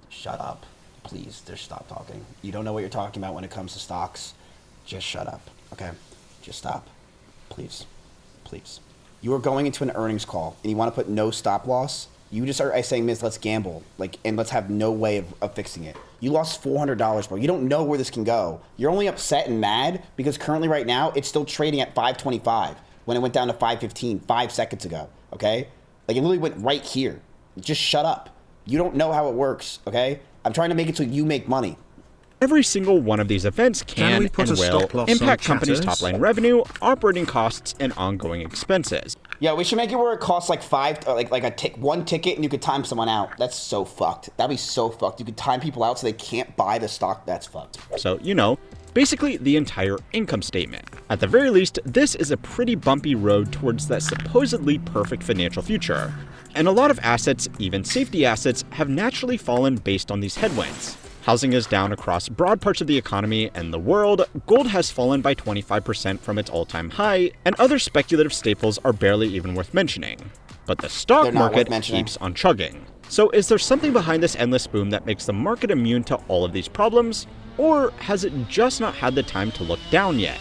shut up. Please, just stop talking. You don't know what you're talking about when it comes to stocks. Just shut up, okay? Just stop. Please. You are going into an earnings call, and you want to put no stop loss? You just are saying, Miz, let's gamble, and let's have no way of fixing it. You lost $400, bro. You don't know where this can go. You're only upset and mad because currently right now, it's still trading at 525 when it went down to 515 5 seconds ago, okay? Like, it literally went right here. Just shut up. You don't know how it works, okay? I'm trying to make it so you make money. Every single one of these events can and will impact companies' top-line revenue, operating costs, and ongoing expenses. Yeah, we should make it where it costs like one ticket and you could time someone out. That's so fucked. That'd be so fucked. You could time people out so they can't buy the stock. That's fucked. So, Basically, the entire income statement. At the very least, this is a pretty bumpy road towards that supposedly perfect financial future. And a lot of assets, even safety assets, have naturally fallen based on these headwinds. Housing is down across broad parts of the economy and the world, gold has fallen by 25% from its all-time high, and other speculative staples are barely even worth mentioning. But the stock market keeps on chugging. So is there something behind this endless boom that makes the market immune to all of these problems? Or has it just not had the time to look down yet?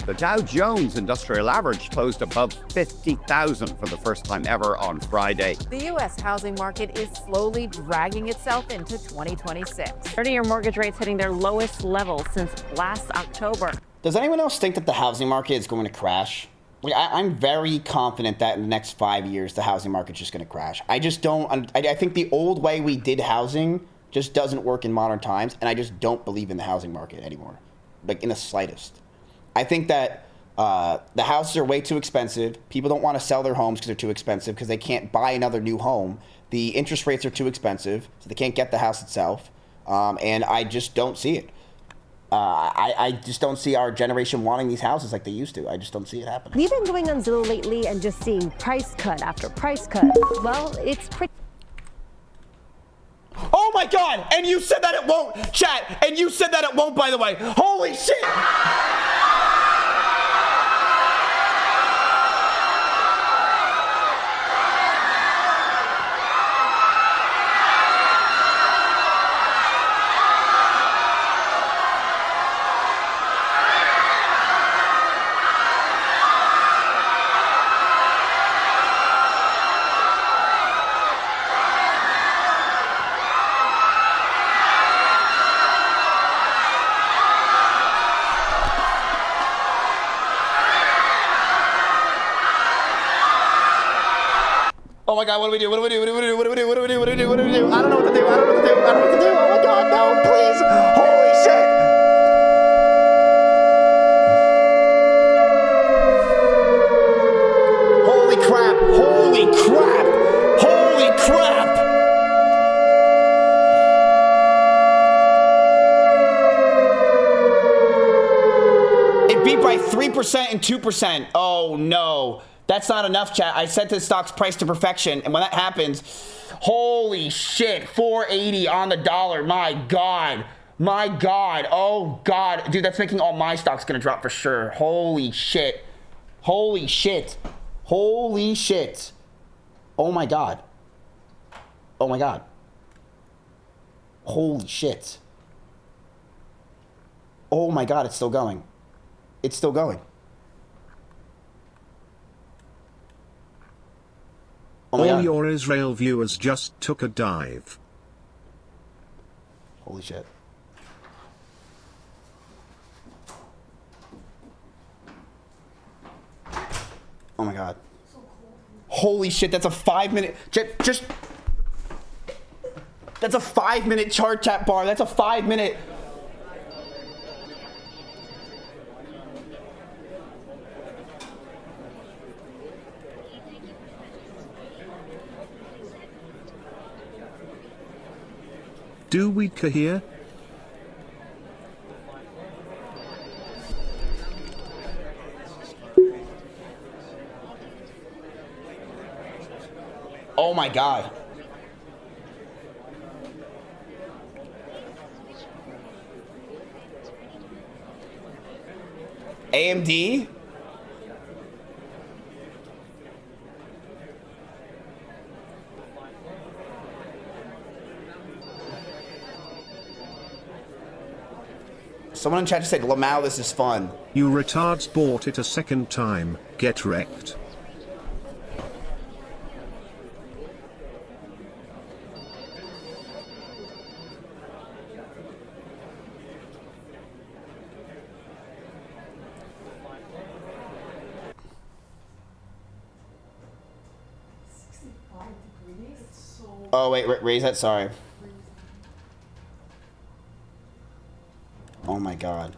The Dow Jones Industrial Average closed above 50,000 for the first time ever on Friday. The U.S. housing market is slowly dragging itself into 2026. 30-year mortgage rates hitting their lowest level since last October. Does anyone else think that the housing market is going to crash? Like, I'm very confident that in the next 5 years, the housing market's just going to crash. I just don't. I think the old way we did housing just doesn't work in modern times, and I just don't believe in the housing market anymore, like in the slightest. I think that the houses are way too expensive. People don't want to sell their homes because they're too expensive because they can't buy another new home. The interest rates are too expensive, so they can't get the house itself. And I just don't see it. I just don't see our generation wanting these houses like they used to. I just don't see it happening. We've been going on Zillow lately and just seeing price cut after price cut. Well, it's pretty... Oh my God! And you said that it won't, chat! And you said that it won't, by the way. Holy shit! Oh my God, what do we do? What do we do? What do we do? What do we do? What do we do? What do we do? What do we do? I don't know what to do. I don't know what to do. I don't know what to do. Oh my God, no, please. Holy shit. Holy crap. Holy crap. Holy crap. It beat by 3% and 2%. Oh no. That's not enough, chat. I set this stock's price to perfection, and when that happens, holy shit, 480 on the dollar. My God. My God. Oh, God. Dude, that's making all my stocks going to drop for sure. Holy shit. Holy shit. Holy shit. Oh, my God. Oh, my God. Holy shit. Oh, my God. It's still going. It's still going. Oh all your Israel viewers just took a dive. Holy shit. Oh my God. Holy shit, that's a 5-minute... Just... That's a 5-minute chart, chat bar. That's a 5-minute... Do we cohere? Oh my God. AMD? Someone in chat just said, Lamau, this is fun. You retards bought it a second time. Get wrecked. Oh, wait, raise that, sorry. Oh my God.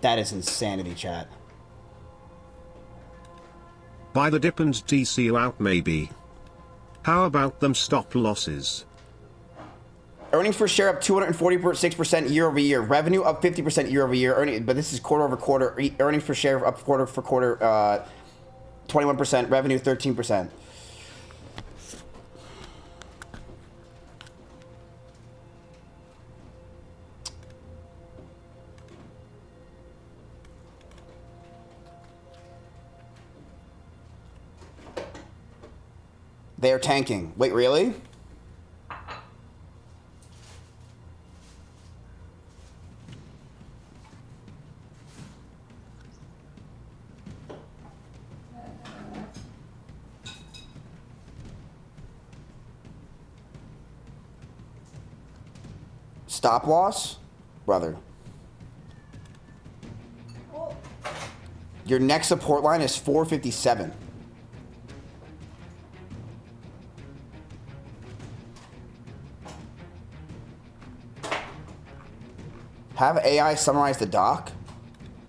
That is insanity, chat. Buy the dip and DC you out maybe. How about them stop losses? Earnings per share up 246% year over year. Revenue up 50% year over year. But this is quarter over quarter. Earnings per share up quarter for quarter 21%. Revenue 13%. They're tanking. Wait, really? Stop loss? Brother. Your next support line is 457. Have AI summarize the doc?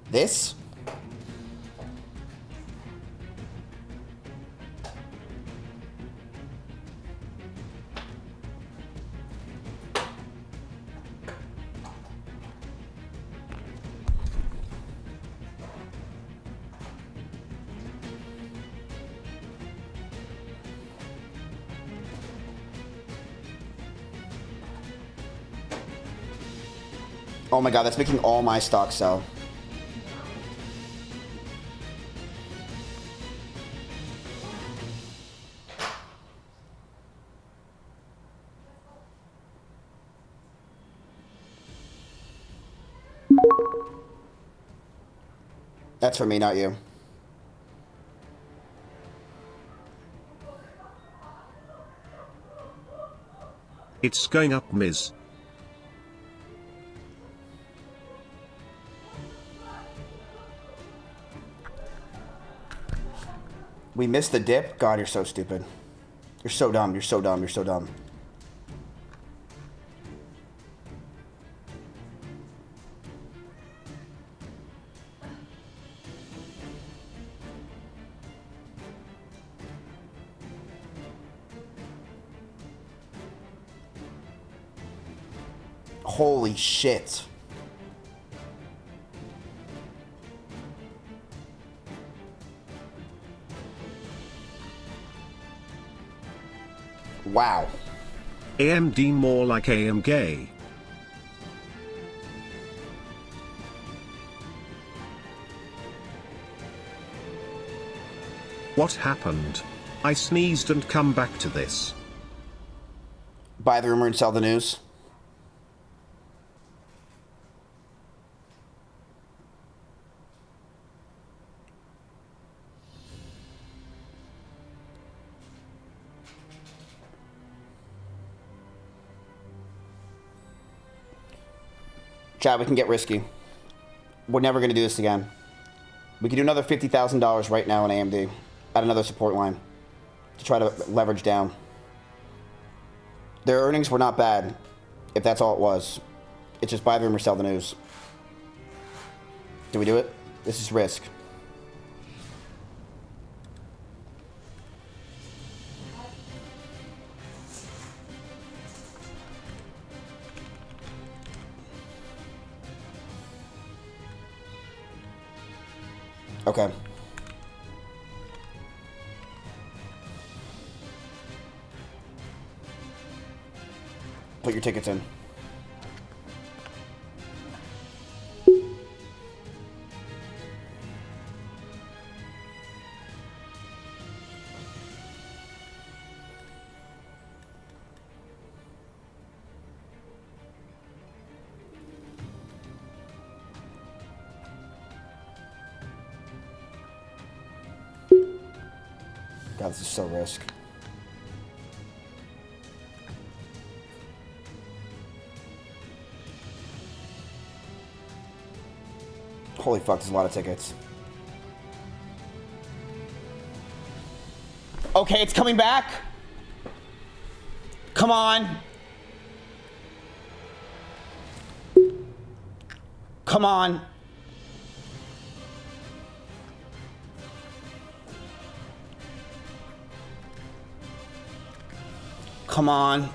This? Oh my god, that's making all my stocks sell. That's for me, not you. It's going up, Miz. We missed the dip? God, you're so stupid. You're so dumb, you're so dumb, you're so dumb. Holy shit. Wow. AMD more like AMG. What happened? I sneezed and come back to this. Buy the rumor and sell the news. Chad, we can get risky. We're never going to do this again. We can do another $50,000 right now in AMD at another support line to try to leverage down. Their earnings were not bad, if that's all it was. It's just buy the rumor, sell the news. Do we do it? This is risk. Okay. Put your tickets in. God, this is so risk. Holy fuck, there's a lot of tickets. Okay, it's coming back. Come on. Come on. Come on.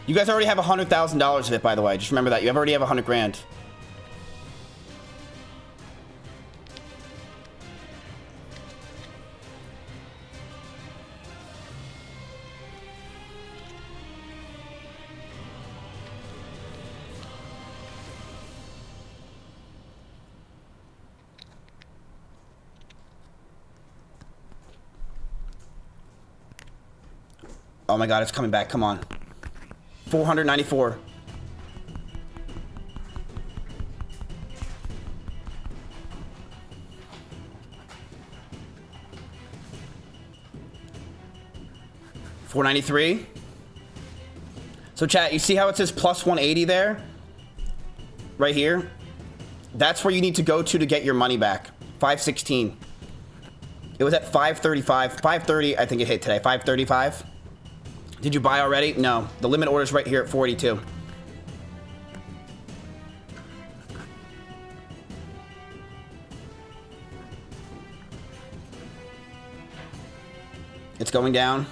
You guys already have $100,000 of it, by the way. Just remember that. You already have 100 grand. Oh my god, it's coming back. Come on. 494. $493. So chat, you see how it says plus 180 there? Right here? That's where you need to go to get your money back. 516. It was at 535. 530, I think it hit today. 535. Did you buy already? No. The limit order is right here at 42. It's going down.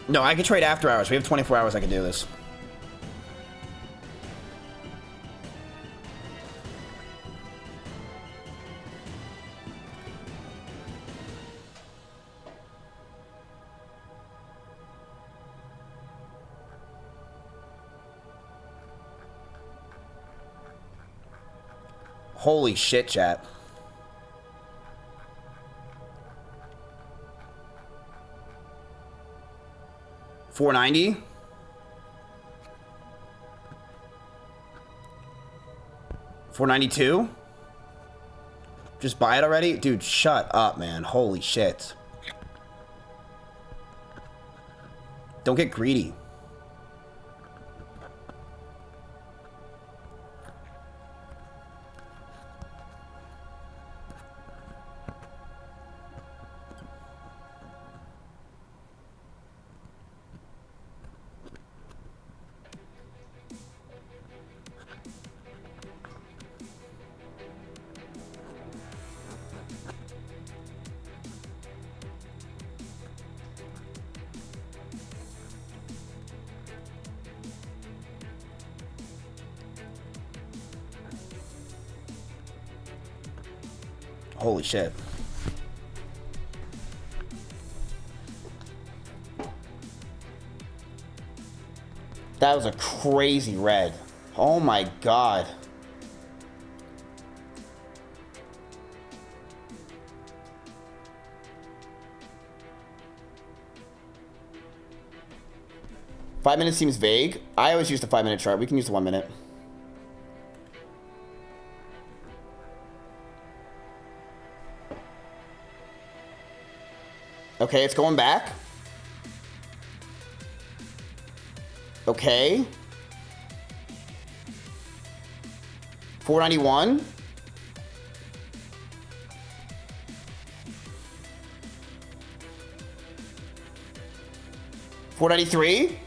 No, I can trade after hours. We have 24 hours I can do this. Holy shit, chat. $490. $492. Just buy it already? Dude, shut up, man. Holy shit. Don't get greedy. Holy shit. That was a crazy red. Oh my god. Five minutes seems vague. I always use the 5-minute chart. We can use the 1 minute. Okay, it's going back. Okay. 491. $493.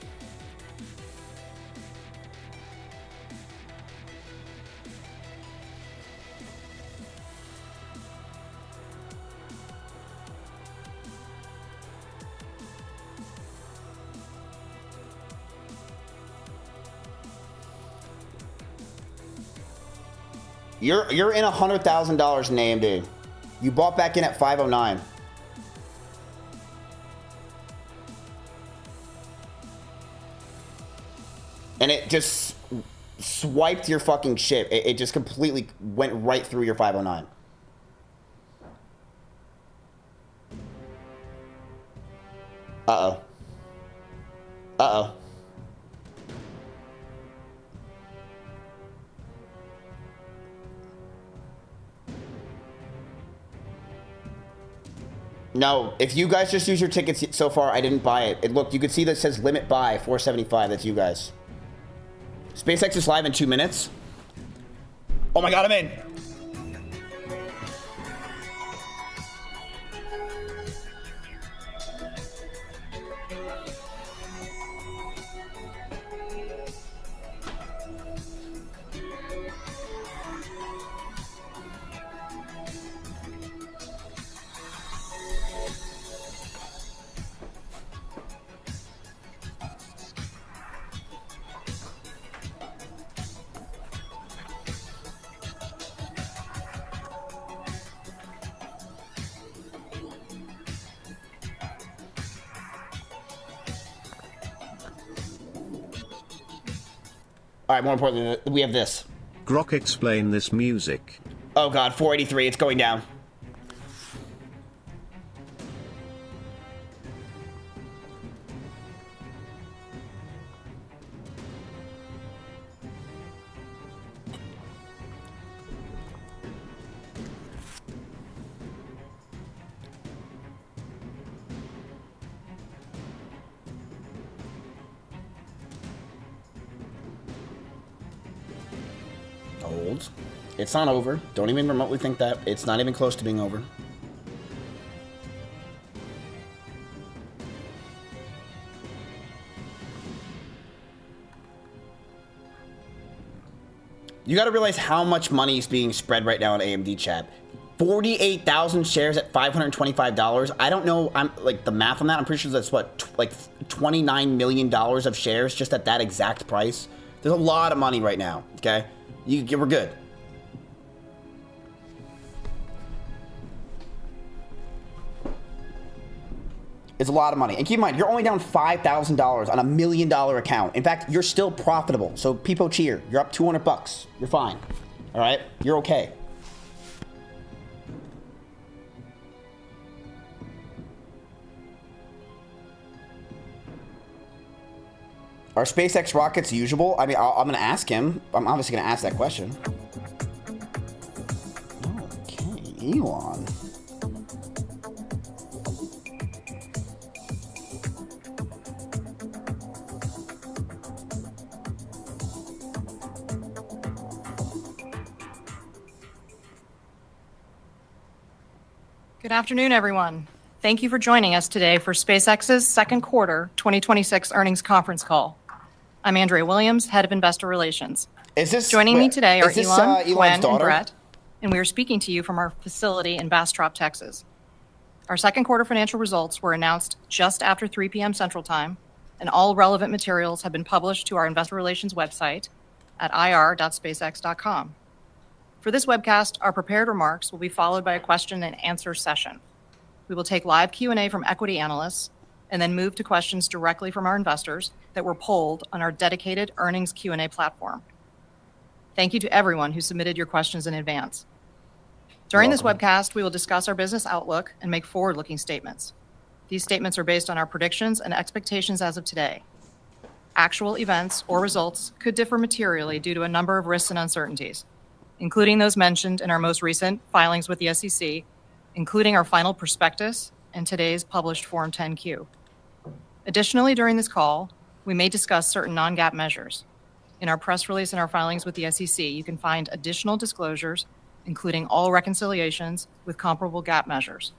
You're in $100,000 in AMD. You bought back in at 509. And it just swiped your fucking shit. It just completely went right through your 509. Uh-oh. Uh-oh. No, if you guys just use your tickets so far, I didn't buy it. Look, you can see that it says limit buy 475. That's you guys. SpaceX is live in 2 minutes. Oh my god, I'm in. All right, more importantly, we have this. Grok, explain this music. Oh god, 483, it's going down. Hold. It's not over. Don't even remotely think that. It's not even close to being over. You got to realize how much money is being spread right now in AMD chat. 48,000 shares at $525. I don't know. I'm like the math on that. I'm pretty sure that's what, like $29 million of shares just at that exact price. There's a lot of money right now. Okay, we're good. It's a lot of money. And keep in mind, you're only down $5,000 on a $1 million account. In fact, you're still profitable. So people cheer. You're up 200 bucks. You're fine. All right? You're okay. Are SpaceX rockets usable? I mean, I'm going to ask him. I'm obviously going to ask that question. Okay, Elon. Good afternoon, everyone. Thank you for joining us today for SpaceX's second quarter 2026 earnings conference call. I'm Andrea Williams, Head of Investor Relations. Joining me today are Elon, Gwen, and Brett, and we are speaking to you from our facility in Bastrop, Texas. Our second quarter financial results were announced just after 3 p.m. Central Time, and all relevant materials have been published to our investor relations website at ir.spacex.com. For this webcast, our prepared remarks will be followed by a question and answer session. We will take live Q&A from equity analysts and then move to questions directly from our investors that were polled on our dedicated earnings Q&A platform. Thank you to everyone who submitted your questions in advance. During this webcast, we will discuss our business outlook and make forward-looking statements. These statements are based on our predictions and expectations as of today. Actual events or results could differ materially due to a number of risks and uncertainties, including those mentioned in our most recent filings with the SEC, including our final prospectus and today's published Form 10-Q. Additionally, during this call, we may discuss certain non-GAAP measures. In our press release and our filings with the SEC, you can find additional disclosures, including all reconciliations with comparable GAAP measures.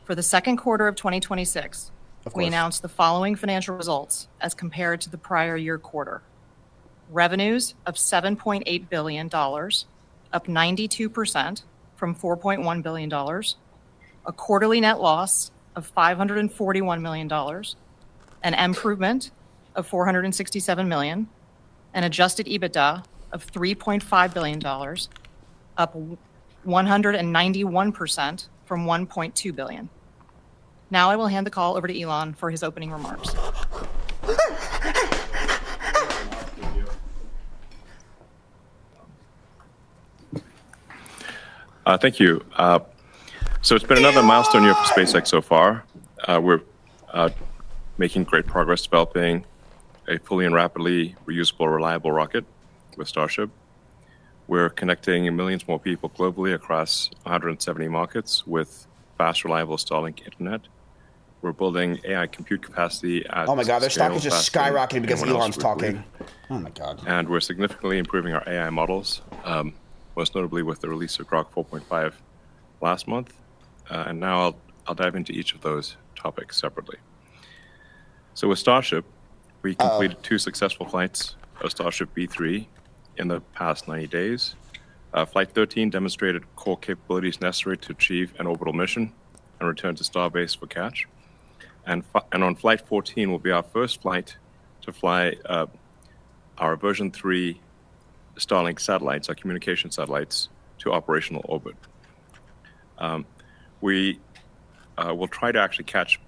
For the second quarter of 2026, we announced the following financial results as compared to the prior year quarter. Revenues of $7.8 billion, up 92% from $4.1 billion. A quarterly net loss of $541 million. An improvement of $467 million. An adjusted EBITDA of $3.5 billion, up 191% from $1.2 billion. Now I will hand the call over to Elon for his opening remarks. Thank you. So it's been another milestone year for SpaceX so far. We're making great progress developing a fully and rapidly reusable, reliable rocket with Starship. We're connecting millions more people globally across 170 markets with fast, reliable Starlink internet. We're building AI compute capacity at oh my god, their stock is just skyrocketing because Elon's talking. Oh my god. And we're significantly improving our AI models, most notably with the release of Grok 4.5 last month. And now I'll dive into each of those topics separately. So with Starship, we completed 2 successful flights of Starship B3 in the past 90 days. Flight 13 demonstrated core capabilities necessary to achieve an orbital mission and return to Starbase for catch. And on Flight 14 will be our first flight to fly our version 3 Starlink satellites, our communication satellites, to operational orbit. We will try to actually catch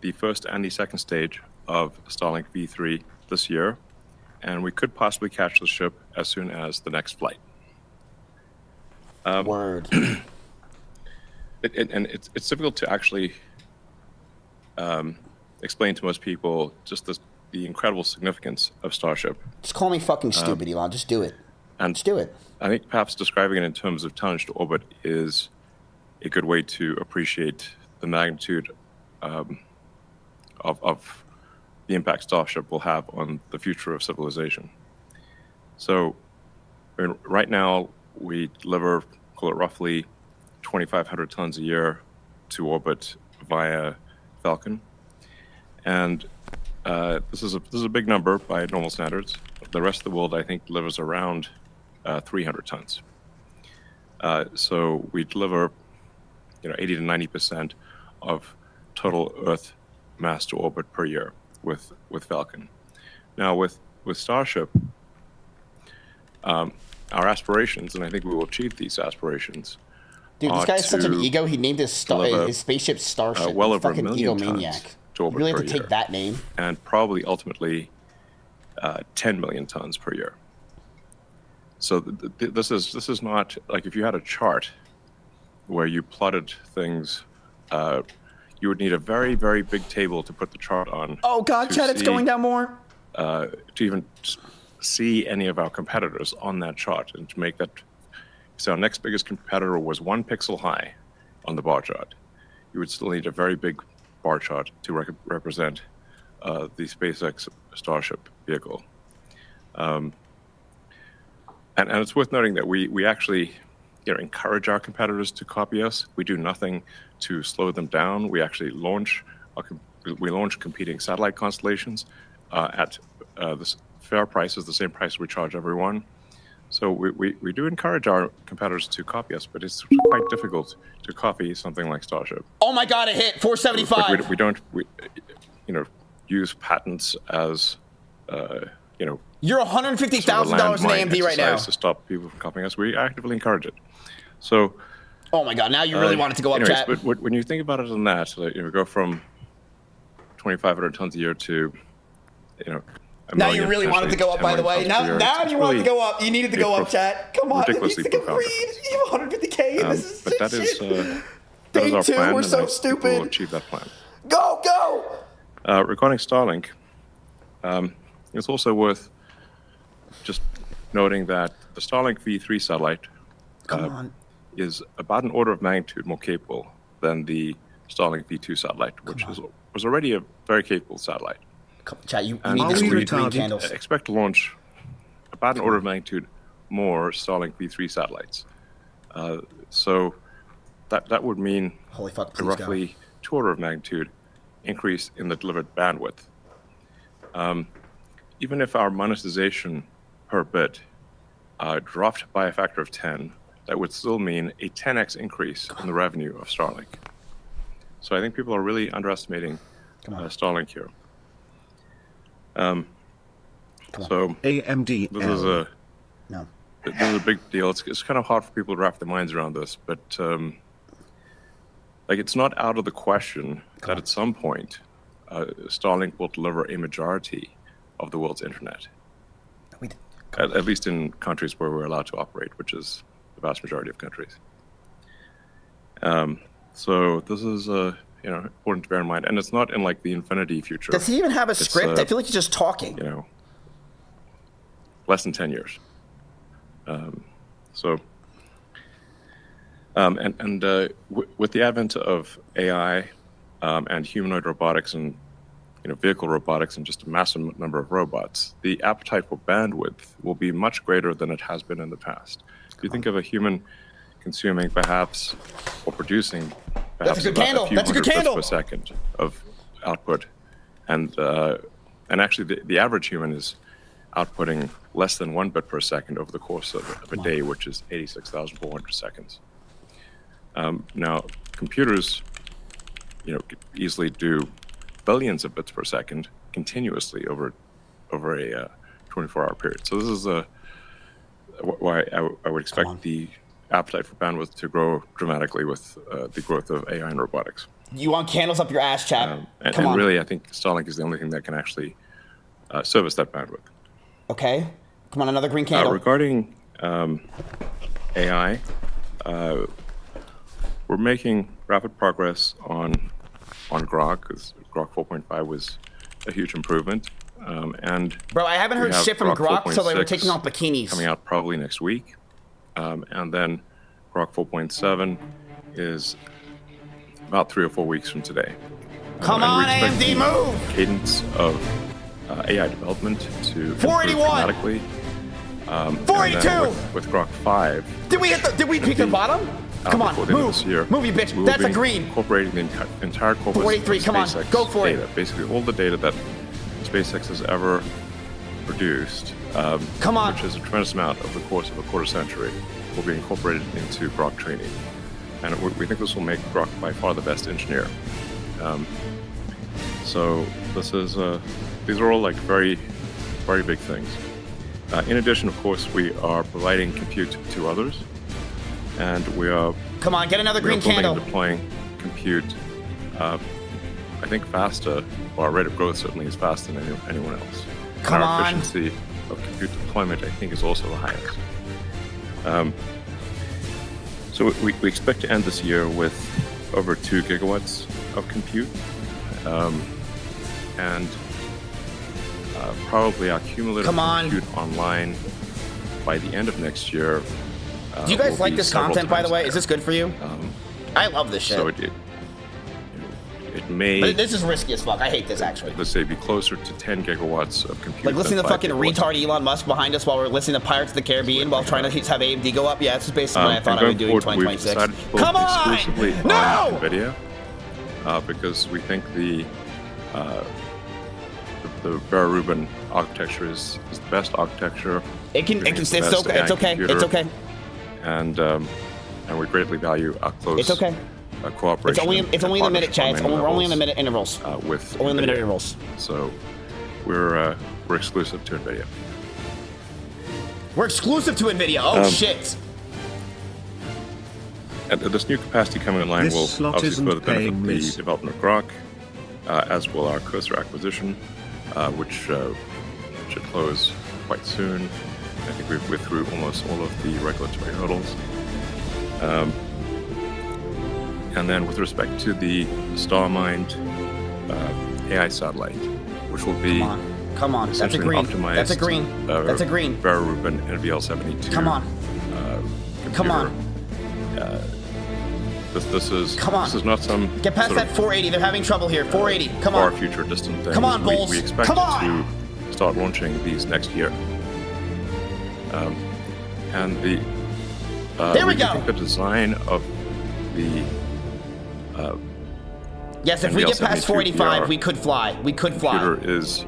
the first and the second stage of Starlink V3 this year, and we could possibly catch the ship as soon as the next flight. Word. And it's difficult to actually explain to most people just the incredible significance of Starship. Just call me fucking stupid, Elon. Just do it. And just do it. I think perhaps describing it in terms of tonnage to orbit is a good way to appreciate the magnitude of the impact Starship will have on the future of civilization. So, I mean, right now we deliver, call it roughly 2,500 tons a year to orbit via Falcon, and this is a big number by normal standards. The rest of the world, I think, delivers around 300 tons. So we deliver, 80 to 90% of total Earth mass to orbit per year with Falcon. Now with Starship, our aspirations, and I think we will achieve these aspirations. Dude, this guy has such an ego. He named his spaceship Starship. Well over fucking 1 million egomaniac. tons to orbit You really have per to year. take that name. And probably ultimately 10 million tons per year. So this is not like if you had a chart where you plotted things, you would need a very, very big table to put the chart on. Oh God, Chad, it's going down more. To even see any of our competitors on that chart and to make that. So our next biggest competitor was 1 pixel high on the bar chart. You would still need a very big bar chart to represent the SpaceX Starship vehicle. And it's worth noting that we actually encourage our competitors to copy us. We do nothing to slow them down. We actually launch competing satellite constellations at the fair prices, the same price we charge everyone. So we do encourage our competitors to copy us, but it's quite difficult to copy something like Starship. Oh my God, it hit 475. But we don't use patents as You're $150,000 in AMD right now. To stop people from copying us. We actively encourage it. So. Oh my God, now you really want it to go up, anyways, chat. But when you think about it on that, we go from 2,500 tons a year to, now you really want it to go up, by the way. Now you want it to go up. You need it to go up, chat. Come on, it needs to get read. You have 150K, and this is but that is Day our 2, plan, we're and so I think stupid. we'll achieve that plan. Go! Regarding Starlink, it's also worth just noting that the Starlink V3 satellite is about an order of magnitude more capable than the Starlink V2 satellite, which was already a very capable satellite. Chat, you need to read green candles. Expect to launch about an order of magnitude more Starlink V3 satellites. So that would mean Holy fuck, a roughly 2 order of magnitude increase in the delivered bandwidth. Even if our monetization per bit dropped by a factor of 10, that would still mean a 10x increase in the revenue of Starlink. So I think people are really underestimating Starlink here. So AMD. This is a big deal. It's kind of hard for people to wrap their minds around this, but it's not out of the question that at some point Starlink will deliver a majority of the world's internet. At least in countries where we're allowed to operate, which is the vast majority of countries. So this is important to bear in mind, and it's not in the infinity future. Does he even have a script? I feel like he's just talking. Less than 10 years. With the advent of AI and humanoid robotics and vehicle robotics and just a massive number of robots, the appetite for bandwidth will be much greater than it has been in the past. If you think of a human consuming perhaps or producing perhaps about a few hundred bits per second of output, and actually the average human is outputting less than 1 bit per second over the course of a day, which is 86,400 seconds. Now, computers, could easily do billions of bits per second continuously over a 24-hour period. So this is why I would expect the appetite for bandwidth to grow dramatically with the growth of AI and robotics. You want candles up your ass, chat? And really, I think Starlink is the only thing that can actually service that bandwidth. Okay. Come on, another green candle. Regarding AI, we're making rapid progress on Grok, because Grok 4.5 was a huge improvement. And bro, I haven't heard shit from Grok, so they were taking off bikinis. Coming out probably next week. And then Grok 4.7 is about 3 or 4 weeks from today. Come on, AMD, move! Cadence of AI development to 481 dramatically. 482 with Grok 5. Did we pick the bottom? Come on, move, move, you bitch. That's a green. Incorporating the entire corpus 483. of Come on, SpaceX go for data. it. Basically, all the data that SpaceX has ever produced, come on, which is a tremendous amount over the course of a quarter century, will be incorporated into Grok training, and we think this will make Grok by far the best engineer. So this is these are all like very, very big things. In addition, of course, we are providing compute to others, and we are. Come on, get another green candle. And deploying compute. I think faster. Well, our rate of growth certainly is faster than anyone else. Come and our on. efficiency of compute deployment, I think, is also the highest. So we expect to end this year with over 2 gigawatts of compute, and probably our cumulative compute online by the end of next year. Do you guys like this content, by the way? Is this good for you? I love this shit. So it may. But this is risky as fuck. I hate this, actually. Let's say be closer to 10 gigawatts of compute. Like listening to fucking gigawatts. retard Elon Musk behind us while we're listening to Pirates of the Caribbean while trying to have AMD go up. Yeah, this is basically what I thought I would do in 2026. Come on! Exclusively No! on NVIDIA, because we think the Vera Rubin architecture is the best architecture. It's okay. And we greatly value our close. It's okay. Cooperation. It's only in the minute, Chad. We're only in the minute intervals. With only in the NVIDIA. minute intervals. So we're exclusive to NVIDIA. We're exclusive to NVIDIA. Oh shit! And this new capacity coming online will obviously further benefit the development of Grok, as will our Cursor acquisition, which should close quite soon. I think we're through almost all of the regulatory hurdles. And then with respect to the StarMind AI satellite, which will be come on, that's a green. Optimized, That's a green. That's a green. Vera Rubin NVL72. Come on. Come on. This is come on. This is not some get past that 480. They're having trouble here. 480. Come on. Far future distant thing. Come on, Bulls. We expect to start launching these next year. And the there we go. think the design of the yes, if we get past 485, we could fly. We could fly. Computer is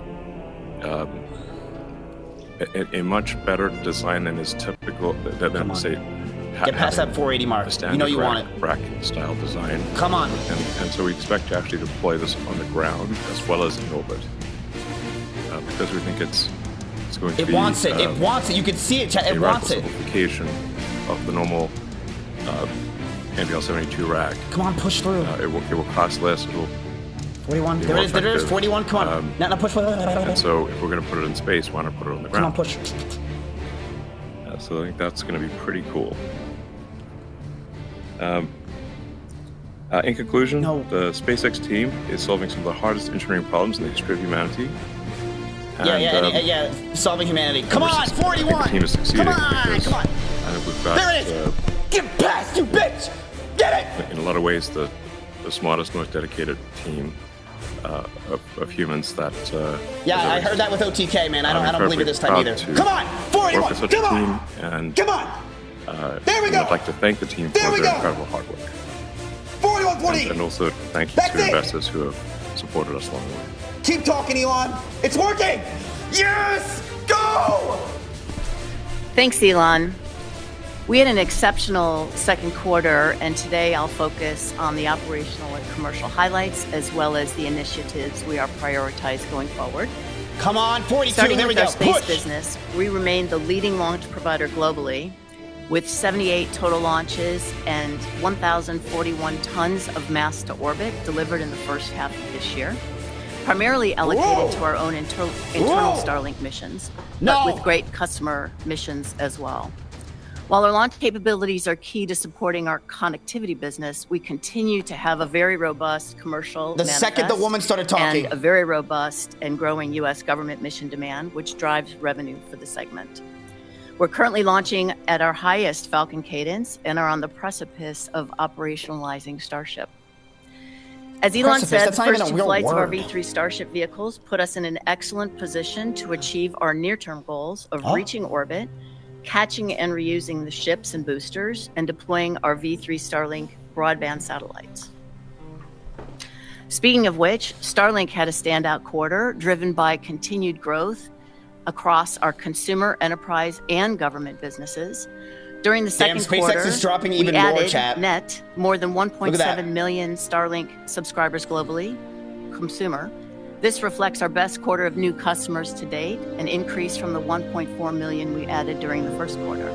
a much better design than is typical. Than say. Get past that 480 mark. You know you want it. Rack style design. Come on. And so we expect to actually deploy this on the ground as well as in orbit, because we think it's going to be. It wants it. It wants it. You can see it. It wants it. Simplification of the normal NVL72 rack. Come on, push through. It will cost less. It will. 41. There it is. There it is. 41. Come on. Now push. And so if we're going to put it in space, why not put it on the ground? Come on, push. So I think that's going to be pretty cool. In conclusion, the SpaceX team is solving some of the hardest engineering problems in the history of humanity. Yeah, solving humanity. Come on, 41. The team is succeeding. Come on. We've got, there it is. Get past, you bitch. Get it. In a lot of ways, the smartest, most dedicated team of humans that. I heard that with OTK, man. I don't believe it this time either. Come on, 41. Come on. And come on. There we go. I'd like to thank the team for their incredible hard work. 41, 40. And also thank you to investors who have supported us along the way. Keep talking, Elon. It's working. Yes. Go. Thanks, Elon. We had an exceptional second quarter, and today I'll focus on the operational and commercial highlights, as well as the initiatives we are prioritizing going forward. Come on, 42. Starting there with we our go. space business, we remain the leading launch provider globally, with 78 total launches and 1,041 tons of mass to orbit delivered in the first half of this year. primarily allocated to our own internal Starlink missions, but with great customer missions as well. While our launch capabilities are key to supporting our connectivity business, we continue to have a very robust commercial The second the woman started talking. and a very robust and growing U.S. government mission demand, which drives revenue for the segment. We're currently launching at our highest Falcon cadence and are on the precipice of operationalizing Starship. As Elon said, the first 2 flights of our V3 Starship vehicles put us in an excellent position to achieve our near-term goals of reaching orbit, catching and reusing the ships and boosters, and deploying our V3 Starlink broadband satellites. Speaking of which, Starlink had a standout quarter driven by continued growth across our consumer, enterprise, and government businesses. During the second quarter, SpaceX is dropping even we more, added chat. net more than Look at 1.7 that. million Starlink subscribers globally, consumer. This reflects our best quarter of new customers to date, an increase from the 1.4 million we added during the first quarter.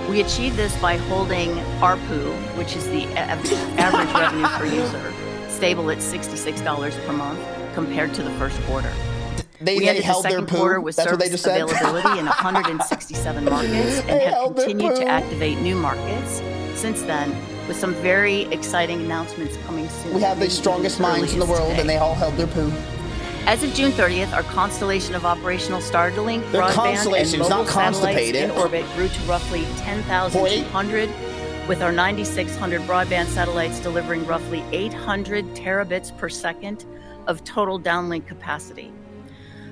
We achieved this by holding ARPU, which is the average revenue per user, stable at $66 per month compared to the first quarter. We ended the second quarter with service availability in 167 markets and have continued to activate new markets since then, with some very exciting announcements coming soon. We have the strongest minds in the world, and they all held their poo. As of June 30th, our constellation of operational Starlink They're broadband and constellations, mobile not satellites constipated. in orbit grew to roughly 10,200, with our 9,600 broadband satellites delivering roughly 800 terabits per second of total downlink capacity.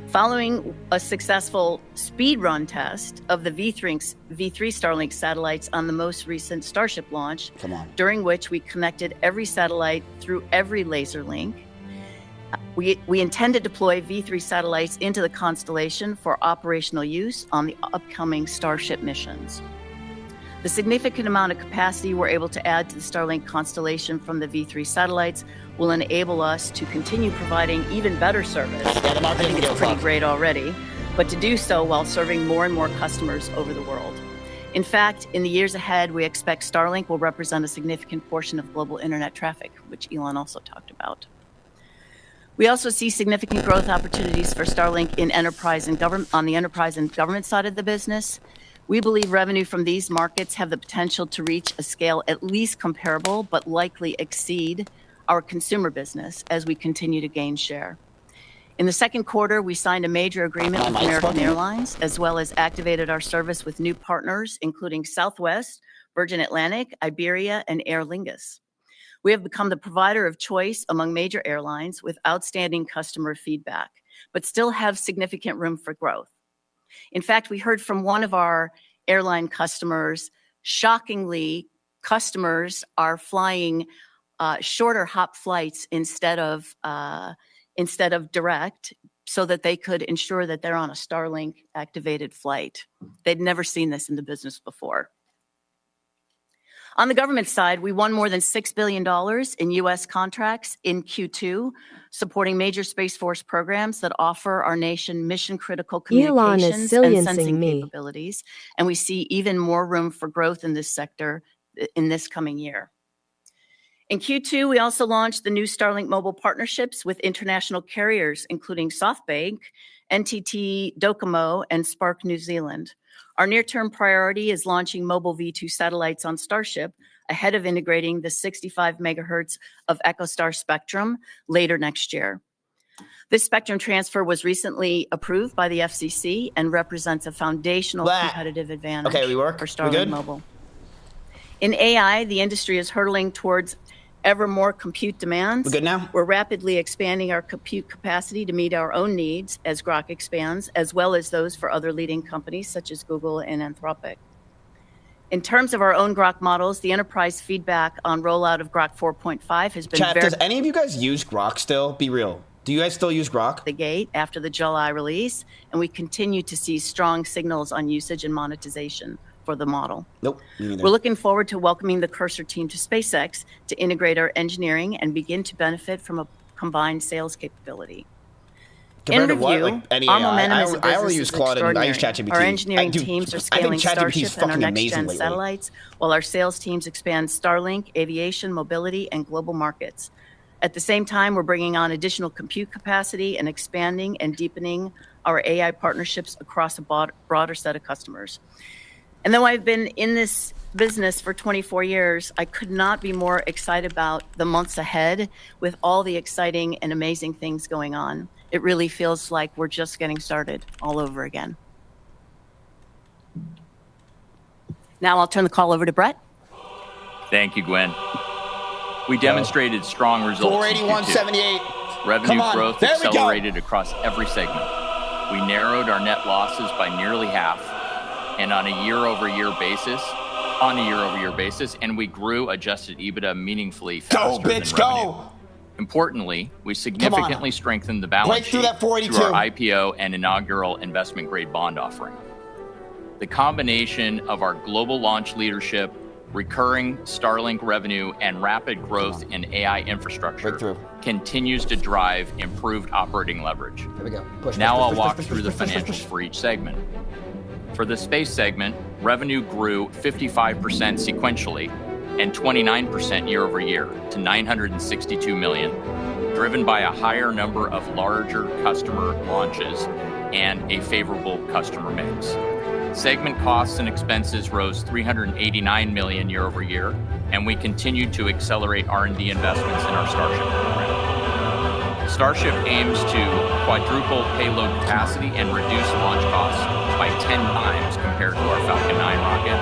Following a successful speed run test of the V3 Starlink satellites on the most recent Starship launch, during which we connected every satellite through every laser link, we intend to deploy V3 satellites into the constellation for operational use on the upcoming Starship missions. The significant amount of capacity we're able to add to the Starlink constellation from the V3 satellites will enable us to continue providing even better service. I think it's pretty great already, but to do so while serving more and more customers over the world. In fact, in the years ahead, we expect Starlink will represent a significant portion of global internet traffic, which Elon also talked about. We also see significant growth opportunities for Starlink in enterprise and government, on the enterprise and government side of the business. We believe revenue from these markets have the potential to reach a scale at least comparable, but likely exceed our consumer business as we continue to gain share. In the second quarter, we signed a major agreement with American Airlines, as well as activated our service with new partners, including Southwest, Virgin Atlantic, Iberia, and Aer Lingus. We have become the provider of choice among major airlines with outstanding customer feedback, but still have significant room for growth. In fact, we heard from one of our airline customers, shockingly, customers are flying shorter hop flights instead of direct, so that they could ensure that they're on a Starlink activated flight. They'd never seen this in the business before. On the government side, we won more than $6 billion in U.S. contracts in Q2, supporting major Space Force programs that offer our nation mission-critical communications and sensing capabilities, and we see even more room for growth in this sector in this coming year. In Q2, we also launched the new Starlink mobile partnerships with international carriers, including SoftBank, NTT Docomo, and Spark New Zealand. Our near-term priority is launching mobile V2 satellites on Starship ahead of integrating the 65 megahertz of EchoStar spectrum later next year. This spectrum transfer was recently approved by the FCC and represents a foundational competitive advantage for Starlink Mobile. In AI, the industry is hurtling towards ever more compute demands. We're good now? We're rapidly expanding our compute capacity to meet our own needs as Grok expands, as well as those for other leading companies such as Google and Anthropic. In terms of our own Grok models, the enterprise feedback on rollout of Grok 4.5 has been Chat, does any of you guys use Grok still? Be real. Do you guys still use Grok? The gate after the July release, and we continue to see strong signals on usage and monetization for the model. Nope, me neither. We're looking forward to welcoming the Cursor team to SpaceX to integrate our engineering and begin to benefit from a combined sales capability. Compared In to what? review, Like any our AI? momentum as a I only business use is Claude and I use extraordinary. ChatGPT. Our engineering Dude, teams are I think scaling ChatGPT Starship is and our fucking amazing next-gen lately. satellites, while our sales teams expand Starlink, aviation, mobility, and global markets. At the same time, we're bringing on additional compute capacity and expanding and deepening our AI partnerships across a broader set of customers. And though I've been in this business for 24 years, I could not be more excited about the months ahead with all the exciting and amazing things going on. It really feels like we're just getting started all over again. Now I'll turn the call over to Brett. Thank you, Gwen. We demonstrated strong results. 481.78. Revenue growth accelerated across every segment. We narrowed our net losses by nearly half, and on a year-over-year basis, and we grew adjusted EBITDA meaningfully faster than revenue. Importantly, we significantly strengthened the balance sheet through our IPO and inaugural investment-grade bond offering. The combination of our global launch leadership, recurring Starlink revenue, and rapid growth in AI infrastructure continues to drive improved operating leverage. Here we go. Now I'll walk through the financials for each segment. For the space segment, revenue grew 55% sequentially and 29% year over year to $962 million, driven by a higher number of larger customer launches and a favorable customer mix. Segment costs and expenses rose $389 million year over year, and we continued to accelerate R&D investments in our Starship program. Starship aims to quadruple payload capacity and reduce launch costs by 10 times compared to our Falcon 9 rocket,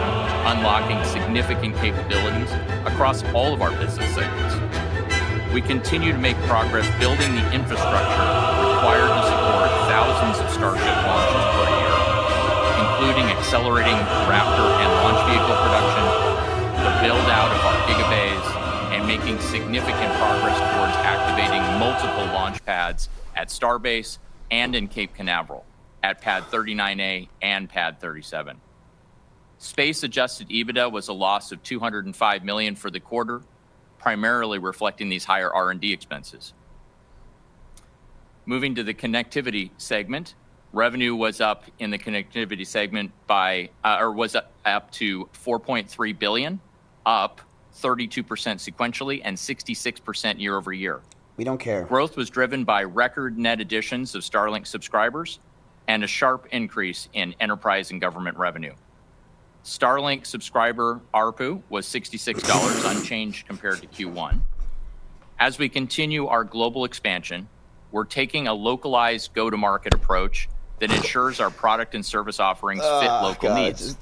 unlocking significant capabilities across all of our business segments. We continue to make progress building the infrastructure required to support thousands of Starship launches per year, including accelerating Raptor and launch vehicle production, the build-out of our gigabays, and making significant progress towards activating multiple launch pads at Starbase and in Cape Canaveral, at Pad 39A and Pad 37. Space adjusted EBITDA was a loss of $205 million for the quarter, primarily reflecting these higher R&D expenses. Moving to the connectivity segment, revenue was up in the connectivity segment was up to $4.3 billion, up 32% sequentially and 66% year over year. We don't care. Growth was driven by record net additions of Starlink subscribers and a sharp increase in enterprise and government revenue. Starlink subscriber ARPU was $66, unchanged compared to Q1. As we continue our global expansion, we're taking a localized go-to-market approach that ensures our product and service offerings fit local needs.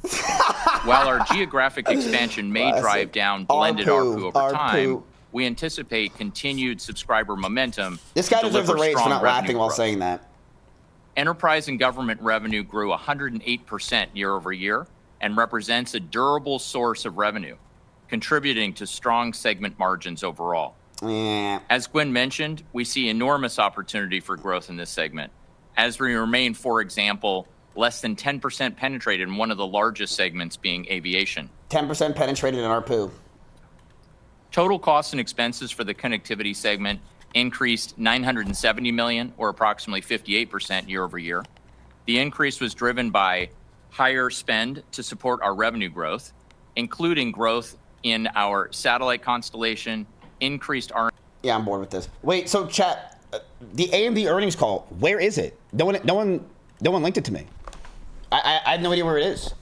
While our geographic expansion may drive down blended ARPU over time, we anticipate continued subscriber momentum. This guy deserves a raise for not laughing while saying that. Enterprise and government revenue grew 108% year over year and represents a durable source of revenue, contributing to strong segment margins overall. As Gwen mentioned, we see enormous opportunity for growth in this segment, as we remain, for example, less than 10% penetrated in one of the largest segments being aviation. 10% penetrated in ARPU. Total costs and expenses for the connectivity segment increased $970 million, or approximately 58% year over year. The increase was driven by higher spend to support our revenue growth, including growth in our satellite constellation, increased R&D. Yeah, I'm bored with this. Wait, so chat, the AMD earnings call, where is it? No one linked it to me. I have no idea where it is.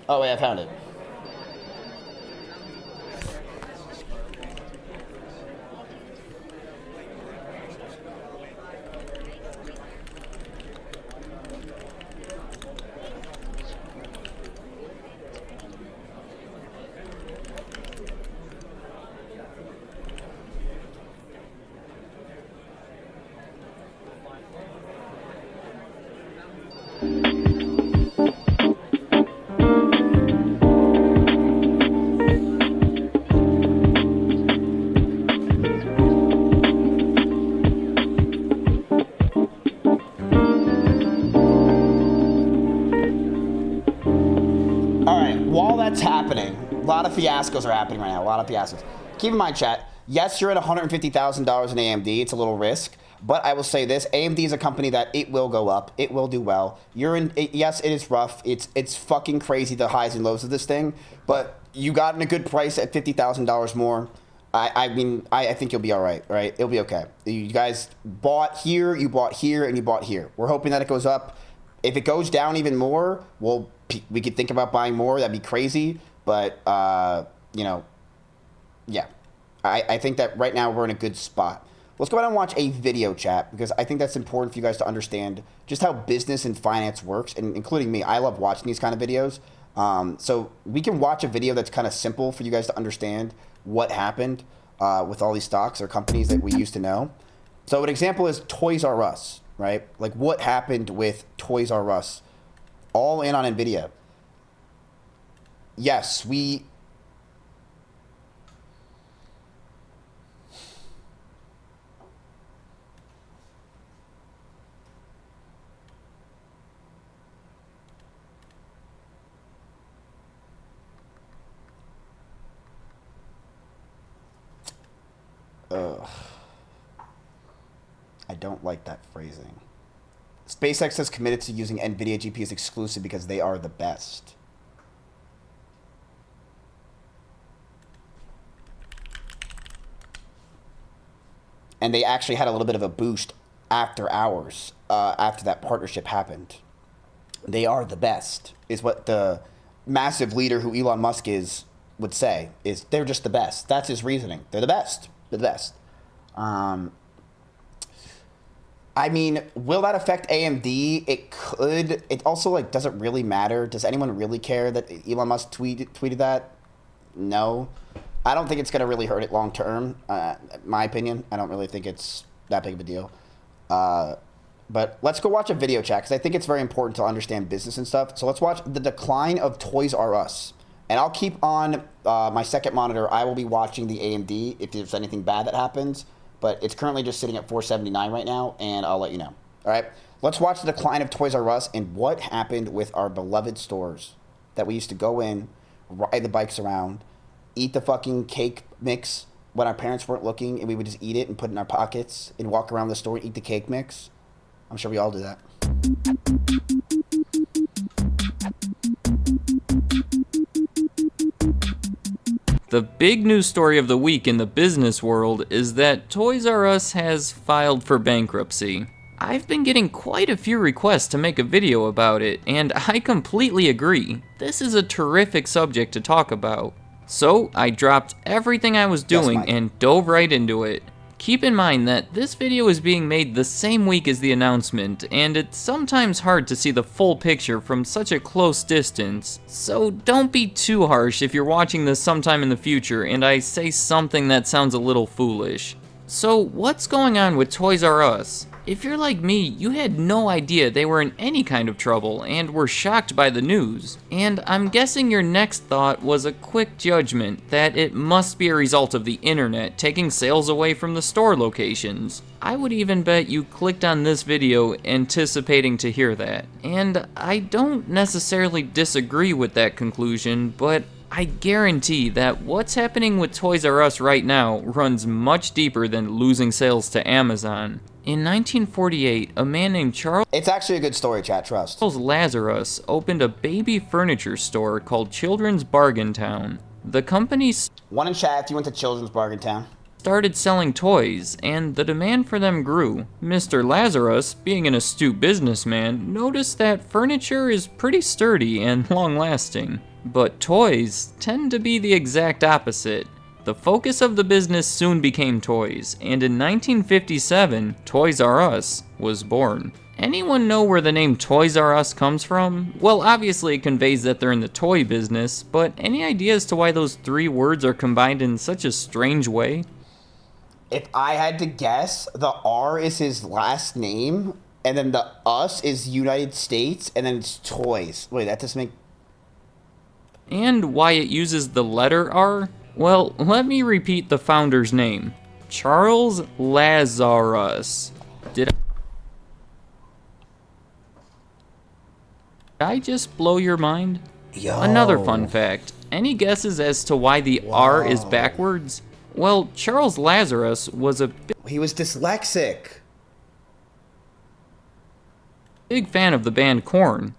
Oh wait, I found it. Happening. A lot of fiascos are happening right now. A lot of fiascos. Keep in mind, chat, Yes, you're at $150,000 in AMD. It's a little risk. But I will say this, AMD is a company that it will go up. It will do well. Yes, it is rough. It's fucking crazy, the highs and lows of this thing. But you got in a good price at $50,000 more. I mean, I think you'll be all right, right? It'll be okay. You guys bought here, you bought here, and you bought here. We're hoping that it goes up. If it goes down even more, we could think about buying more. That'd be crazy. But, you know, yeah. I think that right now we're in a good spot. Let's go ahead and watch a video, chat, because I think that's important for you guys to understand just how business and finance works, and including me. I love watching these kind of videos. So we can watch a video that's kind of simple for you guys to understand what happened with all these stocks or companies that we used to know. So an example is Toys R Us, right? Like what happened with Toys R Us? All in on NVIDIA. Yes, we... I don't like that phrasing. SpaceX has committed to using NVIDIA GPUs exclusive because they are the best. And they actually had a little bit of a boost after hours, after that partnership happened. They are the best, is what the massive leader who Elon Musk is would say, is they're just the best. That's his reasoning. They're the best. They're the best. I mean, will that affect AMD? It could. It also, like, doesn't really matter. Does anyone really care that Elon Musk tweeted that? No. I don't think it's going to really hurt it long term, my opinion. I don't really think it's that big of a deal. But let's go watch a video, chat, because I think it's very important to understand business and stuff. So let's watch the decline of Toys R Us. And I'll keep on my second monitor. I will be watching the AMD if there's anything bad that happens. But it's currently just sitting at 479 right now, and I'll let you know. All right? Let's watch the decline of Toys R Us and what happened with our beloved stores that we used to go in, ride the bikes around, eat the fucking cake mix when our parents weren't looking, and we would just eat it and put it in our pockets and walk around the store and eat the cake mix. I'm sure we all do that. The big news story of the week in the business world is that Toys R Us has filed for bankruptcy. I've been getting quite a few requests to make a video about it, and I completely agree. This is a terrific subject to talk about. So I dropped everything I was doing and dove right into it. Keep in mind that this video is being made the same week as the announcement, and it's sometimes hard to see the full picture from such a close distance, so don't be too harsh if you're watching this sometime in the future and I say something that sounds a little foolish. So what's going on with Toys R Us? If you're like me, you had no idea they were in any kind of trouble and were shocked by the news. And I'm guessing your next thought was a quick judgment that it must be a result of the internet taking sales away from the store locations. I would even bet you clicked on this video anticipating to hear that. And I don't necessarily disagree with that conclusion, but I guarantee that what's happening with Toys R Us right now runs much deeper than losing sales to Amazon. In 1948, a man named Charles... It's actually a good story, chat, trust. Lazarus opened a baby furniture store called Children's Bargain Town. The company... One in chat if you went to Children's Bargain Town. ...started selling toys, and the demand for them grew. Mr. Lazarus, being an astute businessman, noticed that furniture is pretty sturdy and long-lasting. But toys tend to be the exact opposite. The focus of the business soon became toys, and in 1957, Toys R Us was born. Anyone know where the name Toys R Us comes from? Well, obviously it conveys that they're in the toy business, but any idea as to why those three words are combined in such a strange way? If I had to guess, the R is his last name, and then the us is United States, and then it's toys. Wait, that doesn't make... And why it uses the letter R? Well, let me repeat the founder's name. Charles Lazarus. Did I just blow your mind? Yo. Another fun fact. Any guesses as to why the R is backwards? Well, Charles Lazarus was a He was dyslexic. big fan of the band Korn.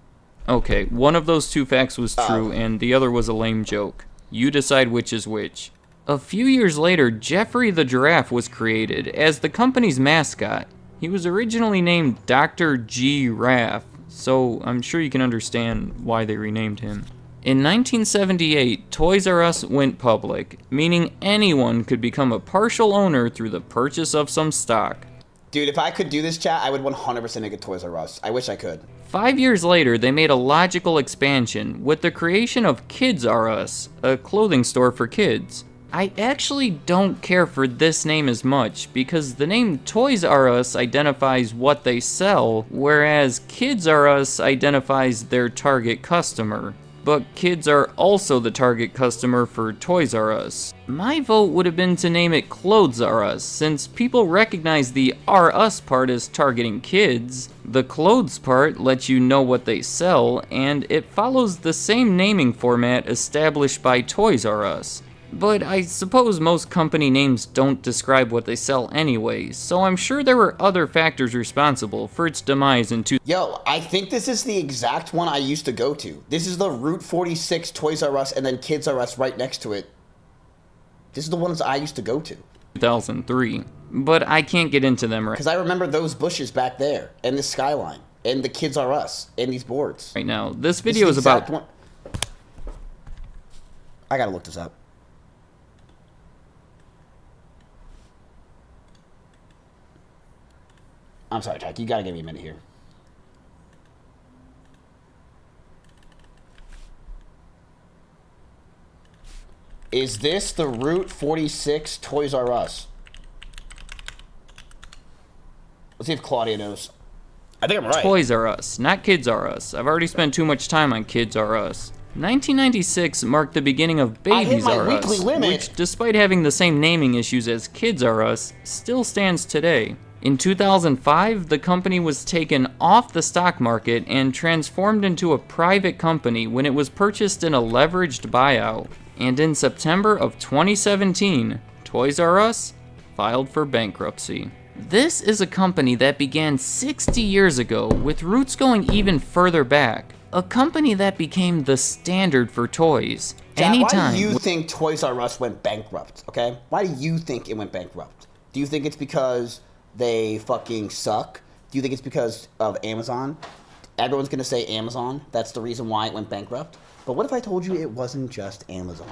Okay, one of those two facts was true, and the other was a lame joke. You decide which is which. A few years later, Jeffrey the Giraffe was created as the company's mascot. He was originally named Dr. G. Raff, so I'm sure you can understand why they renamed him. In 1978, Toys R Us went public, meaning anyone could become a partial owner through the purchase of some stock. Dude, if I could do this, chat, I would 100% make a Toys R Us. I wish I could. 5 years later, they made a logical expansion with the creation of Kids R Us, a clothing store for kids. I actually don't care for this name as much, because the name Toys R Us identifies what they sell, whereas Kids R Us identifies their target customer. But kids are also the target customer for Toys R Us. My vote would have been to name it Clothes R Us, since people recognize the R Us part as targeting kids. The clothes part lets you know what they sell, and it follows the same naming format established by Toys R Us. But I suppose most company names don't describe what they sell anyway, so I'm sure there were other factors responsible for its demise in Yo, I think this is the exact one I used to go to. This is the Route 46 Toys R Us and then Kids R Us right next to it. This is the ones I used to go to. 2003. But I can't get into them right Because I remember those bushes back there, and this skyline, and the Kids R Us, and these boards. now. This video is about... I gotta look this up. I'm sorry, Jack. You gotta give me a minute here. Is this the Route 46 Toys R Us? Let's see if Claudia knows. I think I'm right. Toys R Us, not Kids R Us. I've already spent too much time on Kids R Us. 1996 marked the beginning of Babies R Us, which, despite having the same naming issues as Kids R Us, still stands today. In 2005, the company was taken off the stock market and transformed into a private company when it was purchased in a leveraged buyout. And in September of 2017, Toys R Us filed for bankruptcy. This is a company that began 60 years ago, with roots going even further back. A company that became the standard for toys. Why do you think Toys R Us went bankrupt, okay? Why do you think it went bankrupt? Do you think it's because they fucking suck? Do you think it's because of Amazon? Everyone's gonna say Amazon. That's the reason why it went bankrupt. But what if I told you it wasn't just Amazon?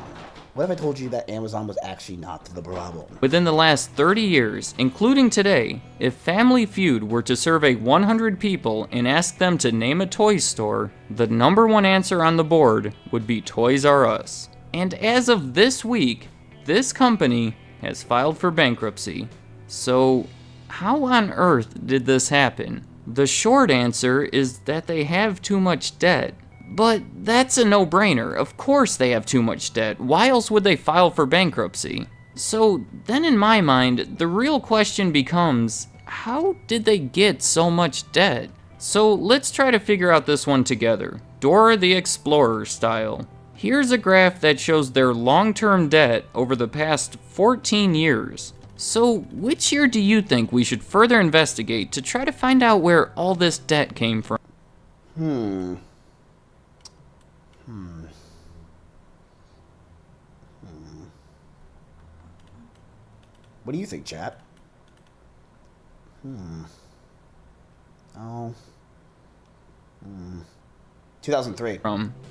What if I told you that Amazon was actually not the problem? Within the last 30 years, including today, if Family Feud were to survey 100 people and ask them to name a toy store, the #1 answer on the board would be Toys R Us. And as of this week, this company has filed for bankruptcy. So, how on earth did this happen? The short answer is that they have too much debt. But that's a no-brainer. Of course they have too much debt. Why else would they file for bankruptcy? So then in my mind, the real question becomes, how did they get so much debt? So let's try to figure out this one together, Dora the Explorer style. Here's a graph that shows their long-term debt over the past 14 years. So which year do you think we should further investigate to try to find out where all this debt came from? What do you think, chat? 2003.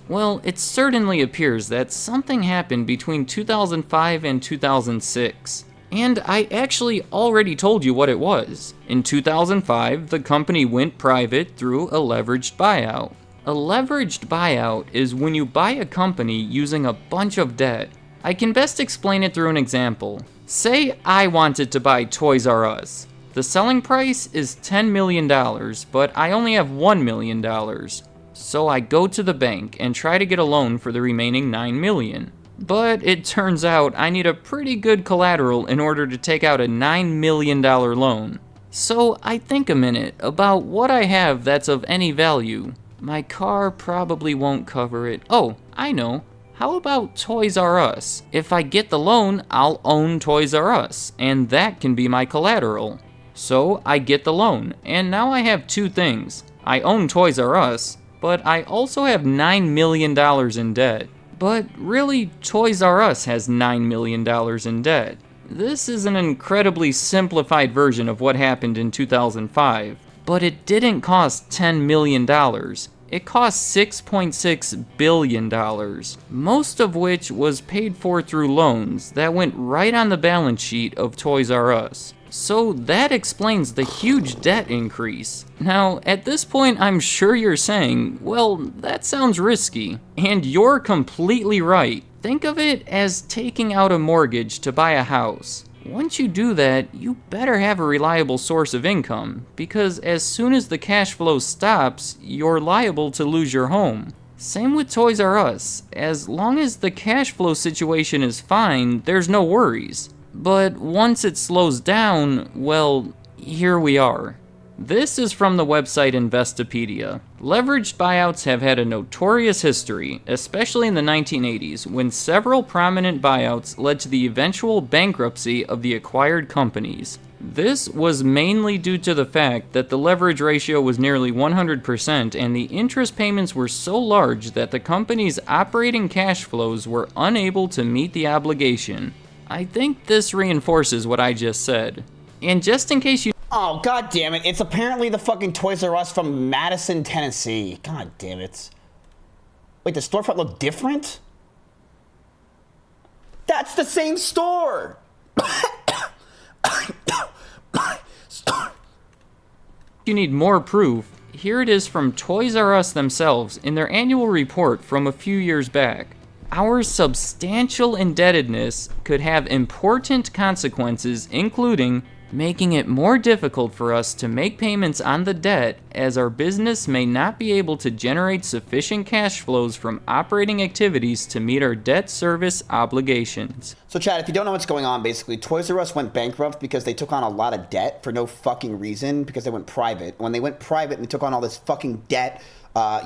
Well, it certainly appears that something happened between 2005 and 2006. And I actually already told you what it was. In 2005, the company went private through a leveraged buyout. A leveraged buyout is when you buy a company using a bunch of debt. I can best explain it through an example. Say I wanted to buy Toys R Us. The selling price is $10 million, but I only have $1 million. So I go to the bank and try to get a loan for the remaining $9 million. But it turns out I need a pretty good collateral in order to take out a $9 million loan. So I think a minute about what I have that's of any value. My car probably won't cover it. Oh, I know. How about Toys R Us? If I get the loan, I'll own Toys R Us, and that can be my collateral. So I get the loan, and now I have two things. I own Toys R Us, but I also have $9 million in debt. But really, Toys R Us has $9 million in debt. This is an incredibly simplified version of what happened in 2005, but it didn't cost $10 million. It cost $6.6 billion, most of which was paid for through loans that went right on the balance sheet of Toys R Us. So that explains the huge debt increase. Now, at this point, I'm sure you're saying, well, that sounds risky. And you're completely right. Think of it as taking out a mortgage to buy a house. Once you do that, you better have a reliable source of income, because as soon as the cash flow stops, you're liable to lose your home. Same with Toys R Us. As long as the cash flow situation is fine, there's no worries. But once it slows down, well, here we are. This is from the website Investopedia. Leveraged buyouts have had a notorious history, especially in the 1980s, when several prominent buyouts led to the eventual bankruptcy of the acquired companies. This was mainly due to the fact that the leverage ratio was nearly 100% and the interest payments were so large that the company's operating cash flows were unable to meet the obligation. I think this reinforces what I just said. And just in case you... Oh, god damn it. It's apparently the fucking Toys R Us from Madison, Tennessee. God damn it. Wait, the storefront look different? That's the same store! You need more proof. Here it is from Toys R Us themselves in their annual report from a few years back. Our substantial indebtedness could have important consequences, including making it more difficult for us to make payments on the debt, as our business may not be able to generate sufficient cash flows from operating activities to meet our debt service obligations. So Chad, if you don't know what's going on, basically, Toys R Us went bankrupt because they took on a lot of debt for no fucking reason, because they went private. When they went private and they took on all this fucking debt,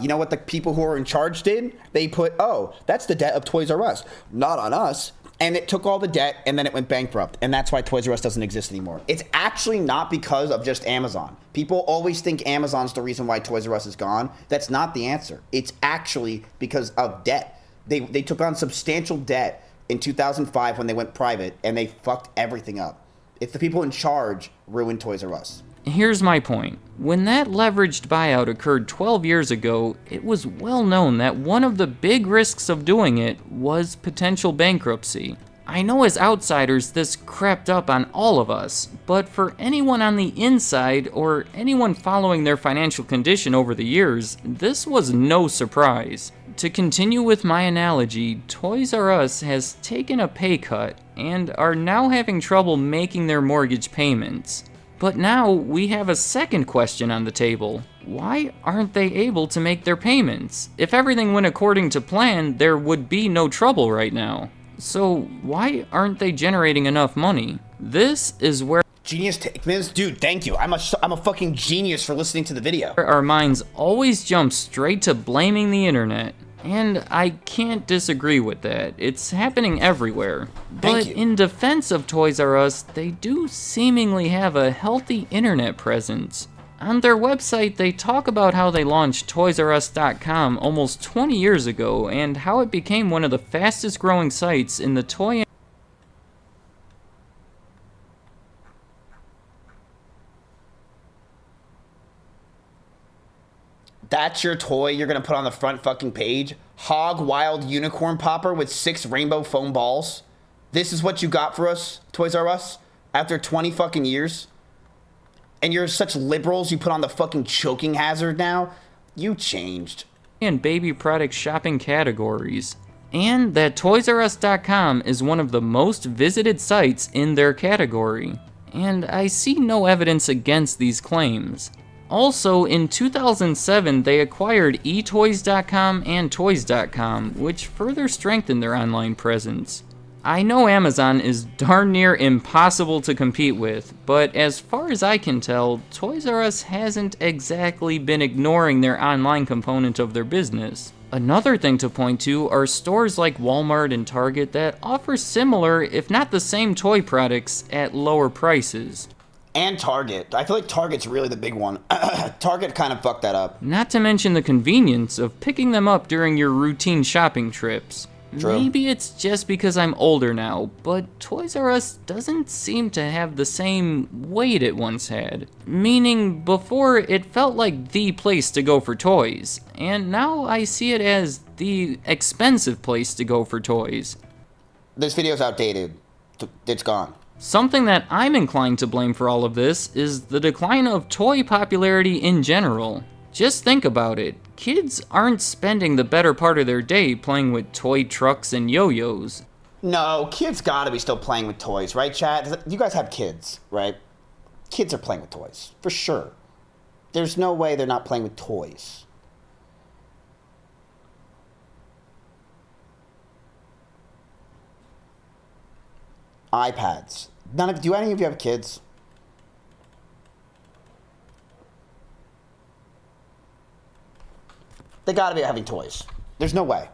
you know what the people who are in charge did? They put, oh, that's the debt of Toys R Us, not on us. And it took all the debt, and then it went bankrupt. And that's why Toys R Us doesn't exist anymore. It's actually not because of just Amazon. People always think Amazon's the reason why Toys R Us is gone. That's not the answer. It's actually because of debt. They took on substantial debt in 2005 when they went private, and they fucked everything up. It's the people in charge ruined Toys R Us. Here's my point. When that leveraged buyout occurred 12 years ago, it was well known that one of the big risks of doing it was potential bankruptcy. I know as outsiders this crept up on all of us, but for anyone on the inside or anyone following their financial condition over the years, this was no surprise. To continue with my analogy, Toys R Us has taken a pay cut and are now having trouble making their mortgage payments. But now we have a second question on the table. Why aren't they able to make their payments? If everything went according to plan, there would be no trouble right now. So why aren't they generating enough money? This is where Genius take, man. Dude, thank you. I'm a fucking genius for listening to the video. Our minds always jump straight to blaming the internet. And I can't disagree with that. It's happening everywhere. But in defense of Toys R Us, they do seemingly have a healthy internet presence. On their website, they talk about how they launched ToysRUs.com almost 20 years ago and how it became one of the fastest growing sites in the toy. That's your toy you're gonna put on the front fucking page? Hog Wild Unicorn Popper with 6 rainbow foam balls? This is what you got for us, Toys R Us? After 20 fucking years? And you're such liberals you put on the fucking choking hazard now? You changed. And baby product shopping categories. And that ToysRUs.com is one of the most visited sites in their category. And I see no evidence against these claims. Also, in 2007, they acquired eToys.com and Toys.com, which further strengthened their online presence. I know Amazon is darn near impossible to compete with, but as far as I can tell, Toys R Us hasn't exactly been ignoring their online component of their business. Another thing to point to are stores like Walmart and Target that offer similar, if not the same toy products at lower prices. And Target. I feel like Target's really the big one. Target kind of fucked that up. Not to mention the convenience of picking them up during your routine shopping trips. True. Maybe it's just because I'm older now, but Toys R Us doesn't seem to have the same weight it once had. Meaning, before it felt like the place to go for toys, and now I see it as the expensive place to go for toys. This video's outdated. It's gone. Something that I'm inclined to blame for all of this is the decline of toy popularity in general. Just think about it. Kids aren't spending the better part of their day playing with toy trucks and yo-yos. No, kids gotta be still playing with toys, right, chat? You guys have kids, right? Kids are playing with toys, for sure. There's no way they're not playing with toys. iPads. Do any of you have kids? They gotta be having toys. There's no way.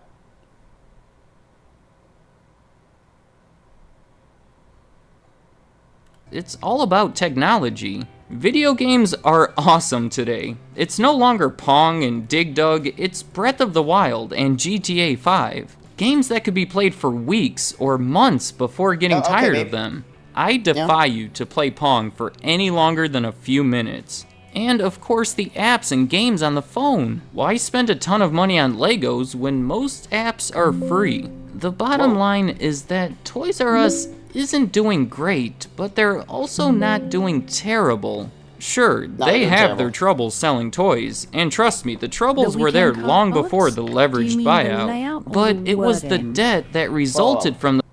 It's all about technology. Video games are awesome today. It's no longer Pong and Dig Dug, it's Breath of the Wild and GTA 5. Games that could be played for weeks or months before getting tired of them. I defy you to play Pong for any longer than a few minutes. And of course the apps and games on the phone. Why spend a ton of money on Legos when most apps are free? The bottom line is that Toys R Us isn't doing great, but they're also not doing terrible. Sure, they have their troubles selling toys, and trust me, the troubles were there long before the leveraged buyout, but it was the debt that resulted from the...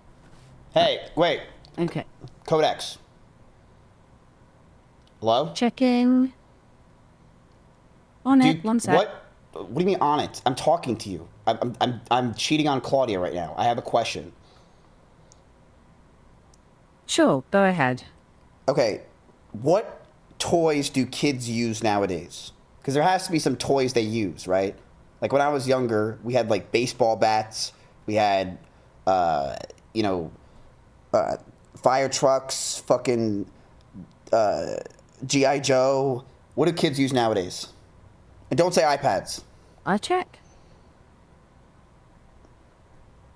Hey, wait. Okay. Codex. Hello? Checking. On it, one sec. What do you mean on it? I'm talking to you. I'm cheating on Claudia right now. I have a question. Sure, go ahead. Okay, what toys do kids use nowadays? Because there has to be some toys they use, right? Like when I was younger, we had like baseball bats. We had, fire trucks, fucking G.I. Joe. What do kids use nowadays? And don't say iPads. I check.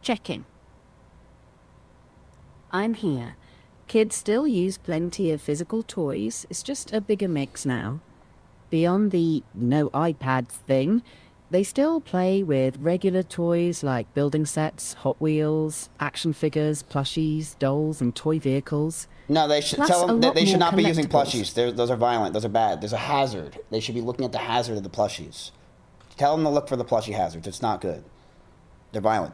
Checking. I'm here. Kids still use plenty of physical toys. It's just a bigger mix now. Beyond the no iPads thing, they still play with regular toys like building sets, Hot Wheels, action figures, plushies, dolls, and toy vehicles. No, they should tell them that they should not be using plushies. Those are violent. Those are bad. There's a hazard. They should be looking at the hazard of the plushies. Tell them to look for the plushie hazards. It's not good. They're violent.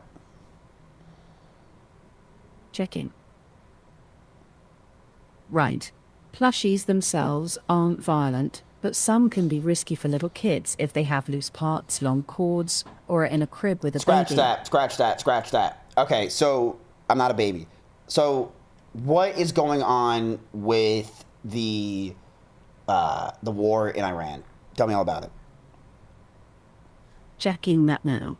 Checking. Right. Plushies themselves aren't violent, but some can be risky for little kids if they have loose parts, long cords, or are in a crib with a baby. Scratch that. Okay, so I'm not a baby. So what is going on with the war in Iran? Tell me all about it. Checking that now.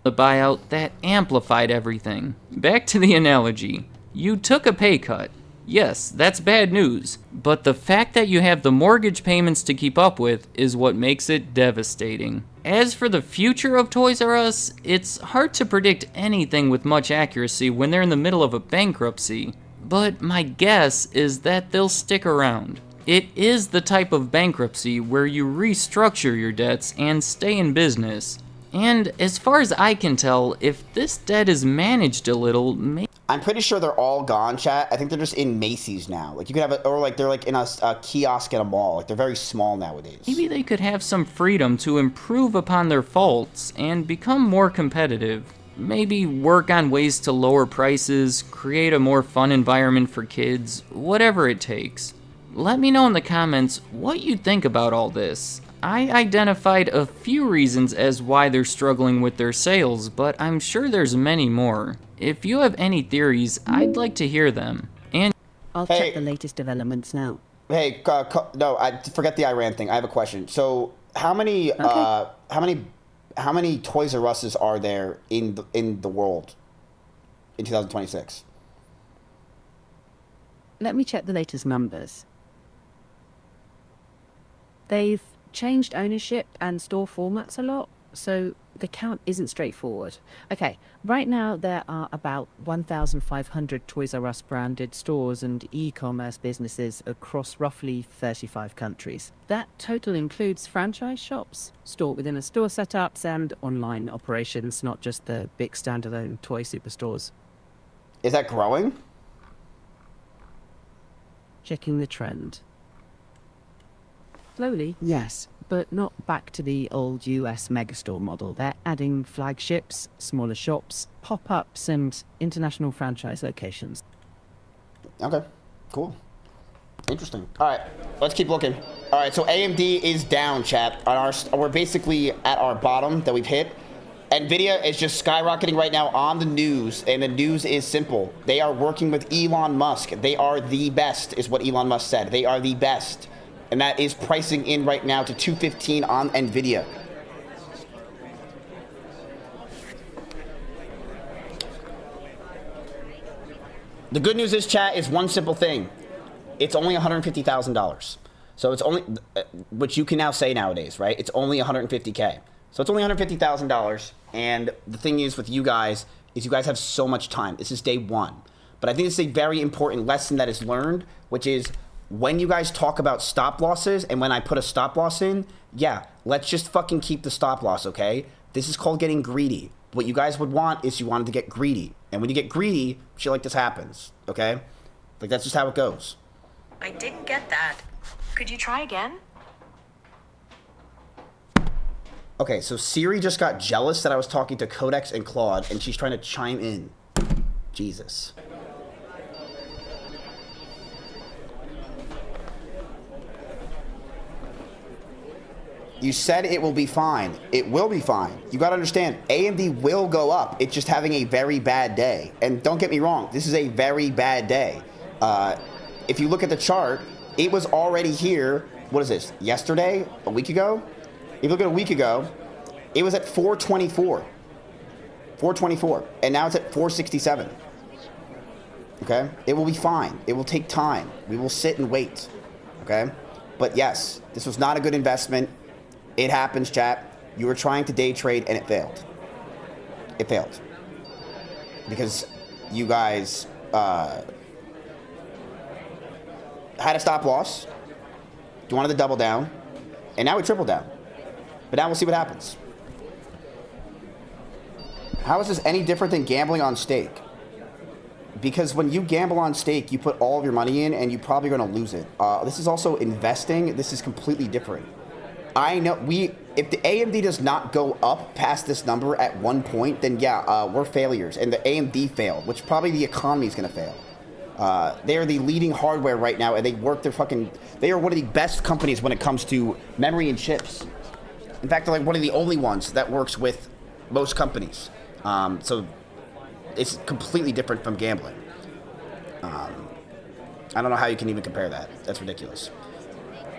The buyout that amplified everything. Back to the analogy. You took a pay cut. Yes, that's bad news, but the fact that you have the mortgage payments to keep up with is what makes it devastating. As for the future of Toys R Us, it's hard to predict anything with much accuracy when they're in the middle of a bankruptcy, but my guess is that they'll stick around. It is the type of bankruptcy where you restructure your debts and stay in business. And as far as I can tell, if this debt is managed a little, I'm pretty sure they're all gone, chat. I think they're just in Macy's now. Like you could have or like they're like in a kiosk at a mall. Like they're very small nowadays. Maybe they could have some freedom to improve upon their faults and become more competitive. Maybe work on ways to lower prices, create a more fun environment for kids, whatever it takes. Let me know in the comments what you think about all this. I identified a few reasons as why they're struggling with their sales, but I'm sure there's many more. If you have any theories, I'd like to hear them. And I'll check the latest developments now. Hey, no, I forget the Iran thing. I have a question. So, how many Toys R Us's are there in the world in 2026? Let me check the latest numbers. They've changed ownership and store formats a lot, so the count isn't straightforward. Okay, right now there are about 1,500 Toys R Us branded stores and e-commerce businesses across roughly 35 countries. That total includes franchise shops, store-within-a-store setups, and online operations, not just the big standalone toy superstores. Is that growing? Checking the trend. Slowly, yes, but not back to the old US megastore model. They're adding flagships, smaller shops, pop-ups, and international franchise locations. Okay, cool. Interesting. All right, let's keep looking. All right, so AMD is down, chat. We're basically at our bottom that we've hit. NVIDIA is just skyrocketing right now on the news, and the news is simple. They are working with Elon Musk. They are the best, is what Elon Musk said. They are the best. And that is pricing in right now to $215 on NVIDIA. The good news is, chat, is one simple thing. It's only $150,000. So it's only, which you can now say nowadays, right? It's only $150K. So it's only $150,000. And the thing is with you guys, is you guys have so much time. This is day one. But I think it's a very important lesson that is learned, which is, when you guys talk about stop losses and when I put a stop loss in, yeah, let's just fucking keep the stop loss, okay? This is called getting greedy. What you guys would want is you wanted to get greedy. And when you get greedy, shit like this happens, okay? Like, that's just how it goes. I didn't get that. Could you try again? Okay, so Siri just got jealous that I was talking to Codex and Claude, and she's trying to chime in. Jesus. You said it will be fine. It will be fine. You got to understand, AMD will go up. It's just having a very bad day. And don't get me wrong, this is a very bad day. If you look at the chart, it was already here. What is this? Yesterday? A week ago? If you look at a week ago, it was at 424. 424. And now it's at 467. Okay? It will be fine. It will take time. We will sit and wait. Okay? But yes, this was not a good investment. It happens, chat. You were trying to day trade and it failed. It failed. Because you guys had a stop loss. You wanted to double down. And now we triple down. But now we'll see what happens. How is this any different than gambling on stake? Because when you gamble on stake, you put all of your money in and you're probably going to lose it. This is also investing. This is completely different. I know if the AMD does not go up past this number at one point, then yeah, we're failures. And the AMD failed, which probably the economy is going to fail. They are the leading hardware right now, and they are one of the best companies when it comes to memory and chips. In fact, they're like one of the only ones that works with most companies. So it's completely different from gambling. I don't know how you can even compare that. That's ridiculous.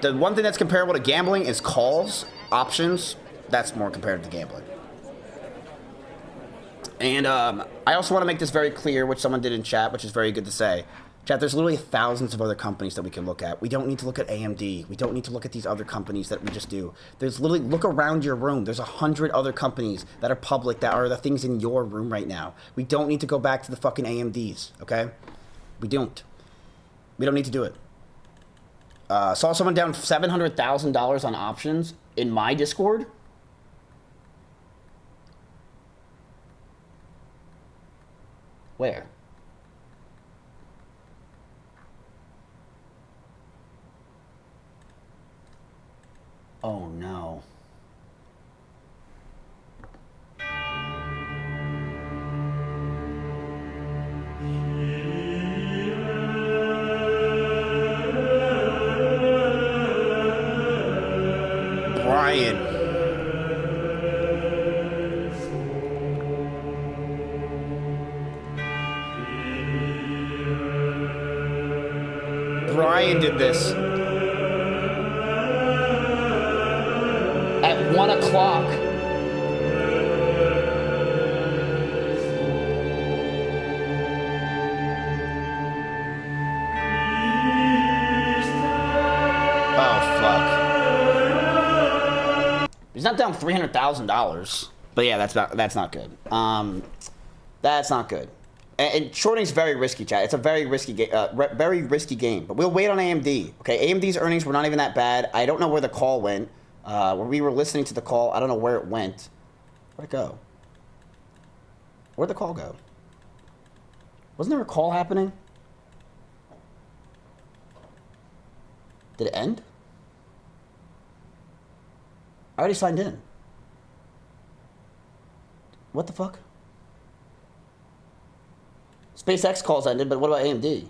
The one thing that's comparable to gambling is calls, options. That's more comparative to gambling. And I also want to make this very clear, which someone did in chat, which is very good to say. Chat, there's literally thousands of other companies that we can look at. We don't need to look at AMD. We don't need to look at these other companies that we just do. There's literally, look around your room. There's 100 other companies that are public that are the things in your room right now. We don't need to go back to the fucking AMDs, okay? We don't. We don't need to do it. Saw someone down $700,000 on options in my Discord. Where? Oh no. Ryan did this. At 1 o'clock. Oh, fuck. He's not down $300,000. But yeah, that's not good. That's not good. And shorting's very risky, chat. It's a very risky game. But we'll wait on AMD. Okay, AMD's earnings were not even that bad. I don't know where the call went. When we were listening to the call, I don't know where it went. Where'd it go? Where'd the call go? Wasn't there a call happening? Did it end? I already signed in. What the fuck? SpaceX calls ended, but what about AMD?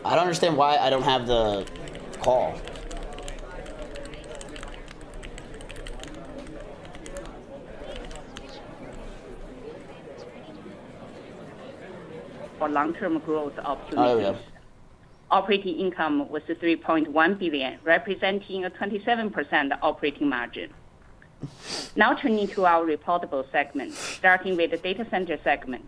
I don't understand why I don't have the call. For long-term growth opportunities. Operating income was $3.1 billion, representing a 27% operating margin. Now turning to our reportable segment, starting with the data center segment.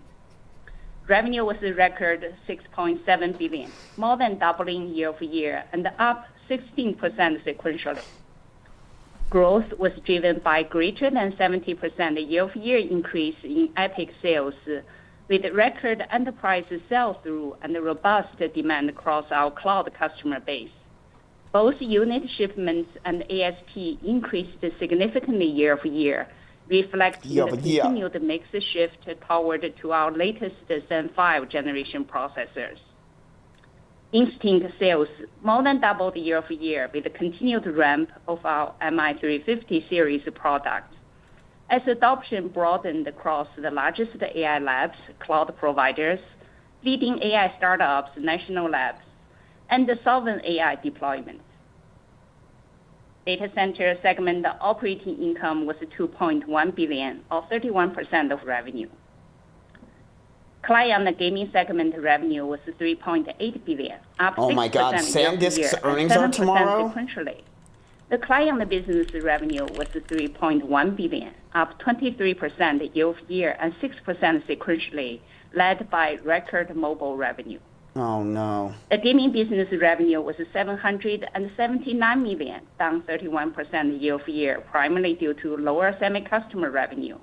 Revenue was a record $6.7 billion, more than doubling year-over-year and up 16% sequentially. Growth was driven by greater than 70% year-over-year increase in EPYC sales, with record enterprise sell-through and robust demand across our cloud customer base. Both unit shipments and ASP increased significantly year-over-year, reflecting the continued mix shift toward to our latest Zen 5 generation processors. Instinct sales more than doubled year-over-year with the continued ramp of our MI350 series products. As adoption broadened across the largest AI labs, cloud providers, leading AI startups, national labs, and the sovereign AI deployments. Data center segment operating income was $2.1 billion, or 31% of revenue. Client gaming segment revenue was $3.8 billion, up 6% Oh my God, SanDisk's earnings are tomorrow? Sequentially. The client business revenue was $3.1 billion, up 23% year-over-year and 6% sequentially, led by record mobile revenue. Oh no. The gaming business revenue was $779 million, down 31% year-over-year, primarily due to lower semi-customer revenue.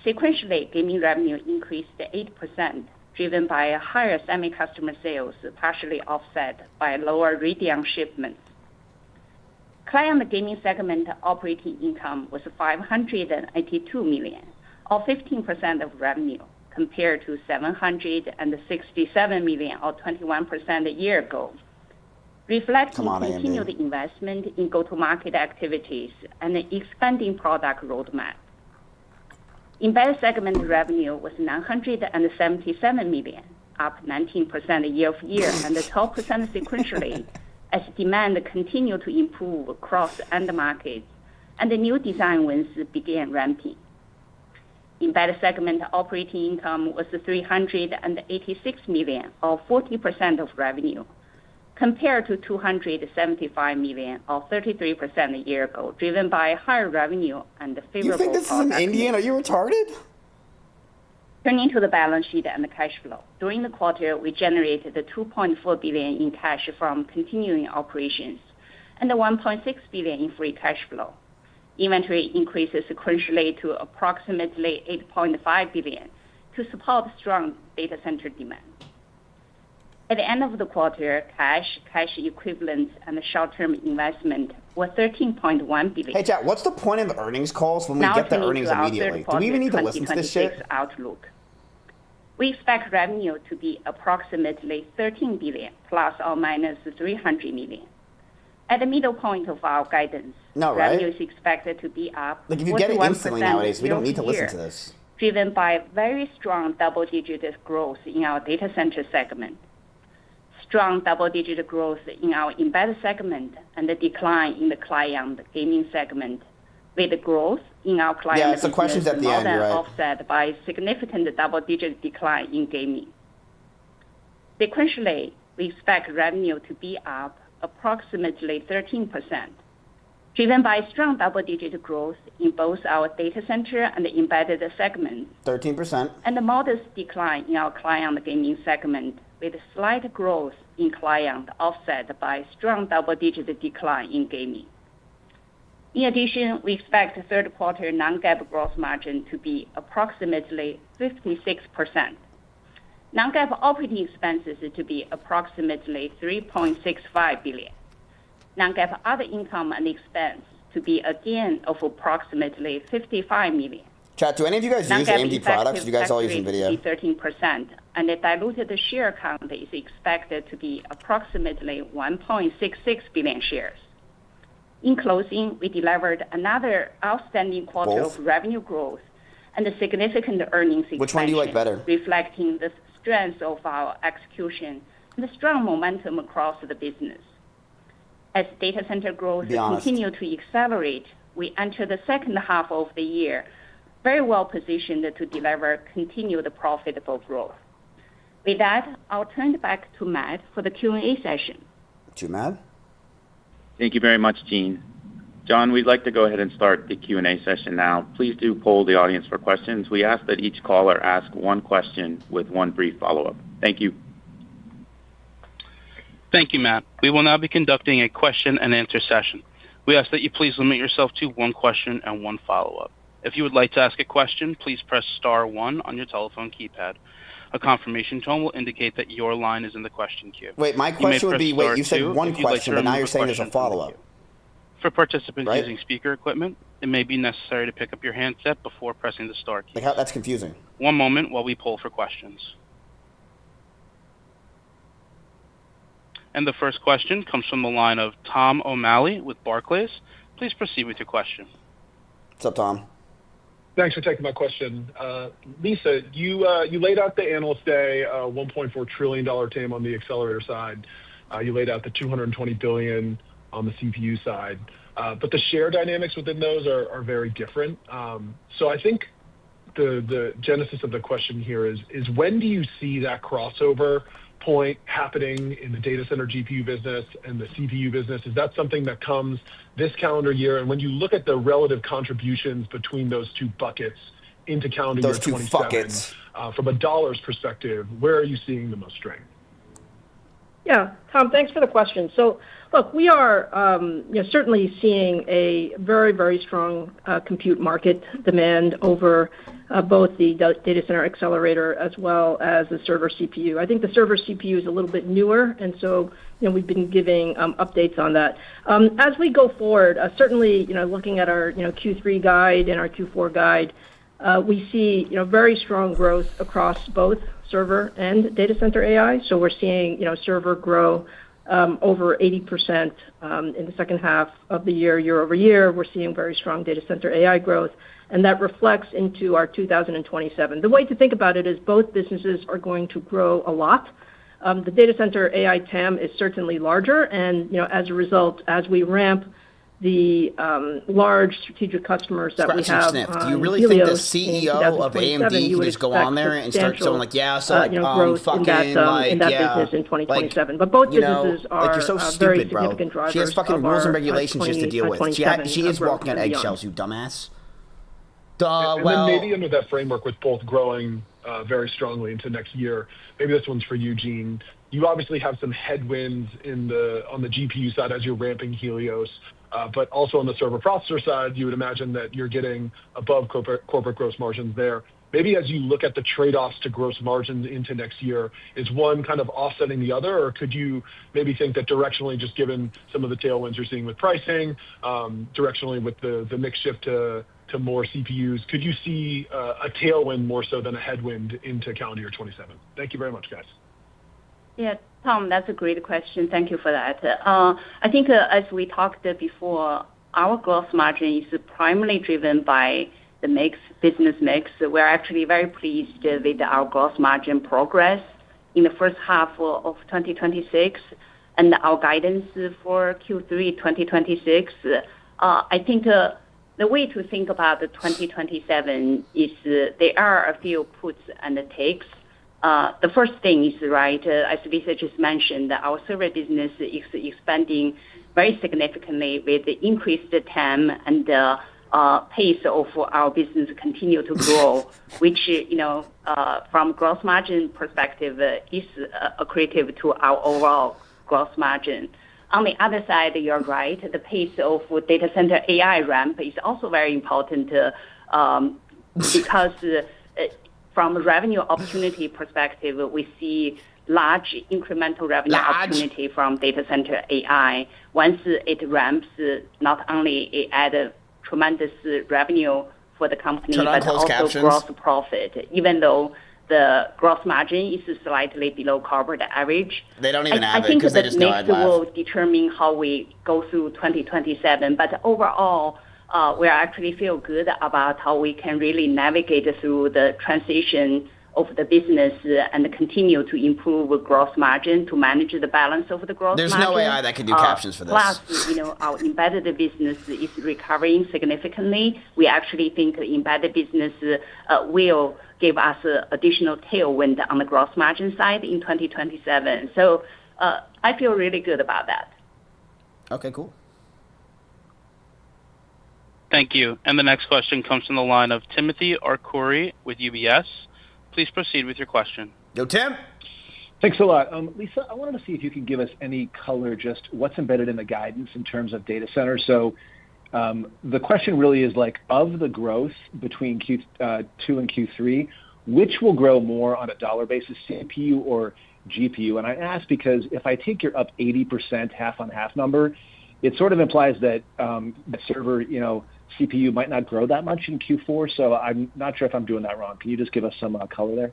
Sequentially, gaming revenue increased 8%, driven by higher semi-customer sales, partially offset by lower Radeon shipments. Client gaming segment operating income was $582 million, or 15% of revenue, compared to $767 million, or 21% a year ago, reflecting continued investment in go-to-market activities and an expanding product roadmap. Embedded segment revenue was $977 million, up 19% year-over-year and 12% sequentially, as demand continued to improve across end markets and the new design wins began ramping. Embedded segment operating income was $386 million, or 40% of revenue, compared to $275 million, or 33% a year ago, driven by higher revenue and favorable. You think this is an Indian? Are you retarded? Turning to the balance sheet and the cash flow. During the quarter, we generated $2.4 billion in cash from continuing operations and $1.6 billion in free cash flow. Inventory increases sequentially to approximately $8.5 billion to support strong data center demand. At the end of the quarter, cash equivalents, and short-term investment were $13.1 billion. Hey, chat, what's the point of earnings calls when we get the earnings immediately? Do we even need to listen to this shit? Outlook. We expect revenue to be approximately $13 billion, plus or minus $300 million. At the middle point of our guidance, No, right? Revenue is expected to be up Like, if you get it 41% instantly nowadays, we don't need to listen year-over-year, to this. driven by very strong double-digit growth in our data center segment, strong double-digit growth in our embedded segment, and the decline in the client gaming segment, with the growth in our client some questions business at the more end, than you're right. offset by significant double-digit decline in gaming. Sequentially, we expect revenue to be up approximately 13%, driven by strong double-digit growth in both our data center and the embedded segments, 13%. and a modest decline in our client gaming segment, with slight growth in client offset by strong double-digit decline in gaming. In addition, we expect third quarter non-GAAP gross margin to be approximately 56%. Non-GAAP operating expenses to be approximately $3.65 billion. Non-GAAP other income and expense to be a gain of approximately $55 million. Chat, do any of you guys use AMD products? You guys all use NVIDIA? To be 13%, and the diluted share count is expected to be approximately 1.66 billion shares. In closing, we delivered another outstanding quarter of revenue growth and a significant earnings expansion. Which one do you like better? Reflecting the strength of our execution and the strong momentum across the business. As data center growth continue to accelerate, we enter the second half of the year very well positioned to deliver continued profitable growth. With that, I'll turn it back to Matt for the Q&A session. To Matt? Thank you very much, Jean. John, we'd like to go ahead and start the Q&A session now. Please do poll the audience for questions. We ask that each caller ask one question with one brief follow-up. Thank you. Thank you, Matt. We will now be conducting a question-and-answer session. We ask that you please limit yourself to one question and one follow-up. If you would like to ask a question, please press star 1 on your telephone keypad. A confirmation tone will indicate that your line is in the question queue. Wait, my question would be, you said one question, but now you're saying there's a follow-up. For participants using speaker equipment, it may be necessary to pick up your handset before pressing the star key. That's confusing. One moment while we poll for questions. And the first question comes from the line of Tom O'Malley with Barclays. Please proceed with your question. What's up, Tom? Thanks for taking my question. Lisa, you laid out the Analyst Day $1.4 trillion TAM on the accelerator side. You laid out the $220 billion on the CPU side. But the share dynamics within those are very different. So I think the genesis of the question here is when do you see that crossover point happening in the data center GPU business and the CPU business? Is that something that comes this calendar year? And when you look at the relative contributions between those two buckets into calendar year 2027, from a dollars perspective, where are you seeing the most strength? Yeah, Tom, thanks for the question. So, look, we are certainly seeing a very, very strong compute market demand over both the data center accelerator as well as the server CPU. I think the server CPU is a little bit newer, and so we've been giving updates on that. As we go forward, certainly looking at our Q3 guide and our Q4 guide, we see very strong growth across both server and data center AI. So we're seeing server grow over 80% in the second half of the year over year. We're seeing very strong data center AI growth, and that reflects into our 2027. The way to think about it is both businesses are going to grow a lot. The data center AI TAM is certainly larger, and as a result, as we ramp the large strategic customers that we have, do you really think the CEO of AMD can just go on there and start showing like, growth fucking in that business in 2027? But both businesses are you're so very stupid, bro. significant drivers. She has fucking rules and regulations just to deal with. She is walking on growth and eggshells, you dumbass. And then maybe under that framework with both growing very strongly into next year, maybe this one's for you, Jean. You obviously have some headwinds on the GPU side as you're ramping Helios, but also on the server processor side, you would imagine that you're getting above corporate gross margins there. Maybe as you look at the trade-offs to gross margins into next year, is one kind of offsetting the other, or could you maybe think that directionally, just given some of the tailwinds you're seeing with pricing, directionally with the mix shift to more CPUs, could you see a tailwind more so than a headwind into calendar year 27? Thank you very much, guys. Yeah, Tom, that's a great question. Thank you for that. I think as we talked before, our gross margin is primarily driven by the business mix. We're actually very pleased with our gross margin progress in the first half of 2026 and our guidance for Q3 2026. I think the way to think about the 2027 is there are a few puts and takes. The first thing is, as Lisa just mentioned, our server business is expanding very significantly with the increased TAM and the pace of our business continue to grow, which, from gross margin perspective, is accretive to our overall gross margin. On the other side, you're right, the pace of data center AI ramp is also very important because from a revenue opportunity perspective, we see large incremental revenue opportunity from data center AI. Once it ramps, not only it add tremendous revenue for the company, but also gross profit, even though the gross margin is slightly below corporate average. They don't even have it because they just know I'd laugh. I think the mix will determine how we go through 2027. But overall, we actually feel good about how we can really navigate through the transition of the business and continue to improve gross margin to manage the balance of the gross margin. There's no AI that can do captions for this. Plus, our embedded business is recovering significantly. We actually think the embedded business will give us additional tailwind on the gross margin side in 2027. So I feel really good about that. Okay, cool. Thank you. And the next question comes from the line of Timothy Arcuri with UBS. Please proceed with your question. Yo, Tim. Thanks a lot. Lisa, I wanted to see if you could give us any color, just what's embedded in the guidance in terms of data center. So the question really is of the growth between Q2 and Q3, which will grow more on a dollar basis, CPU or GPU? And I ask because if I take your up 80% half on half number, it sort of implies that the server, CPU might not grow that much in Q4. So I'm not sure if I'm doing that wrong. Can you just give us some color there?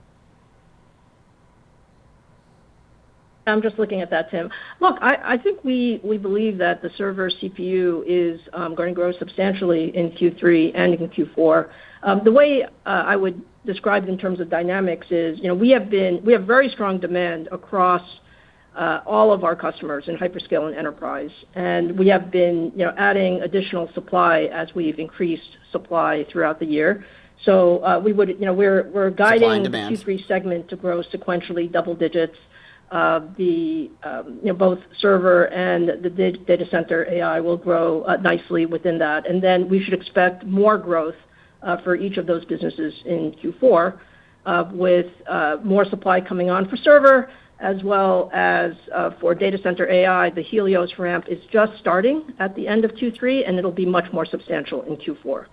I'm just looking at that, Tim. Look, I think we believe that the server CPU is going to grow substantially in Q3 and in Q4. The way I would describe it in terms of dynamics is, we have very strong demand across all of our customers in hyperscale and enterprise, and we have been adding additional supply as we've increased supply throughout the year. So we're guiding the Q3 segment to grow sequentially double digits. Both server and the data center AI will grow nicely within that, and then we should expect more growth for each of those businesses in Q4 with more supply coming on for server as well as for data center AI. The Helios ramp is just starting at the end of Q3, and it'll be much more substantial in Q4.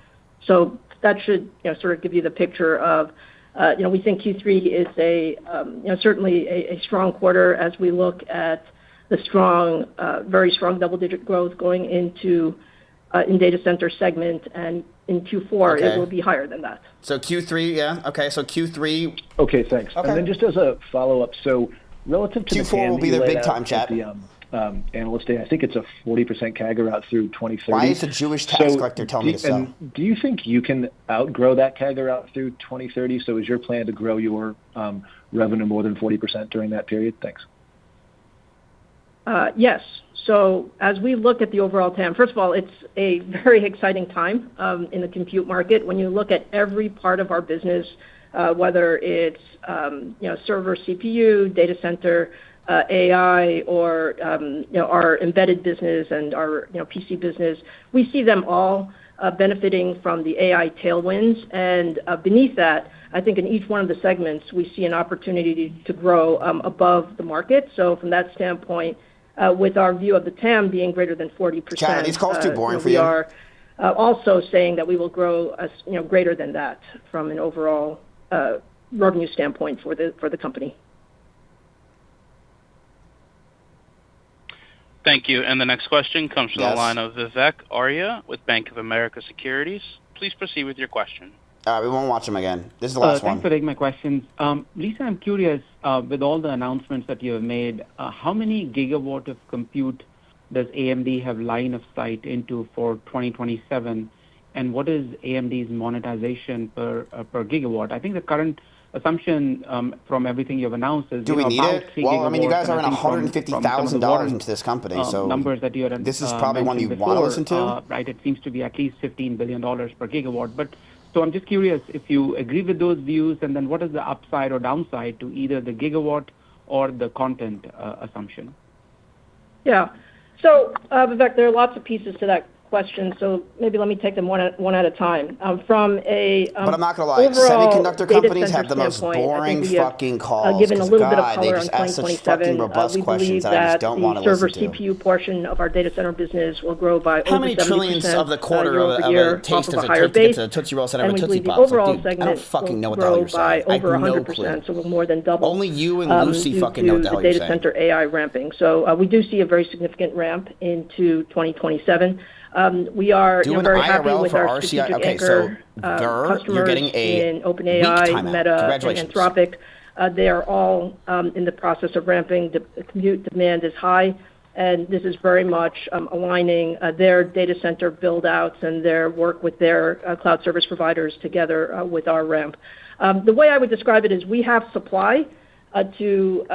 So that should sort of give you the picture of we think Q3 is certainly a strong quarter as we look at the very strong double-digit growth going into in data center segment, and in Q4 it will be higher than that. So Q3, yeah, okay. So Q3. Okay, thanks. Okay. And then just as a follow-up, so relative to Q4 will be their big time, chat. The analyst day, I think it's a 40% CAGR out through 2030. Why is a Jewish tax collector telling me to sell? And do you think you can outgrow that CAGR out through 2030? So is your plan to grow your revenue more than 40% during that period? Thanks. Yes. So as we look at the overall TAM, first of all, it's a very exciting time in the compute market. When you look at every part of our business, whether it's server CPU, data center AI, or our embedded business and our PC business, we see them all benefiting from the AI tailwinds. And beneath that, I think in each one of the segments, we see an opportunity to grow above the market. So from that standpoint, with our view of the TAM being greater than 40%, Chad, these calls too boring for you. We are also saying that we will grow greater than that from an overall revenue standpoint for the company. Thank you. And the next question comes from the line of Vivek Arya with Bank of America Securities. Please proceed with your question. We won't watch them again. This is the last one. Thanks for taking my questions. Lisa, I'm curious, with all the announcements that you have made, how many gigawatt of compute does AMD have line of sight into for 2027? And what is AMD's monetization per gigawatt? I think the current assumption from everything you've announced is do we need about it? 3 Well, I mean, you gigawatts, guys are in and I think $150,000 into this company, so numbers that you had this is probably one you mentioned want to before, listen to. right? It seems to be at least $15 billion per gigawatt. But so I'm just curious if you agree with those views, and then what is the upside or downside to either the gigawatt or the content assumption? Yeah. So, Vivek, there are lots of pieces to that question, so maybe let me take them one at a time. From a but I'm not gonna lie, semiconductor companies have the most boring fucking calls. Given a little bit of color on just ask such 2027, fucking robust we questions believe that I just that don't the want to server listen to. CPU portion of our data center business will grow by How over many 70% trillions of the quarter of year-over-year a taste off of does a it higher take to get base, to the Tootsie Roll Center and of a we Tootsie believe the Pops? overall Like, dude, I segment don't fucking know will what the hell grow you're by saying. I over have no 100%, clue. so we'll more than double. Only you and Lucy fucking know what the hell you're data saying. center AI ramping. So we do see a very significant ramp into 2027. We are very happy with our strategic anchor customers in OpenAI, Meta, and Anthropic. They are all in the process of ramping. The compute demand is high, and this is very much aligning their data center build-outs and their work with their cloud service providers together with our ramp. The way I would describe it is we have supply to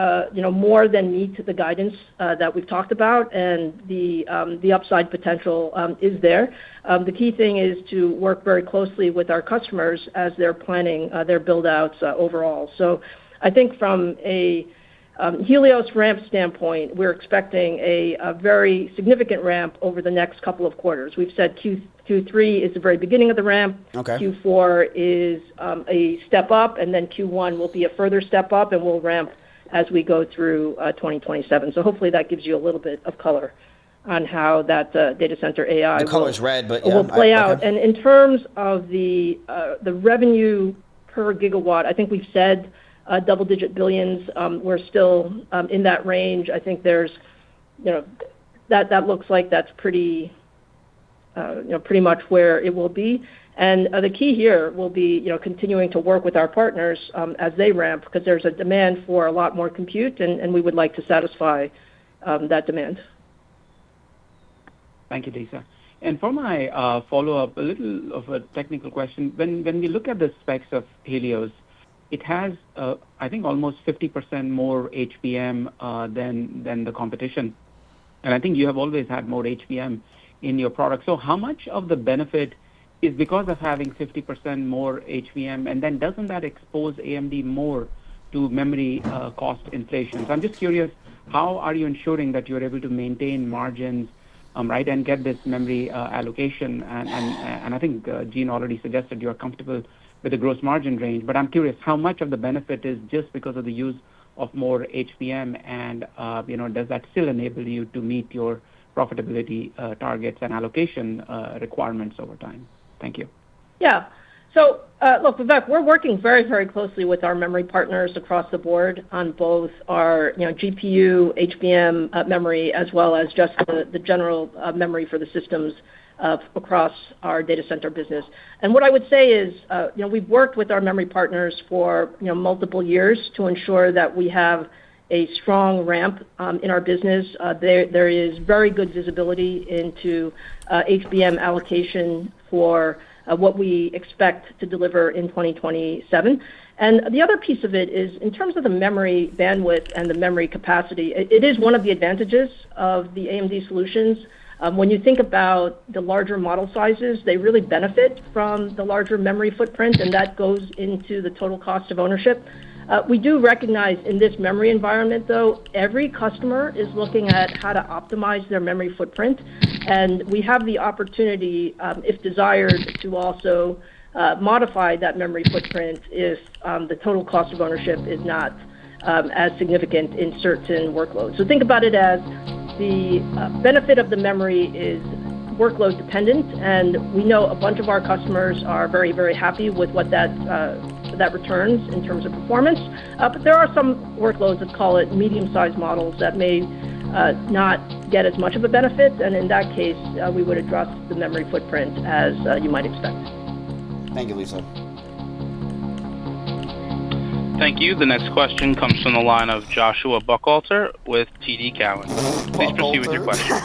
more than meet the guidance that we've talked about, and the upside potential is there. The key thing is to work very closely with our customers as they're planning their build-outs overall. So I think from a Helios ramp standpoint, we're expecting a very significant ramp over the next couple of quarters. We've said Q3 is the very beginning of the ramp. Okay. Q4 is a step up, and then Q1 will be a further step up, and we'll ramp as we go through 2027. So hopefully that gives you a little bit of color on how that data center AI color's red, but will play out. And in terms of the revenue per gigawatt, I think we've said double-digit billions. We're still in that range. I think there's, that looks like that's pretty much where it will be. And the key here will be, continuing to work with our partners as they ramp, because there's a demand for a lot more compute, and we would like to satisfy that demand. Thank you, Lisa. And for my follow-up, a little of a technical question. When we look at the specs of Helios, it has, I think, almost 50% more HBM than the competition. And I think you have always had more HBM in your product. So how much of the benefit is because of having 50% more HBM, and then doesn't that expose AMD more to memory cost inflation? So I'm just curious, how are you ensuring that you're able to maintain margins, right, and get this memory allocation? And I think Jean already suggested you're comfortable with the gross margin range, but I'm curious how much of the benefit is just because of the use of more HBM, and does that still enable you to meet your profitability targets and allocation requirements over time? Thank you. Yeah. So look, Vivek, we're working very, very closely with our memory partners across the board on both our GPU, HBM memory, as well as just the general memory for the systems across our data center business. And what I would say is, we've worked with our memory partners for multiple years to ensure that we have a strong ramp in our business. There is very good visibility into HBM allocation for what we expect to deliver in 2027. And the other piece of it is, in terms of the memory bandwidth and the memory capacity, it is one of the advantages of the AMD solutions. When you think about the larger model sizes, they really benefit from the larger memory footprint, and that goes into the total cost of ownership. We do recognize in this memory environment, though, every customer is looking at how to optimize their memory footprint, and we have the opportunity, if desired, to also modify that memory footprint if the total cost of ownership is not as significant in certain workloads. So think about it as the benefit of the memory is workload dependent, and we know a bunch of our customers are very, very happy with what that returns in terms of performance. But there are some workloads, let's call it medium-sized models, that may not get as much of a benefit, and in that case, we would adjust the memory footprint as you might expect. Thank you, Lisa. Thank you. The next question comes from the line of Joshua Buchalter with TD Cowen. Please proceed with your question.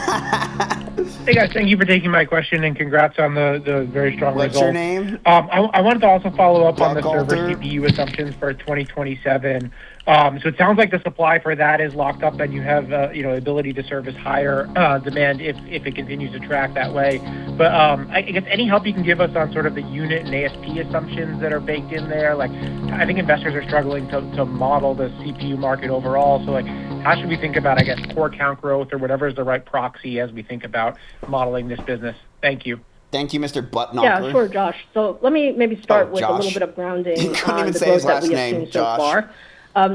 Hey guys, thank you for taking my question and congrats on the very strong results. What's your name? I wanted to also follow up on the server CPU assumptions for 2027. So it sounds like the supply for that is locked up and you have ability to service higher demand if it continues to track that way. But I guess any help you can give us on sort of the unit and ASP assumptions that are baked in there? Like, I think investors are struggling to model the CPU market overall. So like, how should we think about, I guess, core count growth or whatever is the right proxy as we think about modeling this business? Thank you. Thank you, Mr. Buttnocker. Yeah, sure, Josh. So let me maybe start with a little bit of grounding on the growth that we have seen so far.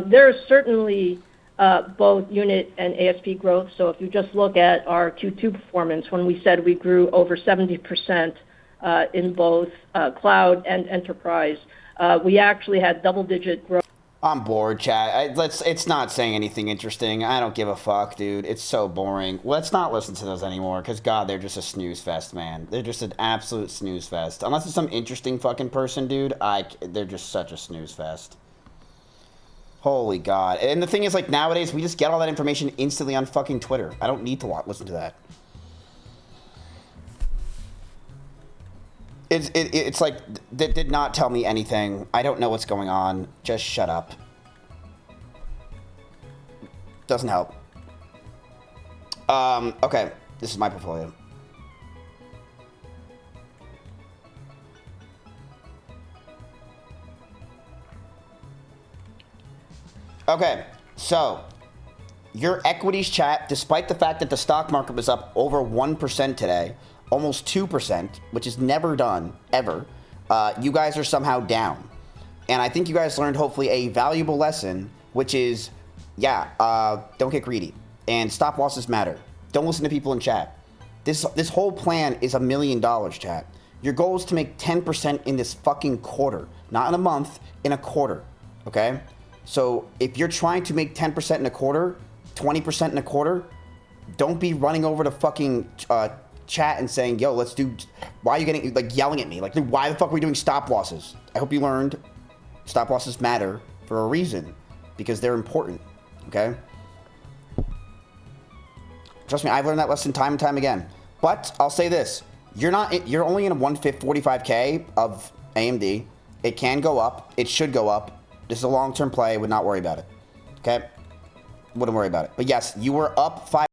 There is certainly both unit and ASP growth. So if you just look at our Q2 performance, when we said we grew over 70% in both cloud and enterprise, we actually had double-digit growth. I'm bored, chat. It's not saying anything interesting. I don't give a fuck, dude. It's so boring. Let's not listen to those anymore, because, God, they're just a snooze fest, man. They're just an absolute snooze fest. Unless it's some interesting fucking person, dude, they're just such a snooze fest. Holy God. And the thing is, like, nowadays, we just get all that information instantly on fucking Twitter. I don't need to listen to that. It's like, that did not tell me anything. I don't know what's going on. Just shut up. Doesn't help. Okay. This is my portfolio. Okay, so your equities chat, despite the fact that the stock market was up over 1% today, almost 2%, which is never done, ever, you guys are somehow down. And I think you guys learned, hopefully, a valuable lesson, which is, don't get greedy. And stop losses matter. Don't listen to people in chat. This whole plan is $1 million, chat. Your goal is to make 10% in this fucking quarter. Not in a month, in a quarter, okay? So if you're trying to make 10% in a quarter, 20% in a quarter, don't be running over to fucking chat and saying, yo, let's do, why are you getting, like, yelling at me? Like, why the fuck are we doing stop losses? I hope you learned stop losses matter for a reason, because they're important, okay? Trust me, I've learned that lesson time and time again. But I'll say this, you're only in a 145K of AMD. It can go up. It should go up. This is a long-term play. I would not worry about it. Okay? Wouldn't worry about it. But yes, you were up 5.